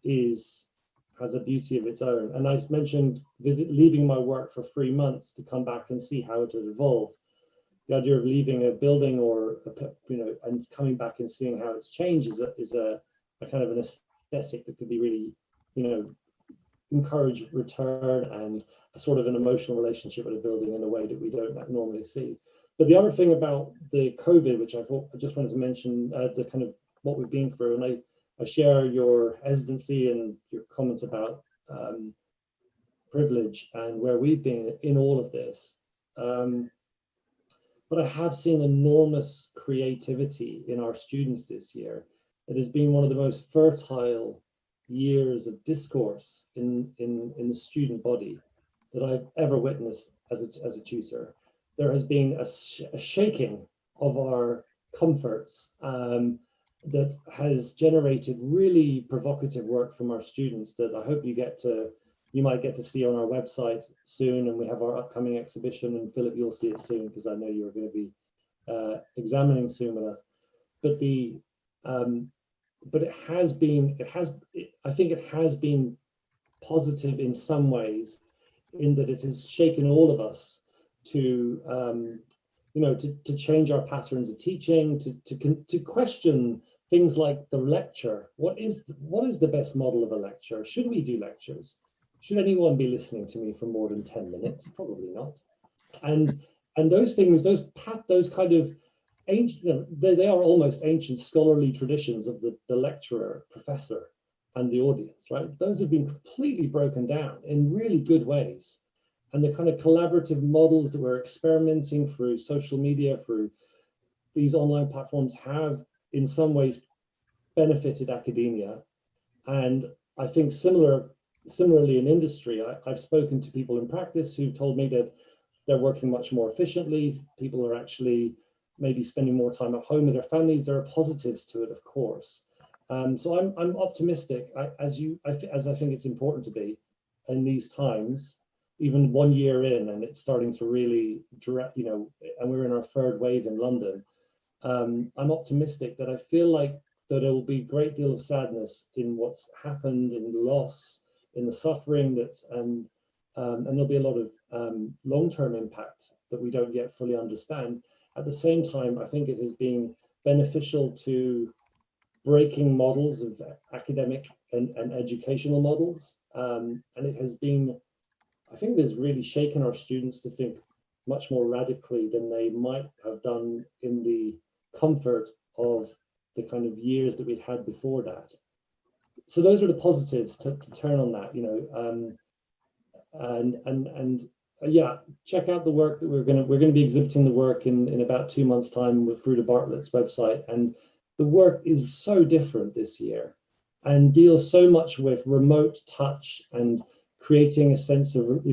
has a beauty of its own. And I mentioned leaving my work for 3 months to come back and see how it had evolved. The idea of leaving a building and coming back and seeing how it's changed is a kind of an aesthetic that could be really, encourage return and a sort of an emotional relationship with a building in a way that we don't normally see. But the other thing about the COVID, which I just wanted to mention, the kind of what we've been through, and I share your hesitancy and your comments about privilege and where we've been in all of this. But I have seen enormous creativity in our students this year. It has been one of the most fertile years of discourse in the student body that I've ever witnessed as a tutor. There has been a shaking of our comforts that has generated really provocative work from our students that I hope you might get to see on our website soon. And we have our upcoming exhibition, and Philip, you'll see it soon, because I know you're going to be examining soon with us. But I think it has been positive in some ways, in that it has shaken all of us to change our patterns of teaching, to question things like the lecture. What is the best model of a lecture? Should we do lectures? Should anyone be listening to me for more than 10 minutes? Probably not. And those things, those kind of ancient, they are almost ancient scholarly traditions of the lecturer, professor, and the audience, right? Those have been completely broken down in really good ways. And the kind of collaborative models that we're experimenting through social media, through these online platforms, have in some ways benefited academia. And I think similarly in industry, I've spoken to people in practice who told me that they're working much more efficiently. People are actually maybe spending more time at home with their families. There are positives to it, of course. So I'm optimistic, as I think it's important to be in these times, even 1 year in, and it's starting to really direct, and we're in our third wave in London. I'm optimistic that I feel like that there will be a great deal of sadness in what's happened, in the loss, in the suffering, and there'll be a lot of long-term impact that we don't yet fully understand. At the same time, I think it has been beneficial to breaking models of academic and educational models. And it has been, I think it has really shaken our students to think much more radically than they might have done in the comfort of the kind of years that we'd had before that. So those are the positives to turn on that, yeah, check out the work that we're going to be exhibiting the work in about 2 months' time through the Bartlett's website. And the work is so different this year and deals so much with remote touch and creating a sense of,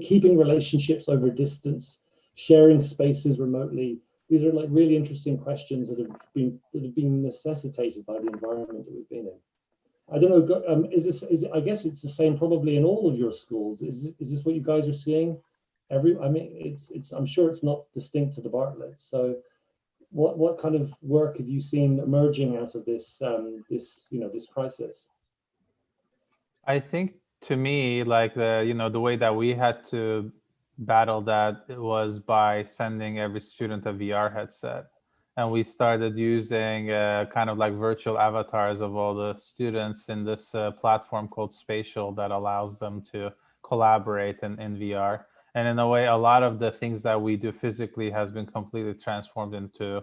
keeping relationships over distance, sharing spaces remotely. These are like really interesting questions that have been necessitated by the environment that we've been in. I don't know. I guess it's the same probably in all of your schools. Is this what you guys are seeing? I'm sure it's not distinct to the Bartlett. So, what kind of work have you seen emerging out of this this crisis? I think to me, like the way that we had to battle that was by sending every student a VR headset. And we started using kind of like virtual avatars of all the students in this platform called Spatial that allows them to collaborate in VR. And in a way, a lot of the things that we do physically has been completely transformed into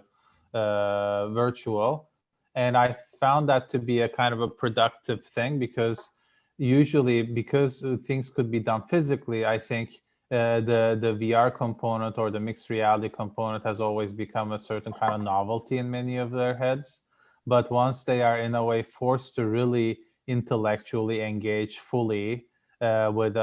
virtual. And I found that to be a kind of a productive thing, because usually, because things could be done physically, I think the VR component or the mixed reality component has always become a certain kind of novelty in many of their heads. But once they are in a way forced to really intellectually engage fully with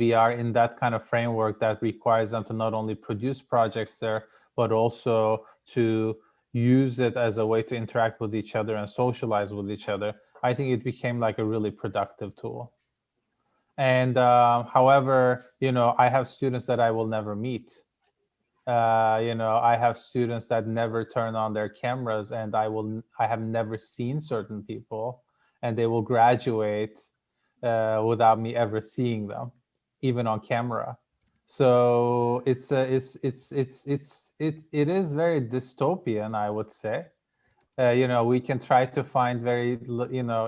VR in that kind of framework that requires them to not only produce projects there, but also to use it as a way to interact with each other and socialize with each other, I think it became like a really productive tool. And however, I have students that I will never meet. I have students that never turn on their cameras, and I have never seen certain people, and they will graduate without me ever seeing them, even on camera. So it is very dystopian, I would say. We can try to find very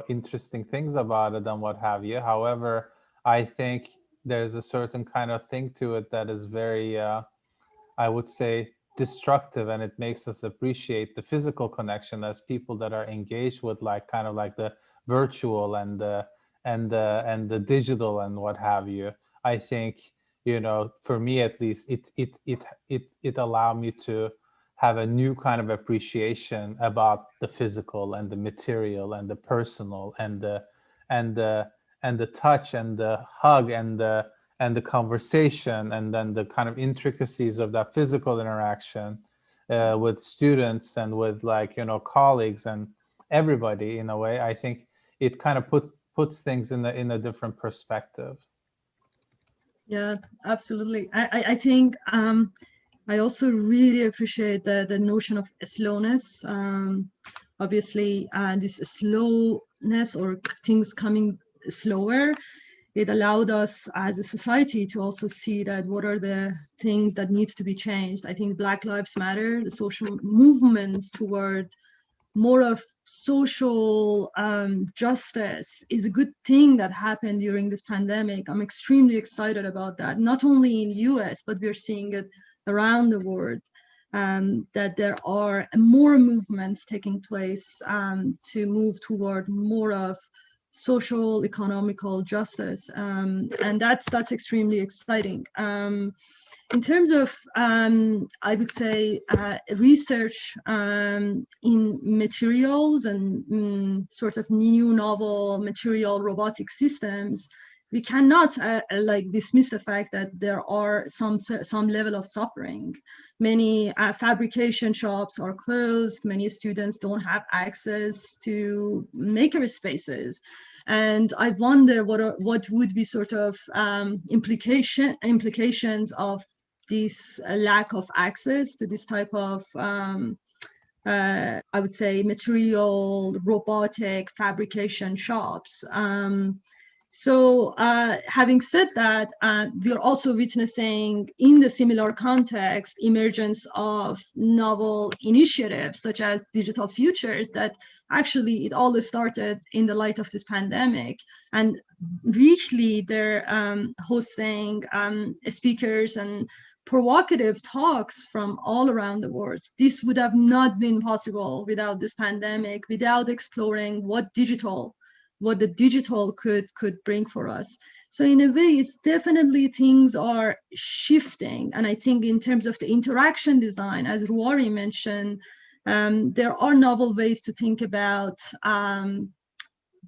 interesting things about it and what have you. However, I think there's a certain kind of thing to it that is very, I would say, destructive, and it makes us appreciate the physical connection as people that are engaged with kind of like the virtual and the digital and what have you. I think, for me at least, it allowed me to have a new kind of appreciation about the physical and the material and the personal and the touch and the hug and the conversation, and then the kind of intricacies of that physical interaction with students and with colleagues and everybody. In a way, I think it kind of puts things in a different perspective. Yeah, absolutely. I think I also really appreciate the notion of slowness. Obviously, this slowness or things coming slower, it allowed us as a society to also see that what are the things that needs to be changed. I think Black Lives Matter, the social movements toward more of social justice is a good thing that happened during this pandemic. I'm extremely excited about that, not only in the US, but we're seeing it around the world, that there are more movements taking place to move toward more of social economical justice, and that's extremely exciting. In terms of I would say research in materials and sort of new novel material robotic systems, we cannot dismiss the fact that there are some level of suffering. Many fabrication shops are closed. Many students don't have access to maker spaces. And I wonder what would be sort of implications of this lack of access to this type of I would say material robotic fabrication shops. So having said that, we are also witnessing in the similar context emergence of novel initiatives such as DigitalFUTURES, that actually it all started in the light of this pandemic. And weekly they're hosting speakers and provocative talks from all around the world. This would have not been possible without this pandemic, without exploring what the digital could bring for us. So in a way, it's definitely things are shifting. And I think in terms of the interaction design, as Ruairi mentioned, there are novel ways to think about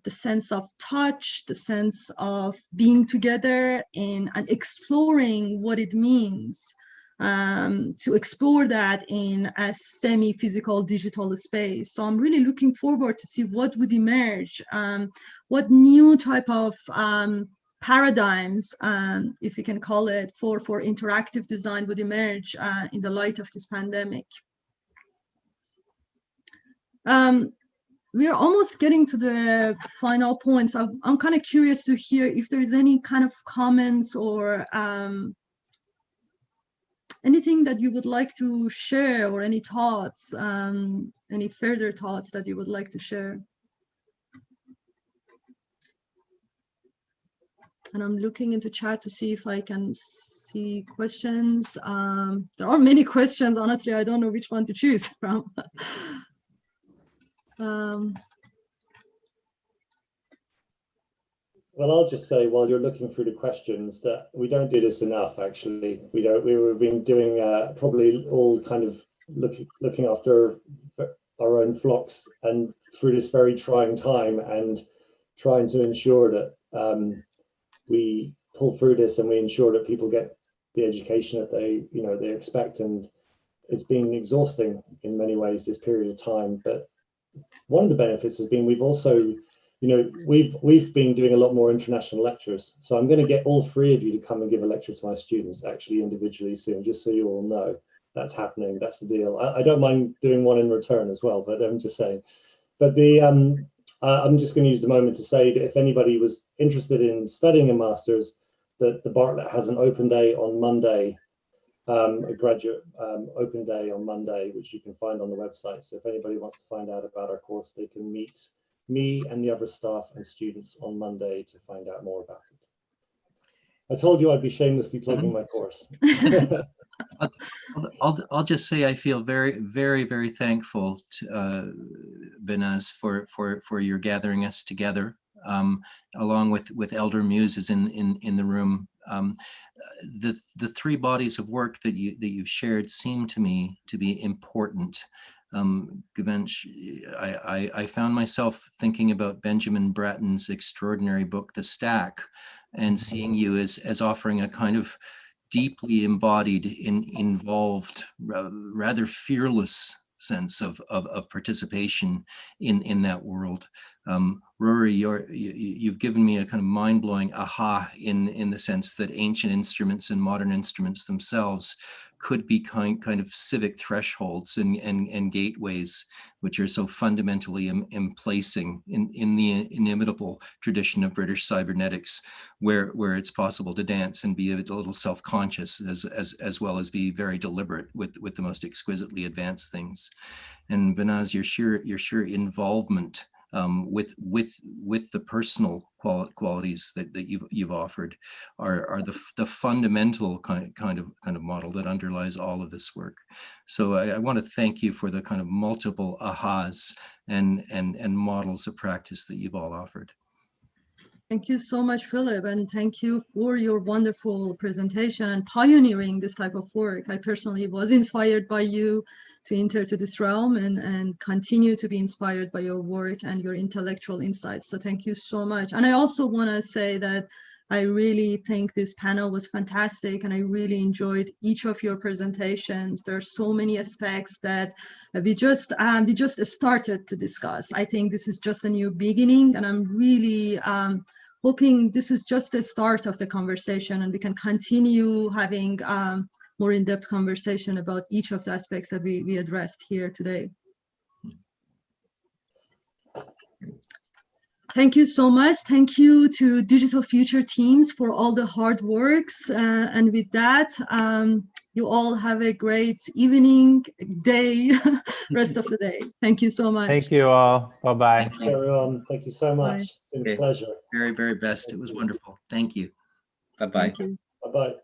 the sense of touch, the sense of being together and exploring what it means to explore that in a semi-physical digital space. So I'm really looking forward to see what would emerge, what new type of paradigms, if we can call it, for interactive design would emerge in the light of this pandemic. We are almost getting to the final points. I'm kind of curious to hear if there is any kind of comments or anything that you would like to share, or any thoughts, any further thoughts that you would like to share. And I'm looking into chat to see if I can see questions. There are many questions. Honestly, I don't know which one to choose from. Well, I'll just say, while you're looking through the questions, that we don't do this enough. Actually, we don't. We've been doing probably all kind of looking after our own flocks, and through this very trying time, and trying to ensure that we pull through this, and we ensure that people get the education that they expect. And it's been exhausting in many ways, this period of time. But one of the benefits has been we've also, we've been doing a lot more international lectures. So I'm going to get all three of you to come and give a lecture to my students, actually individually soon, just so you all know that's happening. That's the deal. I don't mind doing one in return as well, but I'm just saying. But I'm just going to use the moment to say that if anybody was interested in studying a master's, that the Bartlett has an open day on Monday, a graduate open day on Monday, which you can find on the website. So if anybody wants to find out about our course, they can meet me and the other staff and students on Monday to find out more about it. I told you I'd be shamelessly plugging my course. I'll just say I feel very, very, very thankful to Behnaz for your gathering us together, along with elder muses in the room. The three bodies of work that you've shared seem to me to be important. Guvenc, I found myself thinking about Benjamin Bratton's extraordinary book, The Stack, and seeing you as offering a kind of deeply embodied, involved, rather fearless sense of participation in that world. Rory, you've given me a kind of mind-blowing aha in the sense that ancient instruments and modern instruments themselves could be kind of civic thresholds and gateways, which are so fundamentally emplacing in the inimitable tradition of British cybernetics, where it's possible to dance and be a little self-conscious as well as be very deliberate with the most exquisitely advanced things. And Behnaz, your sheer involvement with the personal qualities that you've offered are the fundamental kind of model that underlies all of this work. So I want to thank you for the kind of multiple ahas and models of practice that you've all offered. Thank you so much, Philip, and thank you for your wonderful presentation and pioneering this type of work. I personally was inspired by you to enter to this realm and continue to be inspired by your work and your intellectual insights. So thank you so much. And I also want to say that I really think this panel was fantastic, and I really enjoyed each of your presentations. There are so many aspects that we just started to discuss. I think this is just a new beginning, and I'm really hoping this is just the start of the conversation, and we can continue having more in-depth conversation about each of the aspects that we addressed here today. Thank you so much. Thank you to Digital Future teams for all the hard works. And with that, you all have a great evening, day, rest of the day. Thank you so much. Thank you all. Bye-bye. Thank you, everyone. Thank you so much. Bye. It's been a pleasure. Very, very best. It was wonderful. Thank you. Bye-bye. Thank you. Bye-bye.